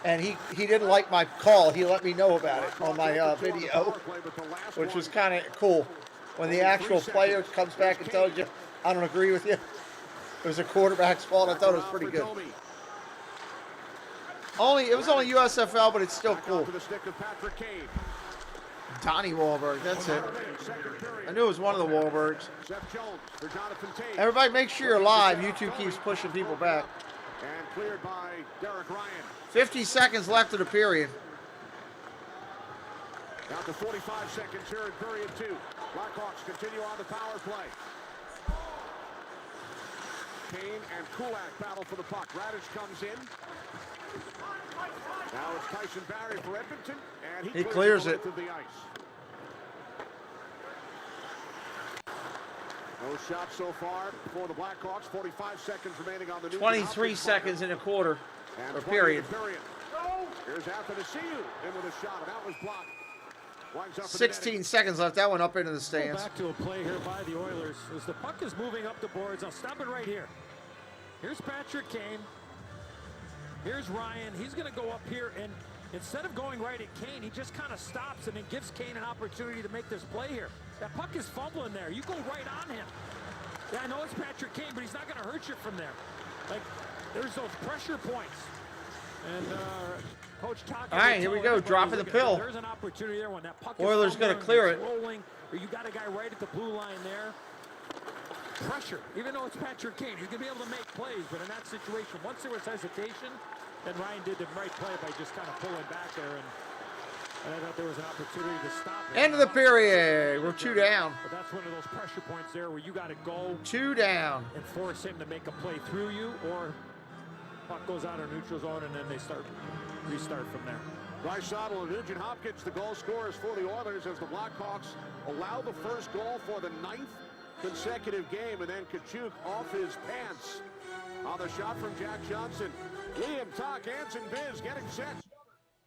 And he didn't like my call. He let me know about it on my video, which was kind of cool. When the actual player comes back and tells you, I don't agree with you, it was a quarterback's fault. I thought it was pretty good. It was only USFL, but it's still cool. Donnie Wahlberg, that's it. I knew it was one of the Wahlbergs. Everybody make sure you're live. YouTube keeps pushing people back.
And cleared by Derek Ryan.
50 seconds left of the period.
Down to 45 seconds here in period 2. Blackhawks continue on the power play. Kane and Kulak battle for the puck. Radish comes in. Now it's Tyson Barrie for Edmonton, and he
clears it.
To the ice. No shots so far for the Blackhawks. 45 seconds remaining on the
23 seconds in a quarter, or period.
Here's Athanasiou in with a shot, and that was blocked.
16 seconds left. That one up into the stands.
Back to a play here by the Oilers as the puck is moving up the boards. I'll stop it right here. Here's Patrick Kane. Here's Ryan. He's going to go up here, and instead of going right at Kane, he just kind of stops and it gives Kane an opportunity to make this play here. That puck is fumbling there. You go right on him. Yeah, I know it's Patrick Kane, but he's not going to hurt you from there. Like, there's those pressure points. And Coach Tucker.
All right, here we go. Dropping the pill.
There's an opportunity there when that puck
Oilers going to clear it.
Rolling, or you got a guy right at the blue line there. pressure, even though it's Patrick Kane. He's going to be able to make plays, but in that situation, once there was hesitation, then Ryan did the right play by just kind of pulling back there, and I thought there was an opportunity to stop it.
End of the period. We're 2 down.
But that's one of those pressure points there where you got to go
2 down
and force him to make a play through you, or puck goes out of neutral zone and then they restart from there.
Draisaitl and Nugent Hopkins, the goal scorers for the Oilers, as the Blackhawks allow the first goal for the 9th consecutive game, and then Kachuk off his pants on the shot from Jack Johnson. Liam, Talk, Anson, Biz getting set.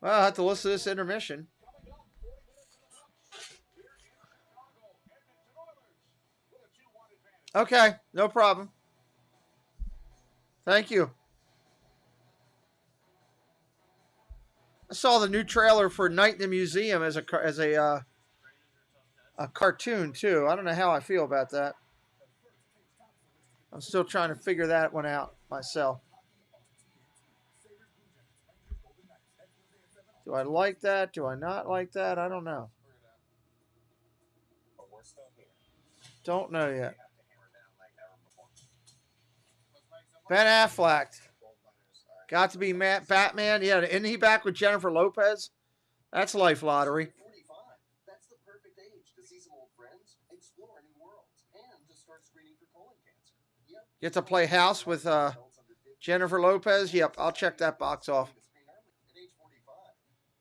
Well, I'll have to listen to this intermission. Okay, no problem. Thank you. I saw the new trailer for Night in the Museum as a cartoon too. I don't know how I feel about that. I'm still trying to figure that one out myself. Do I like that? Do I not like that? I don't know. Don't know yet. Ben Affleck. Got to be Batman. Yeah, isn't he back with Jennifer Lopez? That's life lottery.
That's the perfect age to see some old friends, explore new worlds, and to start screening for colon cancer. Yep.
Get to play house with Jennifer Lopez. Yep, I'll check that box off.
At age 45,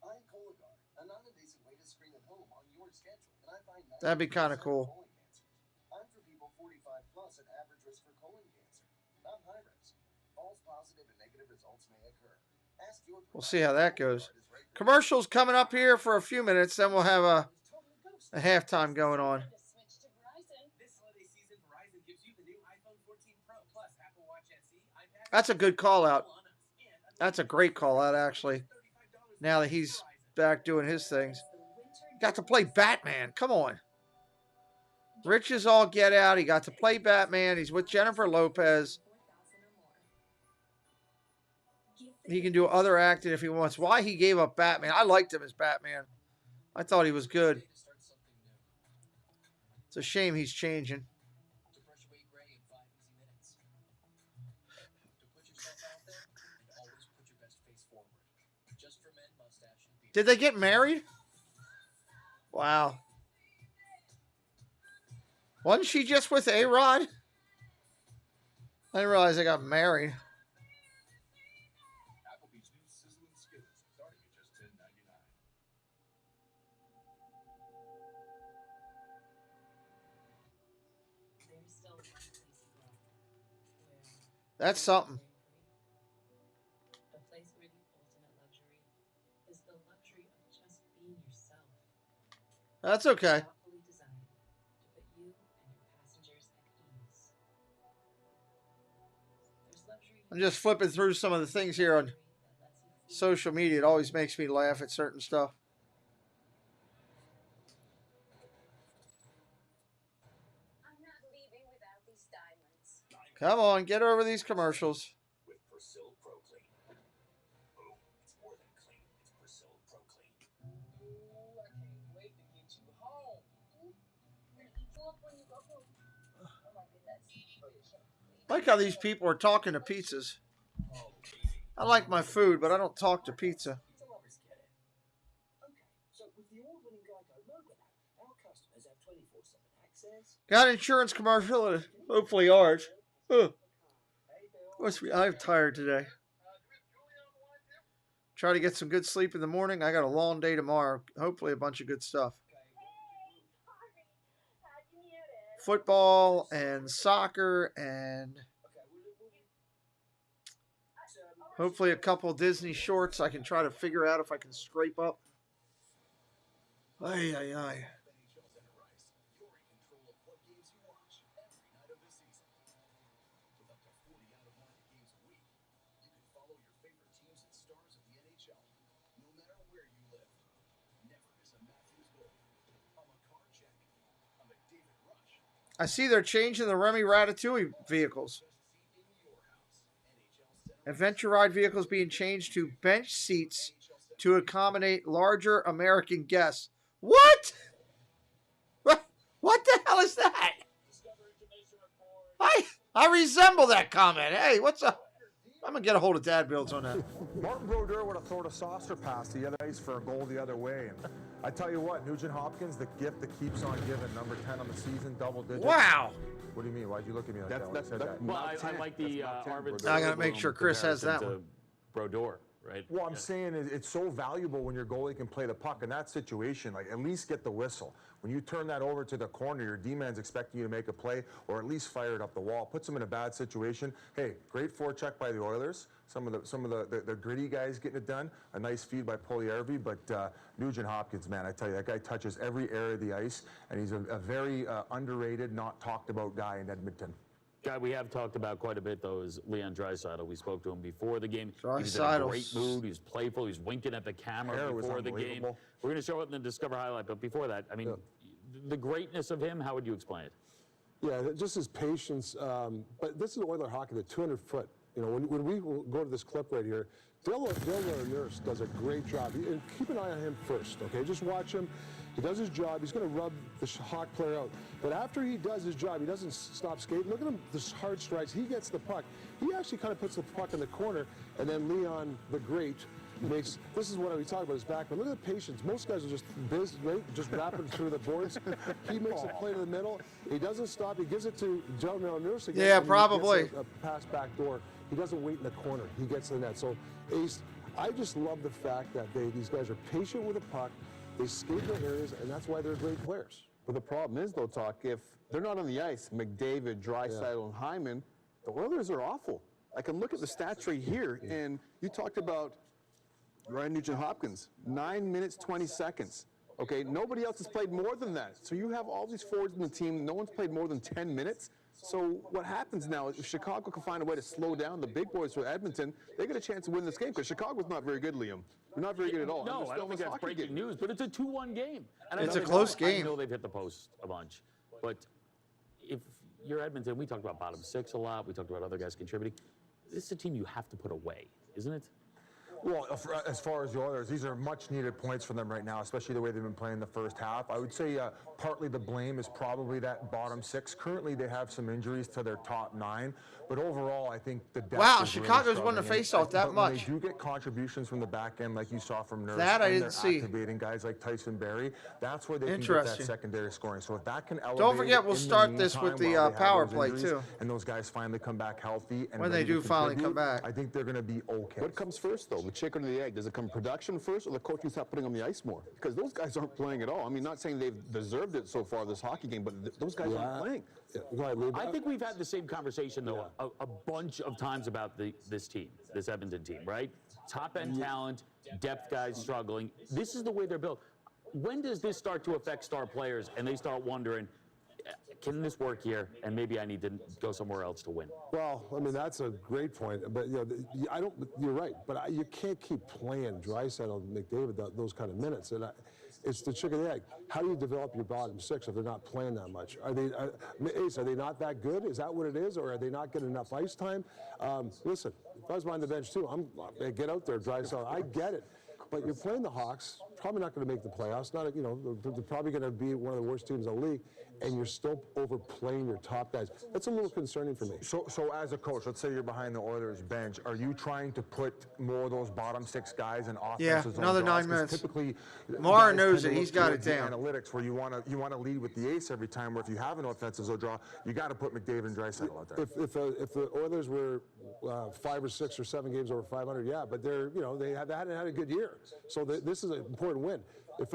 I'm Cologuard, a non-invasive way to screen at home on your schedule, and I find
That'd be kind of cool.
I'm for people 45 plus at average risk for colon cancer, not high risk. False positive and negative results may occur. Ask your
We'll see how that goes. Commercials coming up here for a few minutes, then we'll have a halftime going on. That's a good call out. That's a great call out, actually. Now that he's back doing his things. Got to play Batman. Come on. Rich is all get out. He got to play Batman. He's with Jennifer Lopez. He can do other acting if he wants. Why he gave up Batman? I liked him as Batman. I thought he was good. It's a shame he's changing. Did they get married? Wow. Wasn't she just with A-Rod? I didn't realize they got married. That's something.
A place where the ultimate luxury is the luxury of just being yourself.
That's okay.
Thoughtfully designed to put you and your passengers at ease. There's luxury.
I'm just flipping through some of the things here on social media. It always makes me laugh at certain stuff.
I'm not leaving without these diamonds.
Come on, get over these commercials.
With Persil Pro Clean. Boom. It's more than clean. It's Persil Pro Clean.
Ooh, I can't wait to get you home.
Gonna eat you up when you go home. Oh my goodness.
I like how these people are talking to pizzas. I like my food, but I don't talk to pizza.
Pizza lovers get it. Okay, so with the award-winning Geico mobile app, our customers have 24/7 access.
Got an insurance commercial, and hopefully ours. I'm tired today. Try to get some good sleep in the morning. I got a long day tomorrow. Hopefully a bunch of good stuff. Football and soccer and hopefully a couple of Disney shorts I can try to figure out if I can scrape up. Ay, ay, ay. I see they're changing the Remy Ratatouille vehicles. Adventure ride vehicles being changed to bench seats to accommodate larger American guests. What? What the hell is that? I resemble that comment. Hey, what's up? I'm going to get a hold of Dad Builds on that.
Martin Brodeur would have thrown a saucer pass the other ice for a goal the other way. And I tell you what, Nugent Hopkins, the gift that keeps on giving, number 10 on the season, double digits.
Wow.
What do you mean? Why'd you look at me like that?
Well, I like the Arvidsson.
I got to make sure Chris has that
comparison
one.
to Brodeur, right?
Well, I'm saying it's so valuable when your goalie can play the puck in that situation. Like, at least get the whistle. When you turn that over to the corner, your D-man's expecting you to make a play or at least fire it up the wall. Puts them in a bad situation. Hey, great forecheck by the Oilers. Some of the gritty guys getting it done. A nice feed by Puljujärvi, but Nugent Hopkins, man, I tell you, that guy touches every area of the ice, and he's a very underrated, not talked about guy in Edmonton.
Guy we have talked about quite a bit, though, is Leon Draisaitl. We spoke to him before the game. He was in a great mood. He was playful. He was winking at the camera before the game. We're going to show it in the Discover highlight, but before that, I mean, the greatness of him, how would you explain it?
Yeah, just his patience. But this is Oiler hockey, the 200-foot. You know, when we go to this clip right here, Dale Nurse does a great job. And keep an eye on him first, okay? Just watch him. He does his job. He's going to rub the Hawk player out. But after he does his job, he doesn't stop skating. Look at him, the hard strikes. He gets the puck. He actually kind of puts the puck in the corner, and then Leon, the great, makes, this is what we talk about his backman. Look at the patience. Most guys are just just wrapping through the boards. He makes a play to the middle. He doesn't stop. He gives it to Dale Nurse again.
Yeah, probably.
A pass back door. He doesn't wait in the corner. He gets to the net. So, Ace, I just love the fact that these guys are patient with the puck. They skate their areas, and that's why they're great players.
But the problem is, though, Talk, if they're not on the ice, McDavid, Draisaitl, and Hyman, the Oilers are awful. I can look at the stats right here, and you talked about Ryan Nugent-Hopkins, 9 minutes, 20 seconds. Okay, nobody else has played more than that. So you have all these forwards in the team. No one's played more than 10 minutes. So what happens now is if Chicago can find a way to slow down the big boys for Edmonton, they get a chance to win this game because Chicago's not very good, Liam. They're not very good at all.
No, I don't think that's breaking news, but it's a 2-1 game. And
it's a close game.
I know they've hit the post a bunch, but if you're Edmonton, we talked about bottom six a lot. We talked about other guys contributing. This is a team you have to put away, isn't it?
Well, as far as the Oilers, these are much-needed points for them right now, especially the way they've been playing the first half. I would say partly the blame is probably that bottom six. Currently, they have some injuries to their top 9, but overall, I think the depth
wow,
is
Chicago's
really
won the face-off that much.
They do get contributions from the back end, like you saw from Nurse.
That I didn't see.
Activating guys like Tyson Barrie. That's where they can get that secondary scoring. So if that can elevate.
Don't forget, we'll start this with the power play too.
And those guys finally come back healthy. And
when they do finally come back,
I think they're going to be okay.
What comes first, though? The chicken or the egg? Does it come production first, or the coaching start putting on the ice more? Because those guys aren't playing at all. I mean, not saying they've deserved it so far this hockey game, but those guys aren't playing.
I think we've had the same conversation, though, a bunch of times about this team, this Edmonton team, right? Top-end talent, depth guys struggling. This is the way they're built. When does this start to affect star players and they start wondering, can this work here? And maybe I need to go somewhere else to win.
Well, I mean, that's a great point. But, you know, you're right. But you can't keep playing Draisaitl and McDavid those kind of minutes. And it's the chicken and egg. How do you develop your bottom six if they're not playing that much? Are they not that good? Is that what it is? Or are they not getting enough ice time? Listen, if I was behind the bench too, get out there, Draisaitl. I get it. But you're playing the Hawks, probably not going to make the playoffs. Not, you know, they're probably going to be one of the worst teams in the league, and you're still overplaying your top guys. That's a little concerning for me.
So as a coach, let's say you're behind the Oilers bench, are you trying to put more of those bottom six guys in offensive
another
draws?
9 minutes.
Typically,
Mara knows it. He's got it down.
Analytics where you want to lead with the ace every time. Where if you have an offensive zone draw, you got to put McDavid and Draisaitl out there.
If the Oilers were 5 or 6 or 7 games over 500, yeah, but they hadn't had a good year. So this is an important win. If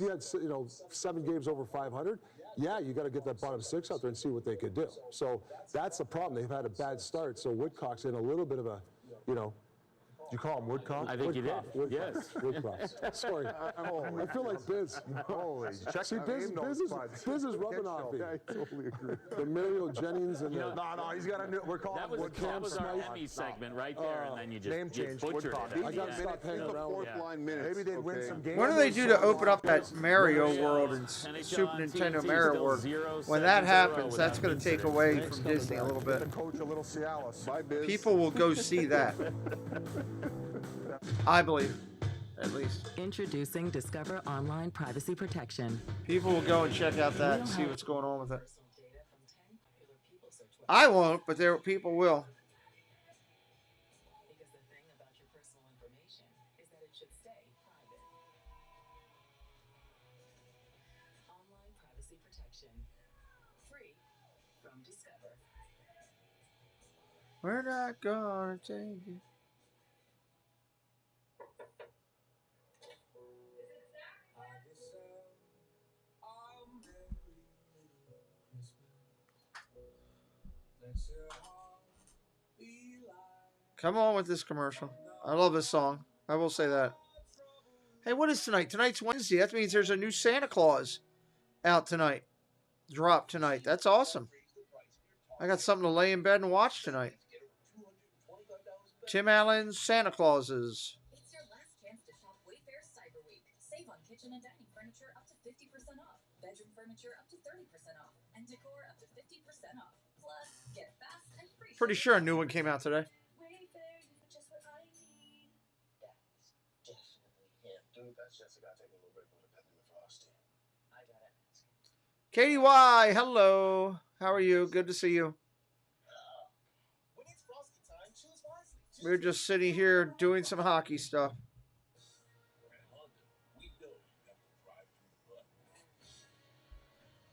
you had 7 games over 500, yeah, you got to get that bottom six out there and see what they could do. So that's the problem. They've had a bad start. So Woodcock's in a little bit of a,
You call him Woodcock?
I think you did.
Woodcock. Yes. Woodcock. Sorry. I feel like Biz.
Holy.
See, Biz is rubbing off me.
I totally agree.
The Mario Jennings and
No, he's got a new. We're calling him Woodcock.
That was our Emmy segment right there, and then you just
name change.
butchered
Woodcock.
it.
I got to stop hanging around.
Fourth line minutes.
Maybe they'd win some games.
What do they do to open up that Mario world and Super Nintendo Mario world? When that happens, that's going to take away from Disney a little bit.
The coach a little Cialis.
Bye, Biz.
People will go see that. I believe, at least.
Introducing Discover Online Privacy Protection.
People will go and check out that and see what's going on with it. I won't, but there people will.
Because the thing about your personal information is that it should stay private. Online privacy protection. Free from Discover.
We're not gonna take it. Come on with this commercial. I love this song. I will say that. Hey, what is tonight? Tonight's Wednesday. That means there's a new Santa Claus out tonight. Drop tonight. That's awesome. I got something to lay in bed and watch tonight. Tim Allen's Santa Clauses.
It's your last chance to shop Wayfair's Cyber Week. Save on kitchen and dining furniture up to 50% off, bedroom furniture up to 30% off, and decor up to 50% off. Plus, get fast and free.
Pretty sure a new one came out today.
Wayfair, you just what I need.
That's definitely him. Dude, that's Jessica taking a little break from the peppermint frosty. I gotta ask.
Katie Y, hello. How are you? Good to see you.
When it's frosty time, choose wisely.
We're just sitting here doing some hockey stuff.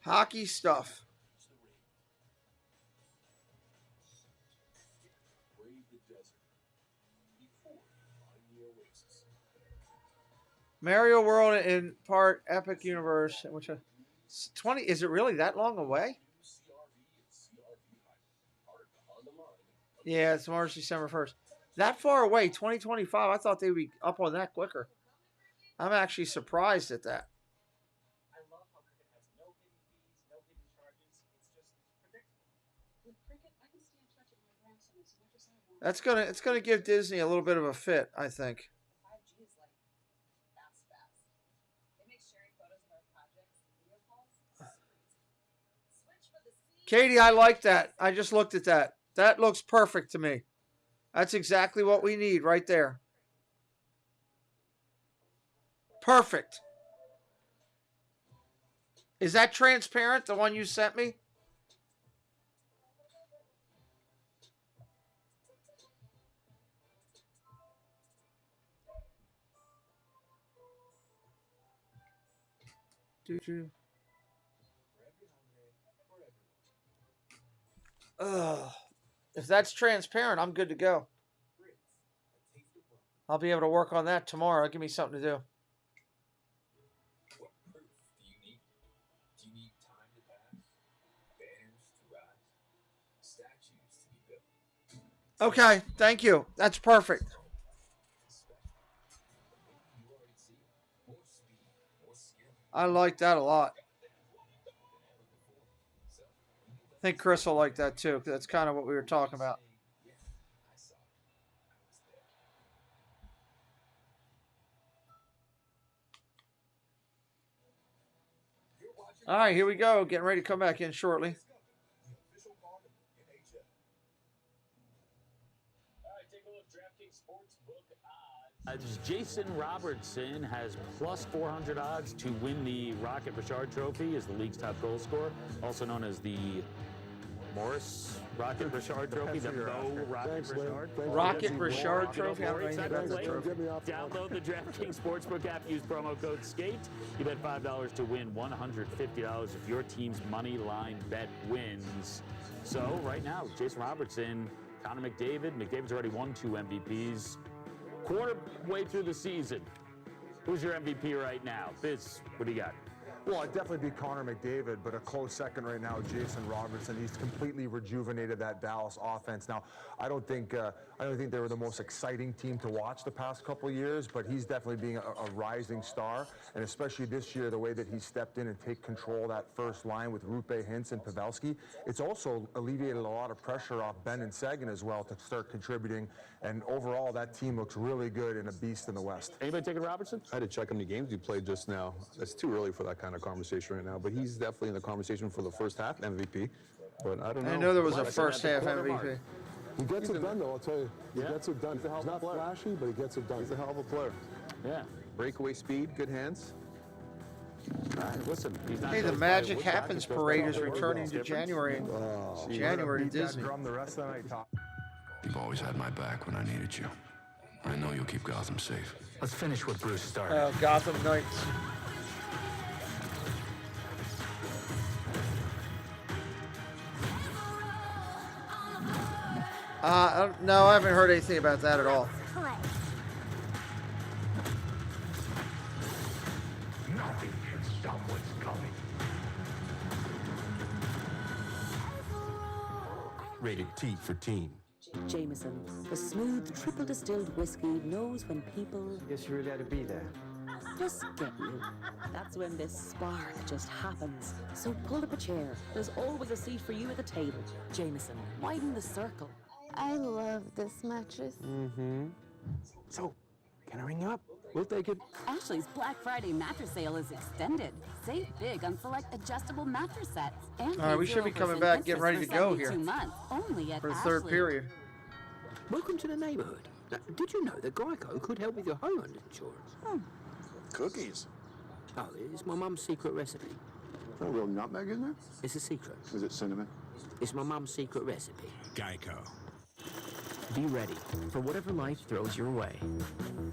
Hockey stuff. Mario World in part Epic Universe, which 20 is it really that long away? Yeah, it's March, December 1st. That far away, 2025. I thought they would be up on that quicker. I'm actually surprised at that.
I love how Cricket has no hidden fees, no hidden charges. It's just predictable.
With Cricket, I can stand touching my grandson as much as I want.
It's gonna give Disney a little bit of a fit, I think.
5G is like fast. It makes sharing photos of our projects and video calls switch with the speed.
Katie, I like that. I just looked at that. That looks perfect to me. That's exactly what we need right there. Perfect. Is that transparent, the one you sent me? Ugh. If that's transparent, I'm good to go. I'll be able to work on that tomorrow. Give me something to do.
What proof do you need? Do you need time to pass? Banners to rise? Statues to be built?
Okay, thank you. That's perfect. I like that a lot. I think Chris will like that too, because that's kind of what we were talking about. All right, here we go. Getting ready to come back in shortly.
Jason Robertson has plus 400 odds to win the Rocket Richard Trophy as the league's top goal scorer, also known as the Morris Rocket Richard Trophy, the Mo Rocket Richard.
Rocket Richard Trophy.
Download the DraftKings Sportsbook app. Use promo code SKATE. You bet $5 to win $150 if your team's money line bet wins. So right now, Jason Robertson, Connor McDavid. McDavid's already won 2 MVPs. Quarter way through the season. Who's your MVP right now? Biz, what do you got?
Well, I'd definitely be Connor McDavid, but a close second right now, Jason Robertson. He's completely rejuvenated that Dallas offense. Now, I don't think they were the most exciting team to watch the past couple of years, but he's definitely being a rising star, and especially this year, the way that he stepped in and take control of that first line with Rupe, Hintz, and Pavelski. It's also alleviated a lot of pressure off Ben and Sagan as well to start contributing, and overall, that team looks really good and a beast in the West.
Anybody taking Robertson?
I had to check how many games he played just now. It's too early for that kind of conversation right now, but he's definitely in the conversation for the first half MVP. But I don't know.
I know there was a first half MVP.
He gets it done, though, I'll tell you. He gets it done. He's not flashy, but he gets it done.
He's a hell of a player.
Yeah.
Breakaway speed, good hands. Listen, he's not
Hey, the
close by.
Magic
Woodstock
Happens
supposed to
Parade
be
is
a big
returning to
difference.
January. January
Beat that
Disney.
drum the rest of the night, Tom.
You've always had my back when I needed you. I know you'll keep Gotham safe.
Let's finish what Bruce started.
Gotham Knights. No, I haven't heard anything about that at all.
Nothing can stop what's coming.
Rated T for teen.
Jameson, the smooth triple distilled whiskey knows when people
Guess you really had to be there.
just get you. That's when this spark just happens. So pull up a chair. There's always a seat for you at the table. Jameson, widen the circle.
I love this mattress.
Mm-hmm. So, can I ring you up? We'll take it.
Ashley's Black Friday mattress sale is extended. Save big on select adjustable mattress sets. And
All right, we should be coming back, getting ready to go here
only at
for the third
Ashley.
period.
Welcome to the neighborhood. Now, did you know that Geico could help with your homeowner's insurance?
Cookies?
Oh, it's my mum's secret recipe.
A real nutmeg in there?
It's a secret.
Is it cinnamon?
It's my mum's secret recipe.
Geico.
Be ready for whatever life throws your way.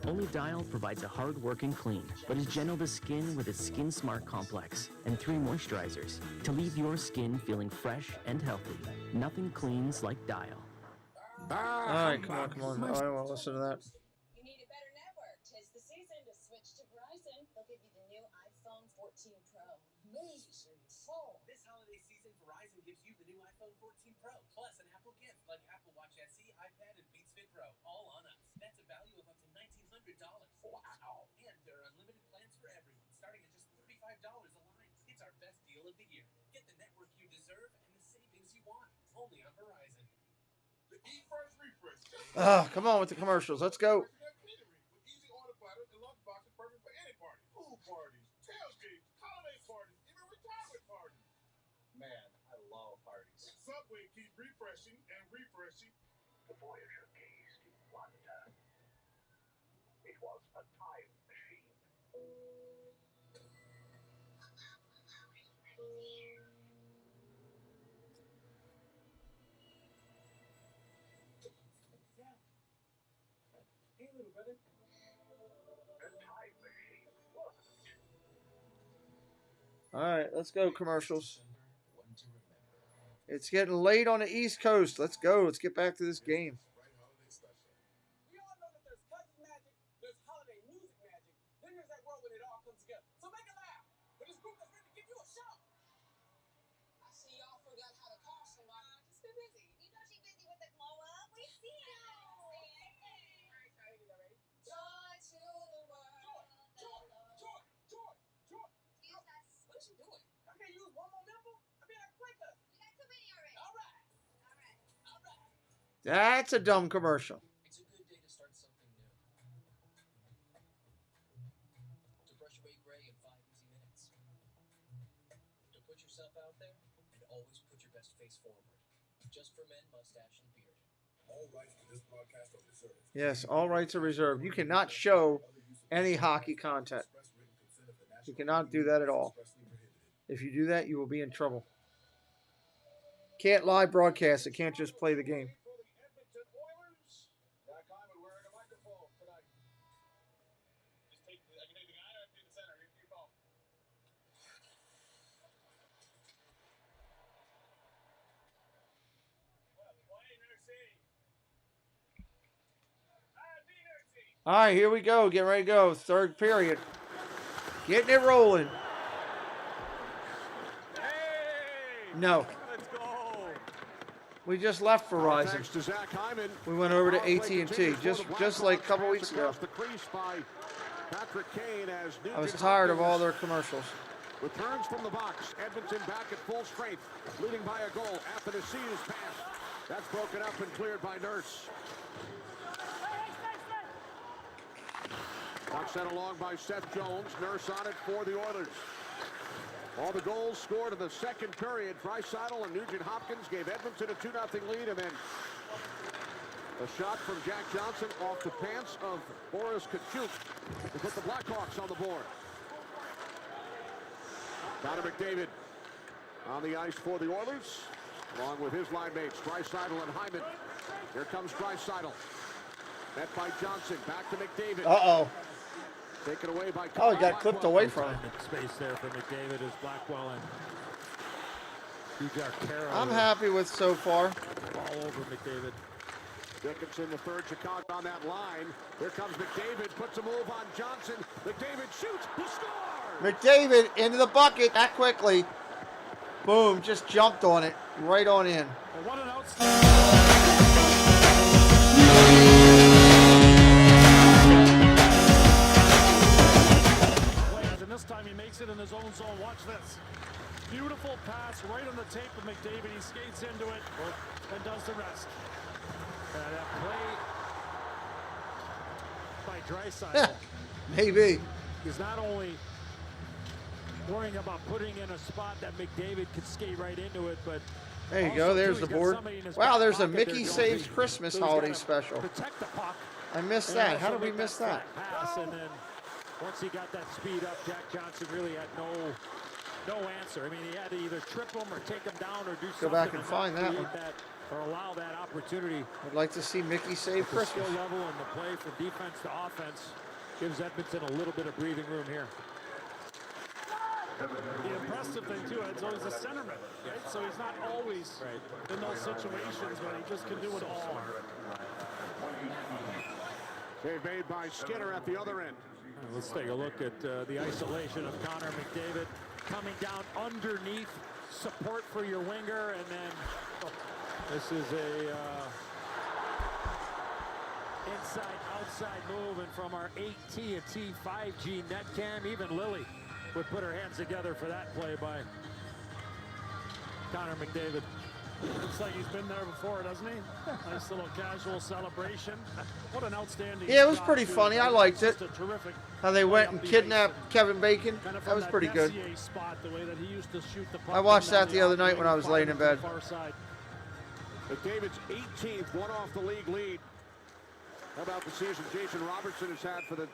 Only Dial provides a hard-working clean, but is gentle to skin with its Skin Smart Complex and 3 moisturizers to leave your skin feeling fresh and healthy. Nothing cleans like Dial.
All right, come on. I don't want to listen to that.
You need a better network. 'Tis the season to switch to Verizon. They'll give you the new iPhone 14 Pro. Amazing. Oh, this holiday season, Verizon gives you the new iPhone 14 Pro, plus an Apple gift like Apple Watch SE, iPad, and Beats Fit Pro, all on us. That's a value of up to $1,900. Wow. And there are unlimited plans for everyone, starting at just $35 a line. It's our best deal of the year. Get the network you deserve and the savings you want. Only on Verizon.
The Eat Fresh Refresh.
Come on with the commercials. Let's go.
Easy order platter and lunch boxes perfect for any party. Pool parties, tailgates, holiday parties, even retirement parties.
Man, I love parties.
Subway keeps refreshing and refreshing.
The Voyager gazed in wonder. It was a time machine.
Hey, little brother.
The time machine worked.
All right, let's go commercials. It's getting late on the East Coast. Let's go. Let's get back to this game.
We all know that there's cousin magic, there's holiday music magic, then there's that world when it all comes together. So make it loud for this group that's ready to give you a show. I see y'all forgot how to call somebody. Just been busy. You know she's busy with the glow up. We see you. All right, sorry, you ready? Joy to the world. Joy. Excuse us. What is she doing? I can't use one more member. I mean, I break us. We got too many already. All right.
That's a dumb commercial.
It's a good day to start something new. To brush away gray in 5 easy minutes. To put yourself out there and always put your best face forward. Just for men, mustache, and beard.
All rights to this broadcast are reserved.
Yes, all rights are reserved. You cannot show any hockey content. You cannot do that at all. If you do that, you will be in trouble. Can't live broadcast it. Can't just play the game. All right, here we go. Get ready to go. Third period. Getting it rolling. No.
Let's go.
We just left Verizon.
Thanks to Zach Hyman.
We went over to AT&T just like a couple weeks ago.
The crease by Patrick Kane as
I was tired of all their commercials.
returns from the box. Edmonton back at full strength, leading by a goal after the Seas pass. That's broken up and cleared by Nurse. Puck sent along by Seth Jones. Nurse on it for the Oilers. All the goals scored in the second period. Draisaitl and Nugent Hopkins gave Edmonton a 2-0 lead, and then a shot from Jack Johnson off the pants of Boris Kachuk to put the Blackhawks on the board. Connor McDavid on the ice for the Oilers, along with his line mates, Draisaitl and Hyman. Here comes Draisaitl. Met by Johnson. Back to McDavid.
Uh-oh.
Taken away by
Oh, he got clipped away from him.
Space there for McDavid as Blackwell and
I'm happy with so far.
All over McDavid.
Dickinson, the third Chicago on that line. Here comes McDavid, puts a move on Johnson. McDavid shoots, he scores!
McDavid into the bucket that quickly. Boom, just jumped on it, right on in.
Well, what an outstanding. And this time he makes it in his own zone. Watch this. Beautiful pass right on the tape of McDavid. He skates into it and does the rest. That play by Draisaitl.
Maybe.
He's not only worrying about putting in a spot that McDavid could skate right into it, but
there you go. There's the board. Wow, there's a Mickey Saves Christmas holiday special. I missed that. How did we miss that?
Pass, and then once he got that speed up, Jack Johnson really had no answer. I mean, he had to either trip him or take him down or do something.
Go back and find that one.
Or allow that opportunity.
I'd like to see Mickey save
the
Christmas.
Skill level and the play from defense to offense gives Edmonton a little bit of breathing room here.
The impressive thing too, Ed's always a centerman, right? So he's not always in those situations, but he just can do it all.
Save made by Skinner at the other end.
Let's take a look at the isolation of Connor McDavid coming down underneath, support for your winger, and then this is a inside-outside move, and from our AT&T 5G net cam, even Lily would put her hands together for that play by Connor McDavid.
Looks like he's been there before, doesn't he? Nice little casual celebration. What an outstanding
Yeah, it was pretty funny. I liked it.
Terrific.
How they went and kidnapped Kevin Bacon. That was pretty good.
Spot, the way that he used to shoot the puck.
I watched that the other night when I was laying in bed.
McDavid's 18th, one off the league lead. How about the season Jason Robertson has had for the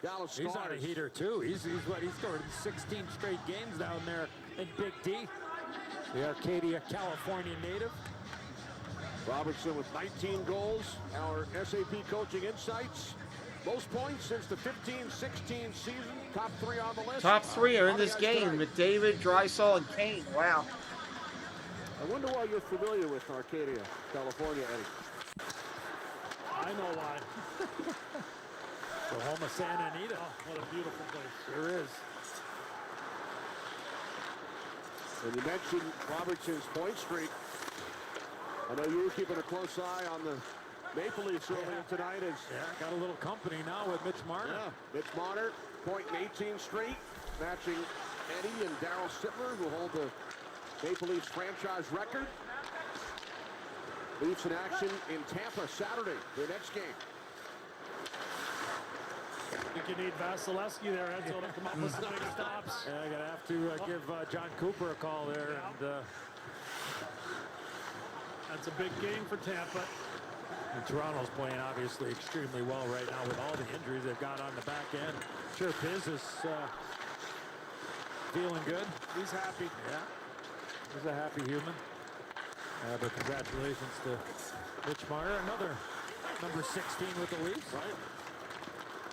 Dallas Stars?
He's on a heater too. He's scored 16 straight games down there in Big D. The Arcadia, California native.
Robertson with 19 goals. Our SAP coaching insights. Most points since the 15-16 season. Top 3 on the list.
Top 3 are in this game. McDavid, Draisaitl, and Kane. Wow.
I wonder why you're familiar with Arcadia, California, Eddie.
I know why.
The home of Santa Anita.
Oh, what a beautiful place.
Sure is.
And you mentioned Robertson's point streak. I know you were keeping a close eye on the Maple Leafs earlier tonight.
Got a little company now with Mitch Marner.
Yeah, Mitch Marner, point in 18 straight, matching Eddie and Darryl Sittler, who hold the Maple Leafs franchise record. Leafs in action in Tampa Saturday, their next game.
I think you need Vasilevsky there, Edzo, to come up with some big stops.
Yeah, I'm going to have to give John Cooper a call there. And,
that's a big game for Tampa.
And Toronto's playing obviously extremely well right now with all the injuries they've got on the back end. Sure, Piz is feeling good.
He's happy.
Yeah, he's a happy human. But congratulations to Mitch Marner, another number 16 with the Leafs.
Right.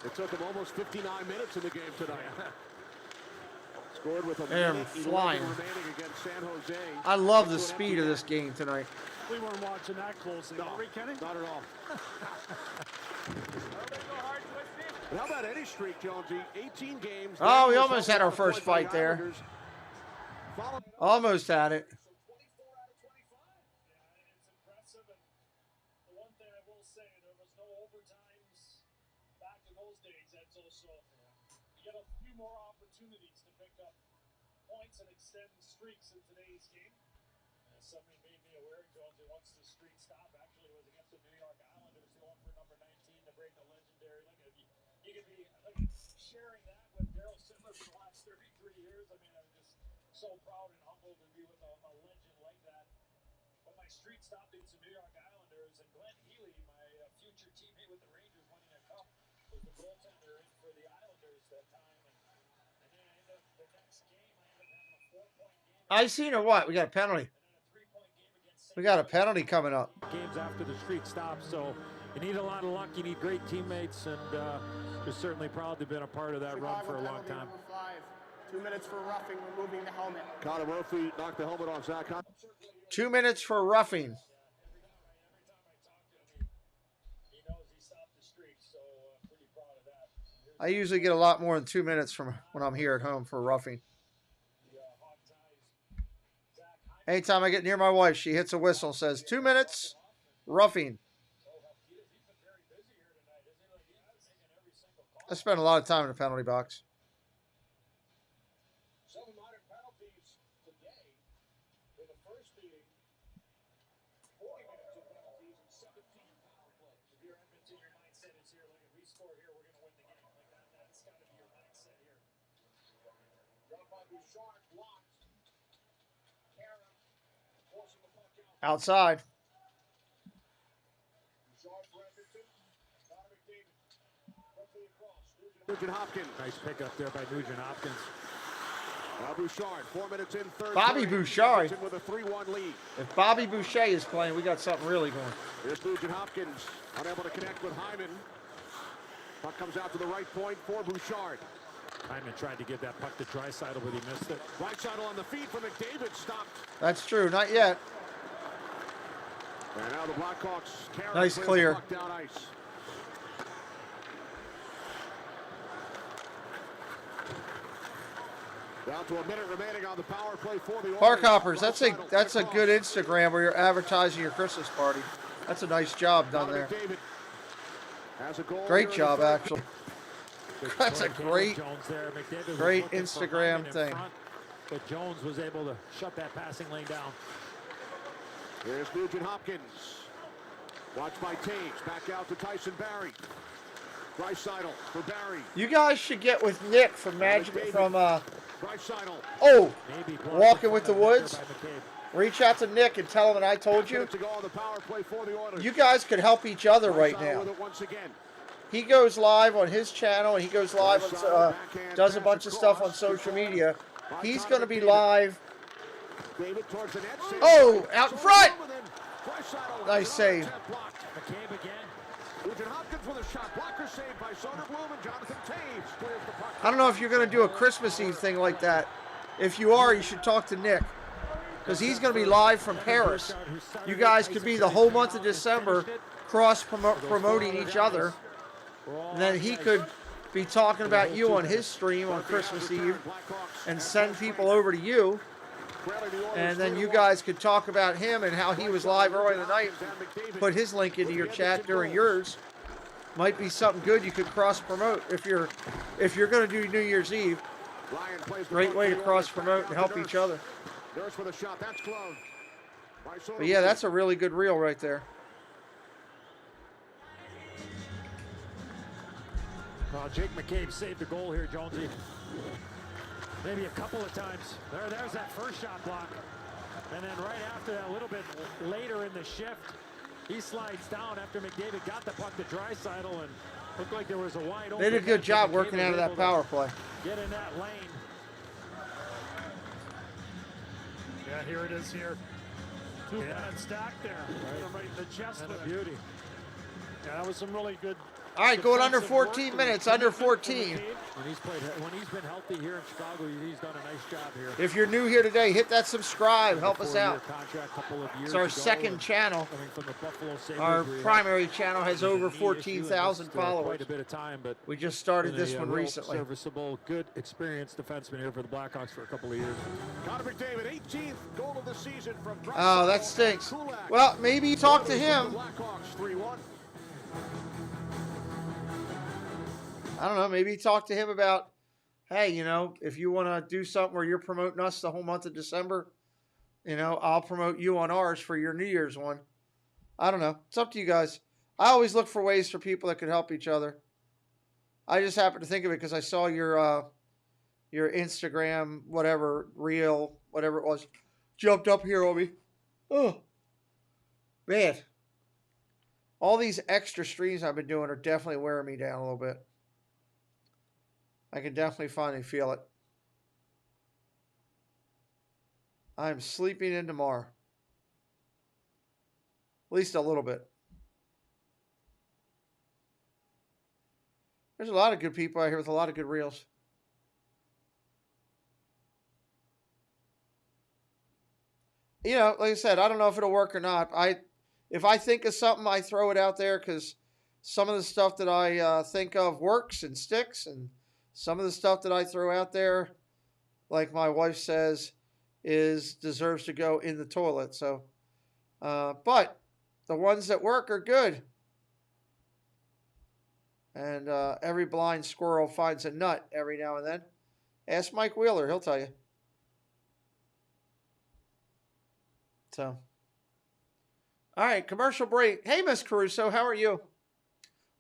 It took him almost 59 minutes in the game tonight. Yeah. Scored with a minute
flying
remaining against San Jose.
I love the speed of this game tonight.
We weren't watching that closely, were we, Kenny?
Not at all. But how about Eddie streak, Jonesy? 18 games.
Oh, we almost had our first fight there. Almost had it.
More opportunities to pick up points and extend streaks in today's game. Somebody made me aware, Jonesy, once the streak stopped, actually it was against the New York Islanders, going for number 19 to break the legendary. Look at you could be sharing that with Darryl Sittler for the last 33 years. I mean, I'm just so proud and humbled to be with a legend like that. But my streak stopped against the New York Islanders, and Glenn Healy, my future teammate with the Rangers winning a cup, was the goaltender for the Islanders that time. The next game, I ended up having
I seen or what? We got a penalty. We got a penalty coming up.
Games after the streak stops, so you need a lot of luck. You need great teammates, and just certainly proud to have been a part of that run for a long time.
2 minutes for roughing, removing the helmet.
Connor Murphy knocked the helmet off Zach.
2 minutes for roughing. I usually get a lot more than 2 minutes from when I'm here at home for roughing. Anytime I get near my wife, she hits a whistle, says 2 minutes, roughing. I spend a lot of time in the penalty box.
7 minor penalties today. In the first meeting, 40 minutes of penalties and 17 power plays. If you're Edmonton, your mindset is here. Look, if we score here, we're going to win the game. Like that's got to be your mindset here. Drop by Bouchard, blocked. Kara forcing the puck out.
Outside.
Bouchard for Edmonton. Connor McDavid. Quickly across.
Nugent Hopkins.
Nice pickup there by Nugent Hopkins.
Bouchard, 4 minutes in, third.
Bobby Bouchard.
With a 3-1 lead.
If Bobby Boucher is playing, we got something really going.
Here's Nugent Hopkins, unable to connect with Hyman. Puck comes out to the right point for Bouchard.
Hyman tried to get that puck to Draisaitl, but he missed it.
Draisaitl on the feed for McDavid, stopped.
That's true, not yet.
And now the Blackhawks carry.
Nice clear.
Puck down ice. Down to a minute remaining on the power play for the
Park Hoppers, that's a good Instagram where you're advertising your Christmas party. That's a nice job done there. Great job, actually. That's a great Instagram thing.
But Jones was able to shut that passing lane down.
Here's Nugent Hopkins. Watched by Taves. Back out to Tyson Barrie. Draisaitl for Barrie.
You guys should get with Nick from
Draisaitl.
Walking with the Woods. Reach out to Nick and tell him that I told you. You guys could help each other right now. He goes live on his channel, and he goes live on, does a bunch of stuff on social media. He's going to be live. Oh, out in front! Nice save. I don't know if you're going to do a Christmas Eve thing like that. If you are, you should talk to Nick, because he's going to be live from Paris. You guys could be the whole month of December cross-promoting each other. And then he could be talking about you on his stream on Christmas Eve and send people over to you. And then you guys could talk about him and how he was live early in the night. Put his link into your chat during yours. Might be something good you could cross-promote if you're going to do New Year's Eve. Great way to cross-promote and help each other. But yeah, that's a really good reel right there.
Well, Jake McCabe saved the goal here, Jonesy. Maybe a couple of times. There's that first shot block. And then right after that, a little bit later in the shift, he slides down after McDavid got the puck to Draisaitl and looked like there was a wide open.
They did a good job working out of that power play.
Get in that lane.
Yeah, here it is here. 2 minutes stacked there. Right. The chest
and a beauty.
Yeah, that was some really good.
All right, going under 14 minutes, under 14.
When he's been healthy here in Chicago, he's done a nice job here.
If you're new here today, hit that subscribe. Help us out. It's our second channel. Our primary channel has over 14,000 followers.
Quite a bit of time, but
we just started this one recently.
Serviceable, good, experienced defenseman here for the Blackhawks for a couple of years.
Connor McDavid, 18th goal of the season from.
Oh, that stinks. Well, maybe talk to him. I don't know, maybe talk to him about, hey, you know, if you want to do something where you're promoting us the whole month of December, you know, I'll promote you on ours for your New Year's one. I don't know. It's up to you guys. I always look for ways for people that could help each other. I just happened to think of it because I saw your Instagram, whatever, reel, whatever it was, jumped up here on me. Oh, man. All these extra streams I've been doing are definitely wearing me down a little bit. I can definitely finally feel it. I'm sleeping in tomorrow. At least a little bit. There's a lot of good people out here with a lot of good reels. You know, like I said, I don't know if it'll work or not. If I think of something, I throw it out there because some of the stuff that I think of works and sticks, and some of the stuff that I throw out there, like my wife says, deserves to go in the toilet. So, but the ones that work are good. And every blind squirrel finds a nut every now and then. Ask Mike Wheeler, he'll tell you. So, all right, commercial break. Hey, Miss Caruso, how are you?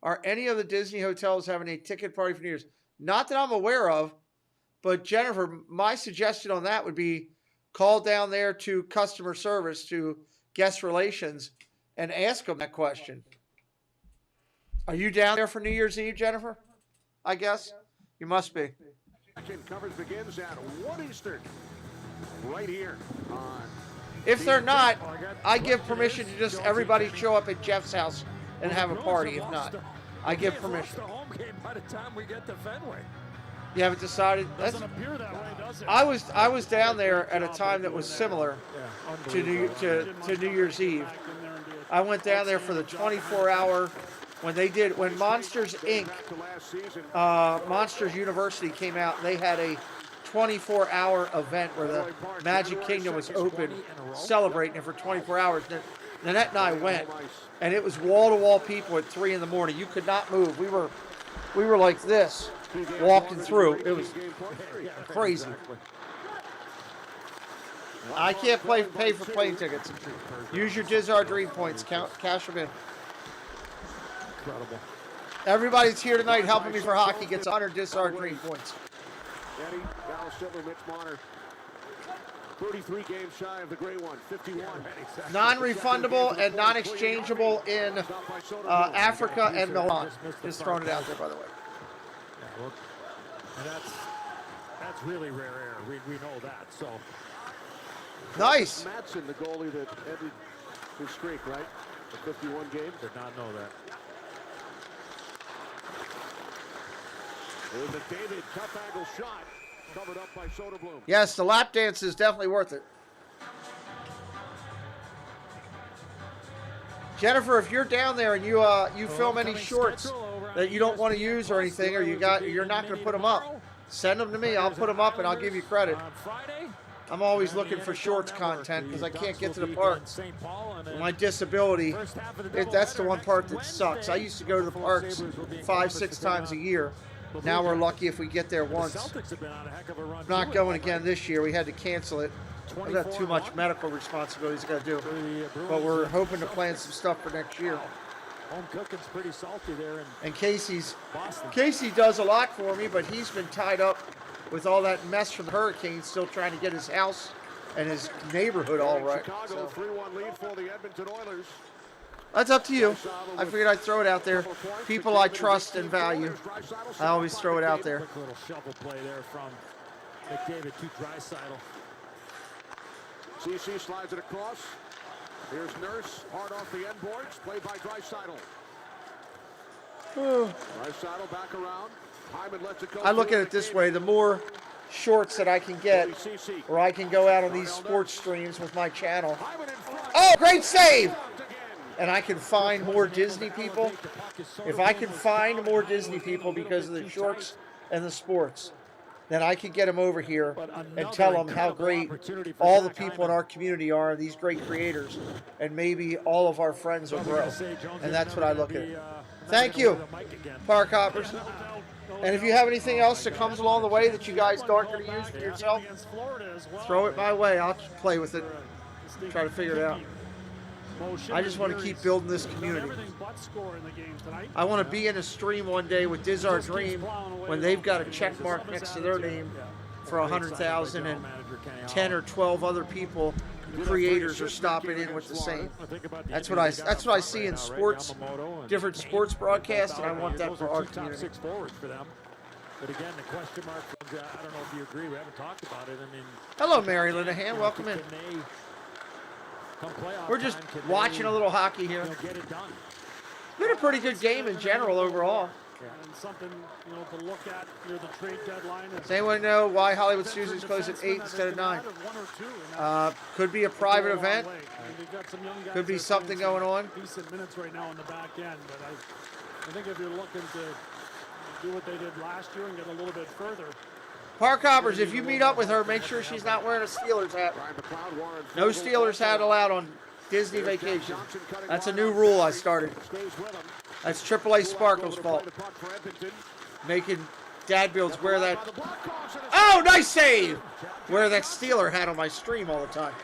Are any of the Disney hotels having a ticket party for New Year's? Not that I'm aware of, but Jennifer, my suggestion on that would be call down there to customer service, to guest relations, and ask them that question. Are you down there for New Year's Eve, Jennifer? I guess. You must be.
Coverage begins at 1 Eastern. Right here on...
If they're not, I give permission to just everybody show up at Jeff's house and have a party. If not, I give permission.
The home game by the time we get to Fenway.
You haven't decided?
Doesn't appear that way, does it?
I was down there at a time that was similar to New Year's Eve. I went down there for the 24-hour when Monsters Inc. Monsters University came out. And they had a 24-hour event where the Magic Kingdom was open, celebrating it for 24 hours. Nanette and I went, and it was wall-to-wall people at 3 in the morning. You could not move. We were like this, walking through. It was crazy. I can't pay for plane tickets. Use your Dizzard Dream points. Cash them in.
Incredible.
Everybody's here tonight helping me for hockey gets 100 Dizzard Dream points.
Eddie, Dallas Silver, Mitch Marner. 33 games shy of the gray one, 51.
Non-refundable and non-exchangeable in Africa and Milan. Just throwing it out there, by the way.
Yeah, look, and that's really rare air. We know that. So
nice.
Matson, the goalie that ended his streak, right? The 51 games.
Did not know that.
It was a David tough angle shot, covered up by Soderblom.
Yes, the lap dance is definitely worth it. Jennifer, if you're down there and you film any shorts that you don't want to use or anything, or you're not going to put them up, send them to me. I'll put them up and I'll give you credit. I'm always looking for shorts content because I can't get to the park. My disability, that's the one part that sucks. I used to go to the parks 5-6 times a year. Now we're lucky if we get there once. Not going again this year. We had to cancel it. I've got too much medical responsibilities I got to do. But we're hoping to plan some stuff for next year.
Home cooking's pretty salty there.
And Casey does a lot for me, but he's been tied up with all that mess from the hurricane, still trying to get his house and his neighborhood all right.
Chicago, 3-1 lead for the Edmonton Oilers.
That's up to you. I figured I'd throw it out there. People I trust and value, I always throw it out there.
Quick little shovel play there from McDavid to Draisaitl.
CC slides it across. Here's Nurse, hard off the end boards, played by Draisaitl. Draisaitl back around. Hyman lets it go.
I look at it this way: the more shorts that I can get, or I can go out on these sports streams with my channel. Oh, great save! And I can find more Disney people. If I can find more Disney people because of the shorts and the sports, then I can get them over here and tell them how great all the people in our community are, these great creators, and maybe all of our friends will grow. And that's what I look at. Thank you, Park Hoppers. And if you have anything else that comes along the way that you guys aren't going to use for yourself, throw it my way. I'll play with it, try to figure it out. I just want to keep building this community. I want to be in a stream one day with Dizzard Dream when they've got a check mark next to their name for 100,000 and 10 or 12 other people, creators, are stopping in with the same. That's what I see in sports, different sports broadcasts, and I want that for our community.
But again, the question mark, I don't know if you agree, we haven't talked about it. I mean,
hello, Mary Linehan. Welcome in. We're just watching a little hockey here.
Get it done.
It's been a pretty good game in general overall.
Yeah. And something, to look at near the trade deadline.
Does anyone know why Hollywood Susie's closed at 8 instead of 9? Could be a private event. Could be something going on.
Decent minutes right now on the back end, but I think if you're looking to do what they did last year and get a little bit further.
Park Hoppers, if you meet up with her, make sure she's not wearing a Steelers hat. No Steelers hat allowed on Disney Vacation. That's a new rule I started. That's AAA Sparkle's fault. Making dad builds wear that. Oh, nice save! Wear that Steeler hat on my stream all the time.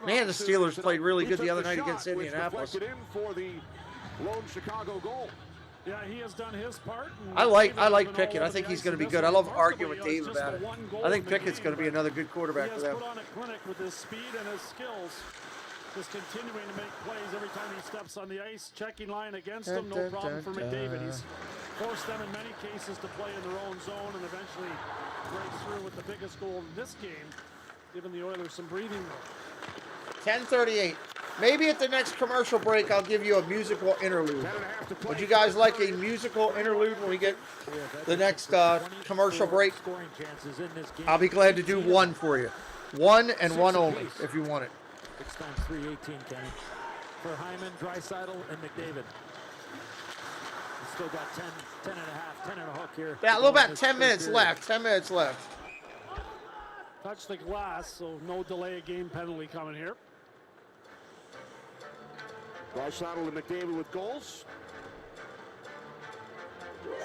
Man, the Steelers played really good the other night against Indianapolis.
Lone Chicago goal.
Yeah, he has done his part.
I like Pickett. I think he's going to be good. I love arguing with Dave about it. I think Pickett's going to be another good quarterback for them.
He has put on a clinic with his speed and his skills. Just continuing to make plays every time he steps on the ice. Checking line against him, no problem for McDavid. He's forced them in many cases to play in their own zone and eventually breaks through with the biggest goal in this game, giving the Oilers some breathing room.
10:38. Maybe at the next commercial break, I'll give you a musical interlude. Would you guys like a musical interlude when we get the next commercial break? I'll be glad to do one for you. One and one only, if you want it.
6 times 318, Kenny. For Hyman, Draisaitl, and McDavid. He's still got 10 and a half, 10 and a hook here.
Yeah, a little about 10 minutes left. 10 minutes left.
Touch the glass, so no delay of game penalty coming here.
Draisaitl and McDavid with goals.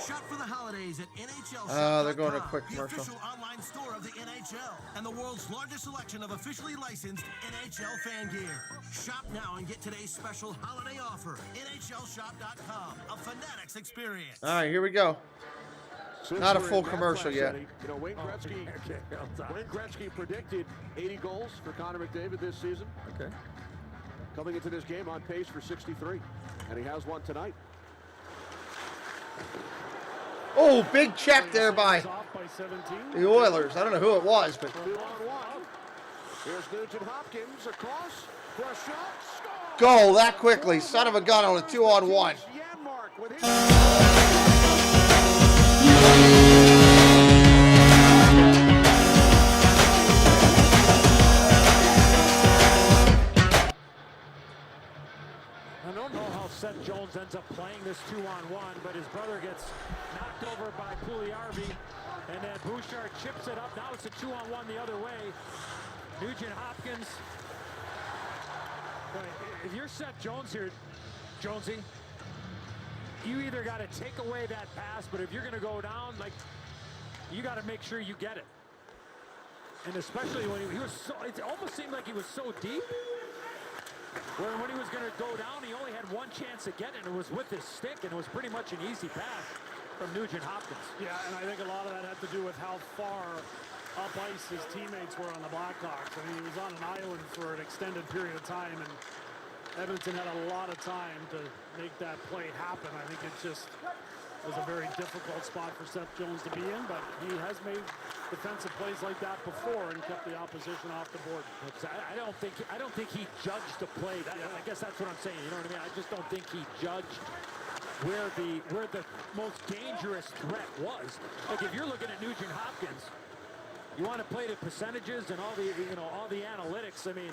Shop for the holidays at NHL.
They're going to a quick commercial.
The official online store of the NHL and the world's largest selection of officially licensed NHL fan gear. Shop now and get today's special holiday offer. NHLshop.com, a Fanatics experience.
All right, here we go. Not a full commercial yet.
Wayne Gretzky predicted 80 goals for Connor McDavid this season.
Okay.
Coming into this game on pace for 63, and he has one tonight.
Oh, big check there by the Oilers. I don't know who it was, but
2-on-1. Here's Nugent Hopkins across for a shot. Score!
Goal that quickly. Son of a gun on a 2-on-1.
Janmark with his
I don't know how Seth Jones ends up playing this 2-on-1, but his brother gets knocked over by Puljujärvi, and then Bouchard chips it up. Now it's a 2-on-1 the other way. Nugent Hopkins. If you're Seth Jones here, Jonesy, you either got to take away that pass, but if you're going to go down, you got to make sure you get it. And especially when he was so, it almost seemed like he was so deep. Where when he was going to go down, he only had one chance to get it, and it was with his stick, and it was pretty much an easy pass from Nugent Hopkins.
Yeah, and I think a lot of that had to do with how far up ice his teammates were on the Blackhawks. I mean, he was on an island for an extended period of time, and Edmonton had a lot of time to make that play happen. I think it just was a very difficult spot for Seth Jones to be in, but he has made defensive plays like that before and kept the opposition off the board.
I don't think he judged the play. I guess that's what I'm saying. You know what I mean? I just don't think he judged where the most dangerous threat was. Like if you're looking at Nugent Hopkins, you want to play the percentages and all the analytics. I mean,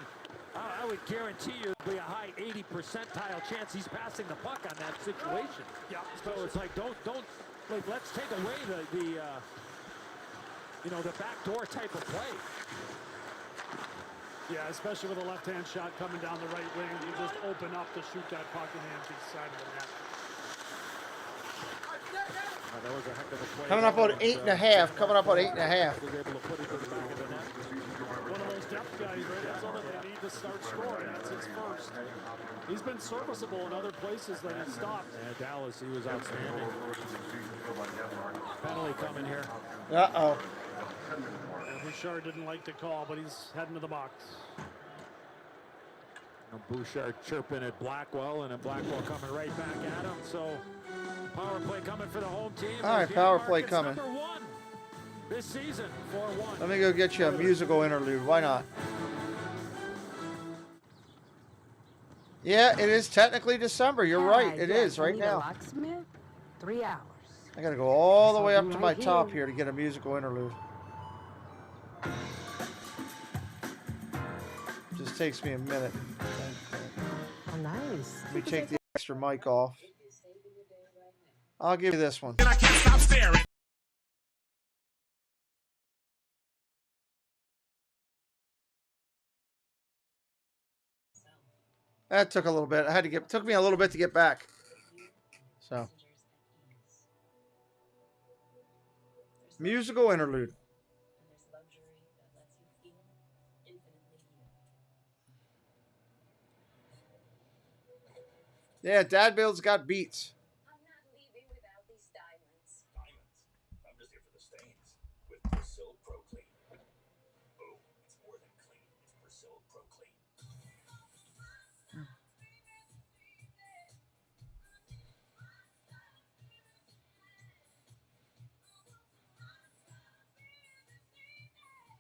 I would guarantee you there'll be a high 80 percentile chance he's passing the puck on that situation.
Yeah.
So it's like don't let's take away the backdoor type of play.
Yeah, especially with a left-hand shot coming down the right wing, you just open up to shoot that puck in the empty side of the net.
That was a heck of a play.
Coming up on 8.5. Coming up on 8.5.
One of those depth guys, right? That's all that they need to start scoring. That's his first. He's been serviceable in other places that he stopped.
Yeah, Dallas, he was outstanding. Penalty coming here.
Uh-oh.
Bouchard didn't like the call, but he's heading to the box.
Bouchard chirping at Blackwell, and then Blackwell coming right back at him. So power play coming for the home team.
All right, power play coming.
Number 1 this season, 4-1.
Let me go get you a musical interlude. Why not? Yeah, it is technically December. You're right. It is right now.
Locksmith, 3 hours.
I got to go all the way up to my top here to get a musical interlude. Just takes me a minute.
Oh, nice.
Let me take the extra mic off. I'll give you this one.
I can't stop staring.
That took a little bit. Took me a little bit to get back. So. Musical interlude. Yeah, Dad Bill's got beats.
I'm not leaving without these diamonds.
Diamonds? I'm just here for the stains. With Brazil Pro Clean. Oh, it's more than clean. It's Brazil Pro Clean.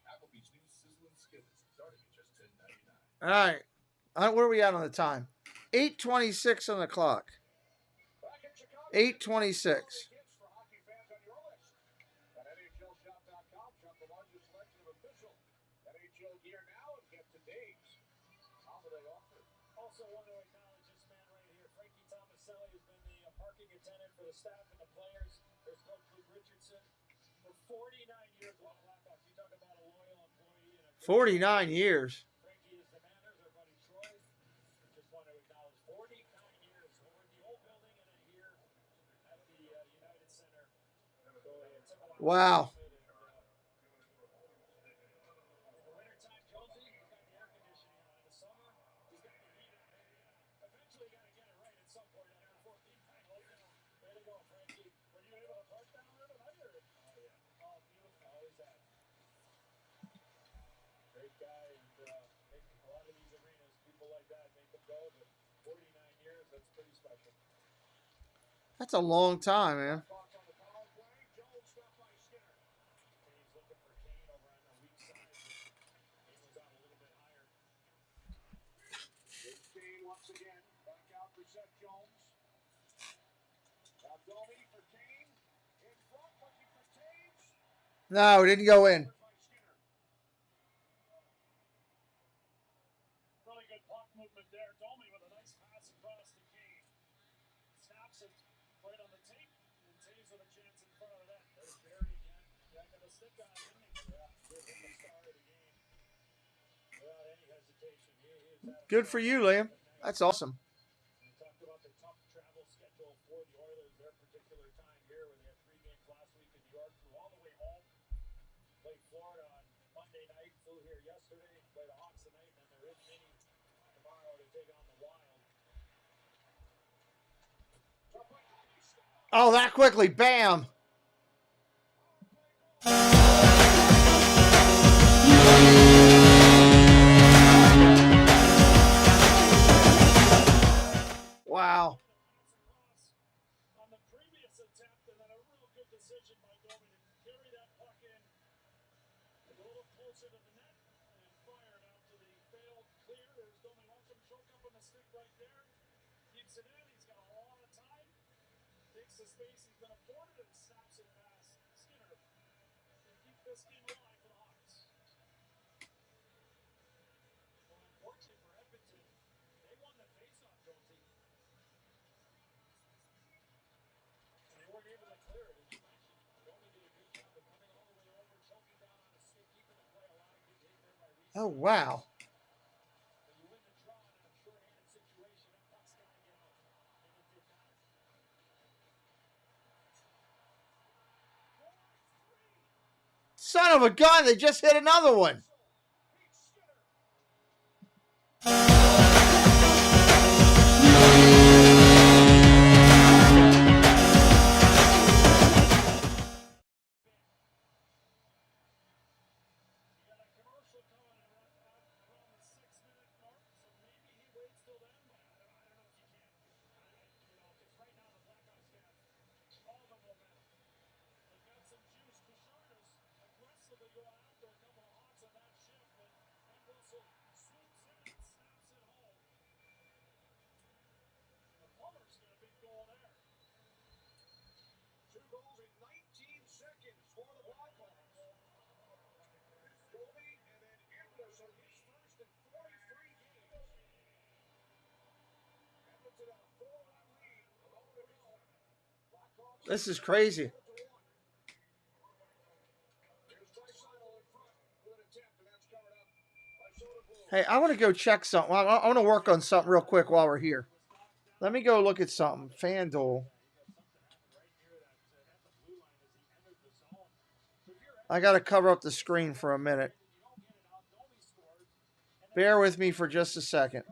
Applebee's new sizzling skillets starting at just $10.99.
All right. Where are we at on the time? 8:26 on the clock. 8:26.
NHLShop.com, shop the largest selection of official NHL gear now and get today's holiday offer.
Also want to acknowledge this man right here. Frankie Tomaselli has been the parking attendant for the staff and the players. There's Coach Luke Richardson. For 49 years, Blackhawks, you talk about a loyal employee. And a
49 years.
Frankie is the man. There's our buddy Troy. Just want to acknowledge 49 years over the old building and a year at the United Center. So it took a lot of
Wow.
in the wintertime, Jonesy, he's got the air conditioning on. In the summer, he's got the heat on. Eventually, got to get it right at some point. After 14 times, way to go, Frankie. Were you able to park down there tonight? Or? Oh, yeah. Oh, beautiful. Always that. Great guy. And make a lot of these arenas, people like that, make them go. But 49 years, that's pretty special.
That's a long time, man.
Blackhawks on the power play. Jones stopped by Skinner. And he's looking for Kane over on the weak side. Kane was out a little bit higher.
It's Kane once again. Back out for Seth Jones. Now Domi for Kane. In front, looking for Taves.
No, it didn't go in.
Really good puck movement there. Domi with a nice pass across to Kane. Snaps it right on the tape. And Taves with a chance in front of that. There's Barry again. Yeah, got a stick on him. Yeah, give him the star of the game. Without any hesitation. He is at
Good for you, Liam. That's awesome.
We talked about the tough travel schedule for the Oilers, their particular time here, where they had 3 games last week in New York, flew all the way home, played Florida on Monday night, flew here yesterday, played the Hawks tonight, and then they're in Mini tomorrow to take on the Wild.
Oh, that quickly. Bam. Wow.
On the previous attempt, and then a real good decision by Domi to carry that puck in a little closer to the net and fire it out to the failed clear. There's Domi, watch him choke up on the stick right there. Keeps it in. He's got a lot of time. Takes the space he's been afforded and snaps it past Skinner. And keep this game alive for the Hawks. Well, unfortunately for Edmonton, they won the faceoff, Jonesy. And they weren't able to clear it. As you mentioned, Domi did a good job of coming all the way over, choking down on a stick, keeping the play alive. Good hit there by Reese.
Oh, wow.
But you win the draw in a short-handed situation. That puck's got to get out. And it did not.
Son of a gun. They just hit another one.
You got a commercial coming around the 6-minute mark, so maybe he
goals in 19 seconds for the Blackhawks. Goalie and then Edmundson, his first in 43 games. Edmonton had a 4-1 lead. A moment ago. Blackhawks.
This is crazy. Hey, I want to go check something. I want to work on something real quick while we're here. Let me go look at something. FanDuel. I got to cover up the screen for a minute. Bear with me for just a second.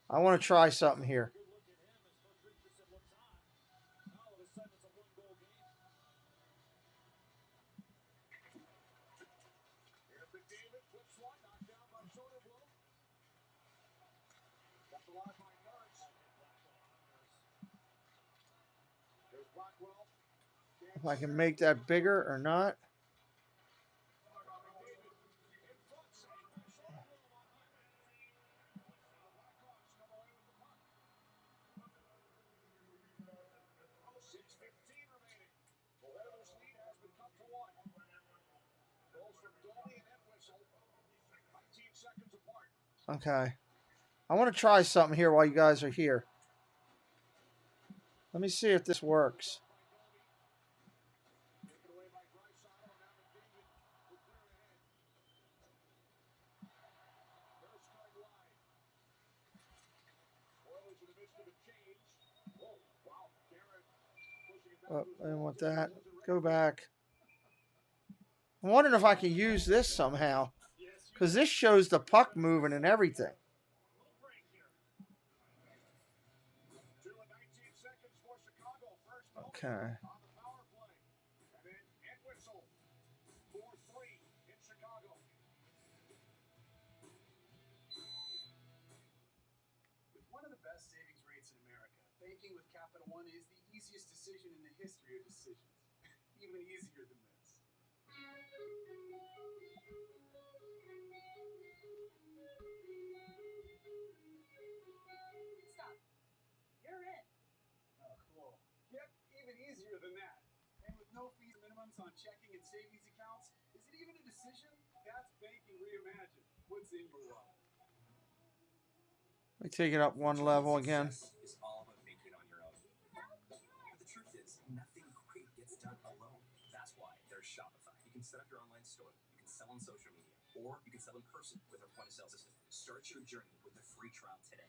I want to try something here. If I can make that bigger or not. Okay. I want to try something here while you guys are here. Let me see if this works. Oh, I didn't want that. Go back. I'm wondering if I can use this somehow. Because this shows the puck moving and everything. Okay.
With one of the best savings rates in America, banking with Capital One is the easiest decision in the history of decisions. Even easier than this.
Stop. You're in.
Oh, cool. Yep, even easier than that. And with no fees or minimums on checking and savings accounts, is it even a decision? That's banking reimagined. What's in your wallet?
Let me take it up one level again.
It's all about making it on your own. But the truth is, nothing great gets done alone. That's why there's Shopify. You can set up your online store. You can sell on social media. Or you can sell in person with our point-of-sale system. Start your journey with a free trial today.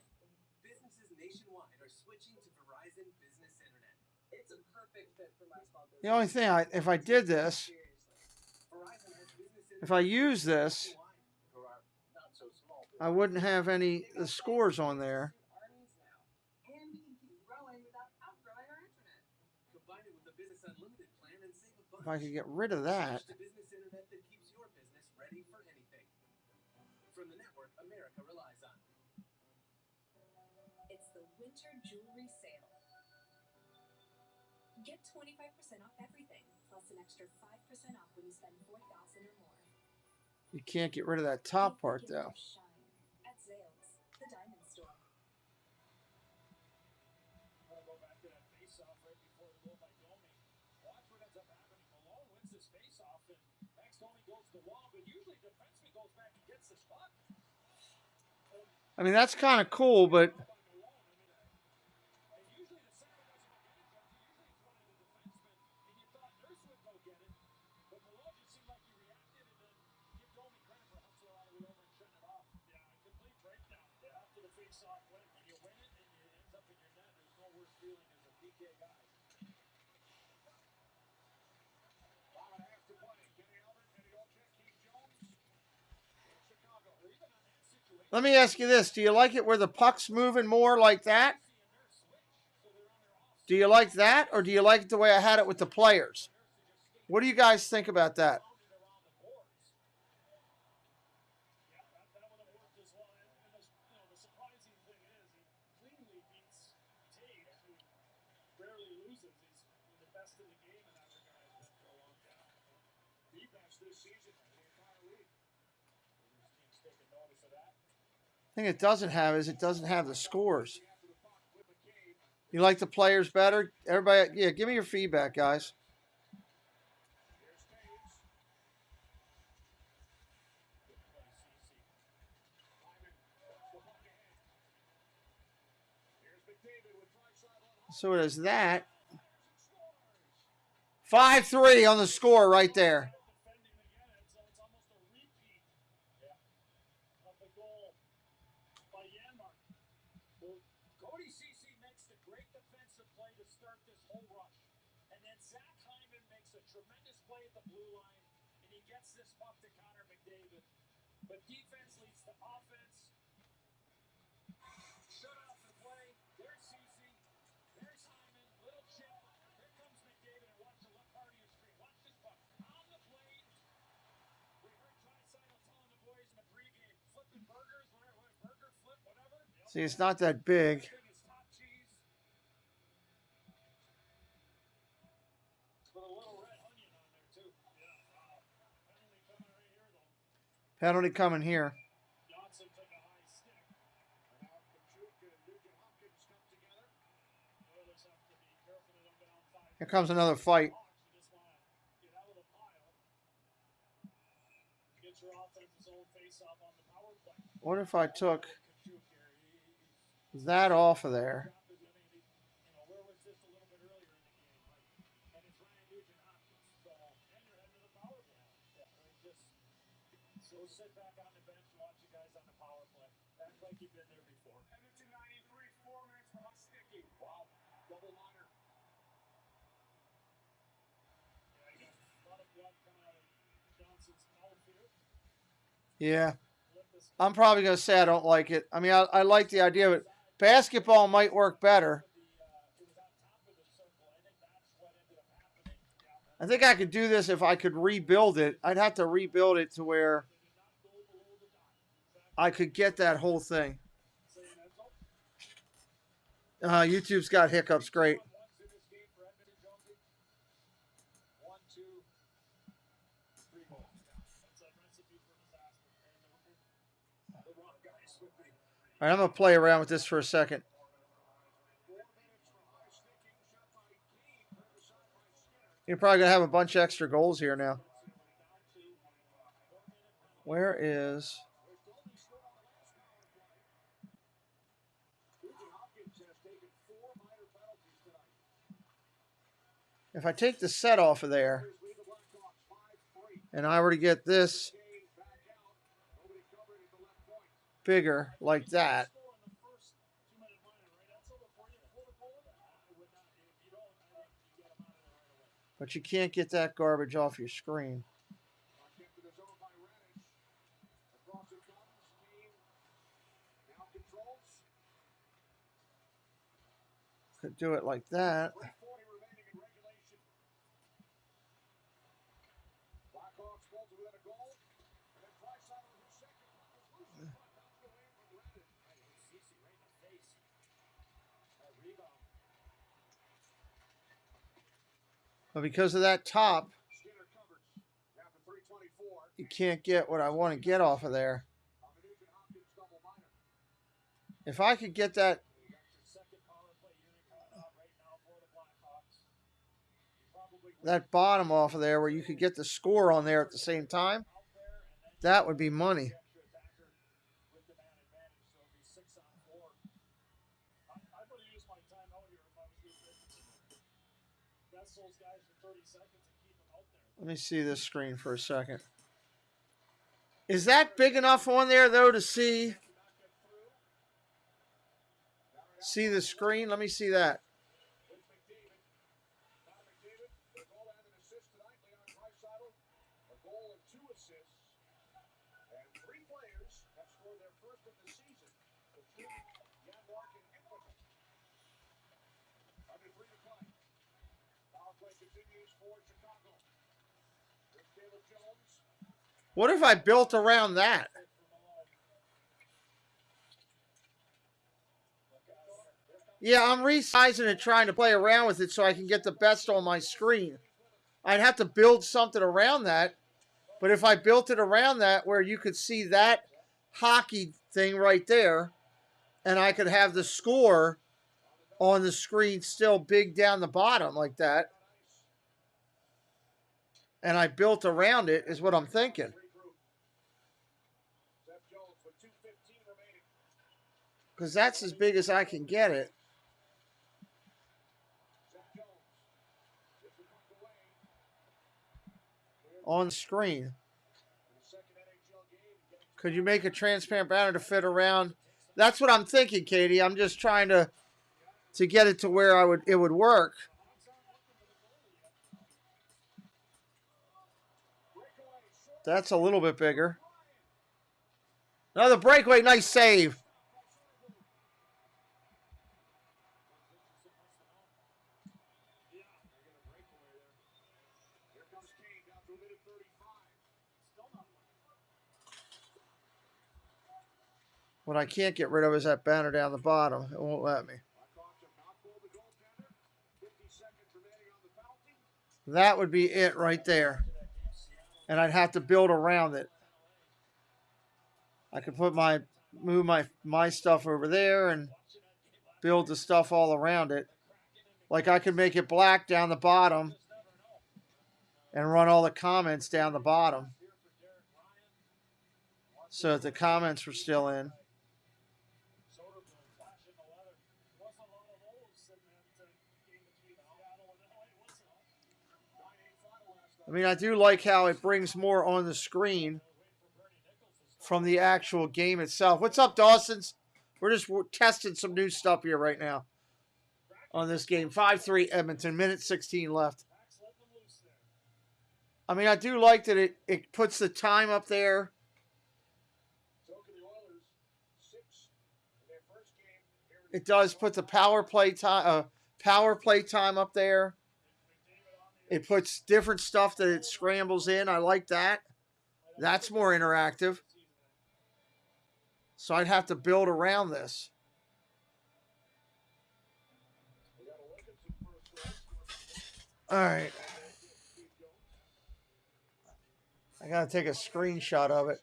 Businesses nationwide are switching to Verizon Business Internet. It's a perfect fit for my small business.
The only thing, if I did this, if I use this, I wouldn't have any the scores on there.
And we can keep growing without outgrowing our internet. Combine it with the Business Unlimited plan and save a bunch.
If I could get rid of that.
Switch to business internet that keeps your business ready for anything. From the network America relies on.
It's the winter jewelry sale. Get 25% off everything, plus an extra 5% off when you spend $4,000 or more.
You can't get rid of that top part though.
At Zales, the diamond store.
I want to go back to that face-off right before the goal by Domi. Watch what ends up happening. Malone wins this face-off, and next Domi goes to the wall, but usually the defenseman goes back and gets this puck.
I mean, that's kind of cool, but
And usually the center doesn't get it, Jonesy. Usually it's one of the defensemen, and you thought Nurse would go get it, but Malone just seemed like he reacted, and then give Domi credit for hustling all the way over and shutting it off. Yeah, complete breakdown after the face-off win. When you win it and it ends up in your net, there's no worse feeling as a PK guy.
5.5 to play. Kenny Albert, Eddie Olczyk, Keith Jones in Chicago.
let me ask you this. Do you like it where the puck's moving more like that? Do you like that, or do you like it the way I had it with the players? What do you guys think about that?
Yeah, that would have worked as well. And the surprising thing is he cleanly beats Tate, who rarely loses. He's the best in the game in that regard. Has been for a long time.
Defense this season in the entire league.
Teams taking notice of that.
The thing it doesn't have is it doesn't have the scores. You like the players better? Everybody, yeah, give me your feedback, guys. So it is that. 5-3 on the score right there.
Cody Ceci makes the great defensive play to start this whole rush. And then Zach Hyman makes a tremendous play at the blue line, and he gets this puck to Connor McDavid. But defense leads to offense. Shut off the play. There's Ceci. There's Hyman. Little chip. Here comes McDavid, and watch the left part of your screen. Watch this puck. On the plate. We heard Draisaitl telling the boys in the pregame, flipping burgers, burger flip, whatever.
See, it's not that big. Penalty coming here. Here comes another fight. What if I took that off of there?
So sit back on the bench and watch you guys on the power play. Act like you've been there before. Edmonton 93, 4 minutes for hot sticky. Wow, double minor. Yeah, you got a lot of blood coming out of Johnson's mouth here.
Yeah. I'm probably going to say I don't like it. I mean, I like the idea of it. Basketball might work better. I think I could do this if I could rebuild it. I'd have to rebuild it to where I could get that whole thing. YouTube's got hiccups. Great. All right, I'm going to play around with this for a second. You're probably going to have a bunch of extra goals here now. Where is... If I take the set off of there, and I were to get this bigger like that, but you can't get that garbage off your screen. Could do it like that. But because of that top, you can't get what I want to get off of there. If I could get that bottom off of there where you could get the score on there at the same time, that would be money. Let me see this screen for a second. Is that big enough on there, though, to see the screen? Let me see that. What if I built around that? Yeah, I'm resizing it, trying to play around with it so I can get the best on my screen. I'd have to build something around that. But if I built it around that where you could see that hockey thing right there, and I could have the score on the screen still big down the bottom like that. And I built around it is what I'm thinking. Because that's as big as I can get it. On the screen. Could you make a transparent banner to fit around? That's what I'm thinking, Katie. I'm just trying to get it to where it would work. That's a little bit bigger. Another breakaway, nice save. What I can't get rid of is that banner down the bottom. It won't let me. That would be it right there. And I'd have to build around it. I could move my stuff over there and build the stuff all around it. Like I could make it black down the bottom and run all the comments down the bottom so that the comments were still in. I mean, I do like how it brings more on the screen from the actual game itself. What's up, Dawson's? We're testing some new stuff here right now on this game. 5-3 Edmonton, minute 16 left. I mean, I do like that it puts the time up there. It does put the power play time up there. It puts different stuff that it scrambles in. I like that. That's more interactive. So I'd have to build around this. All right. I got to take a screenshot of it.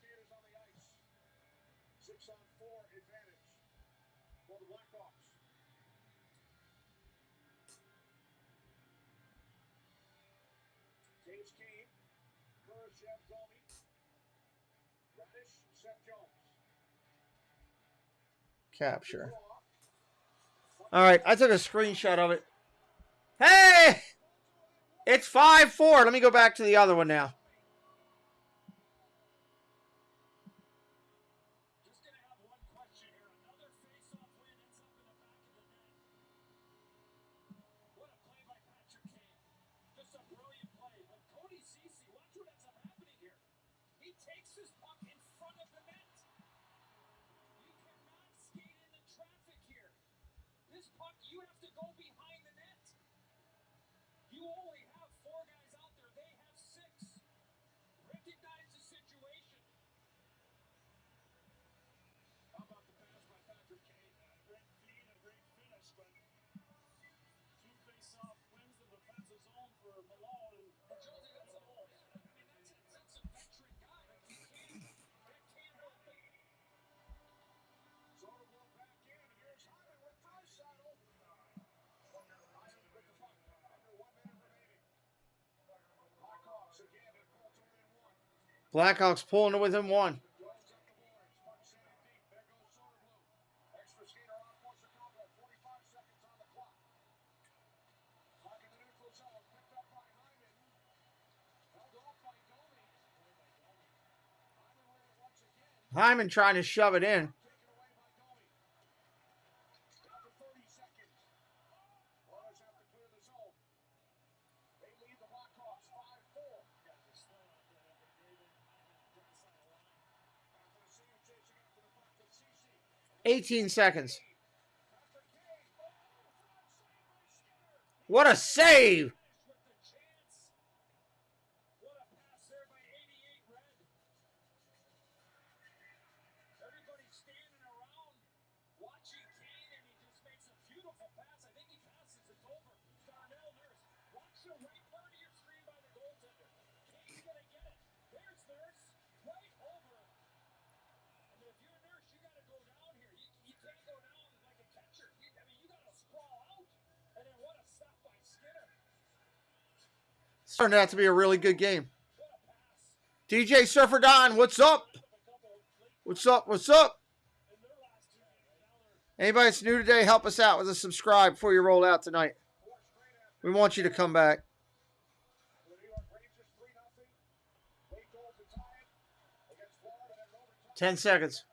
Capture. All right, I took a screenshot of it. Hey! It's 5-4. Let me go back to the other one now. Blackhawks pulling it within one. Hyman trying to shove it in. $18 seconds. What a save! Turned out to be a really good game. DJ Surfer Don, what's up? What's up? What's up? Anybody that's new today, help us out with a subscribe before you roll out tonight. We want you to come back. 10 seconds.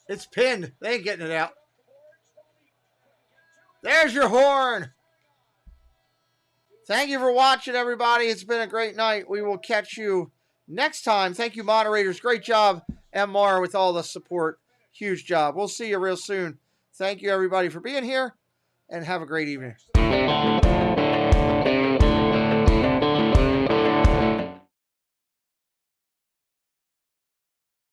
It's pinned. They ain't getting it out. There's your horn. Thank you for watching, everybody. It's been a great night. We will catch you next time. Thank you, moderators. Great job, MR, with all the support. Huge job. We'll see you real soon. Thank you, everybody, for being here, and have a great evening.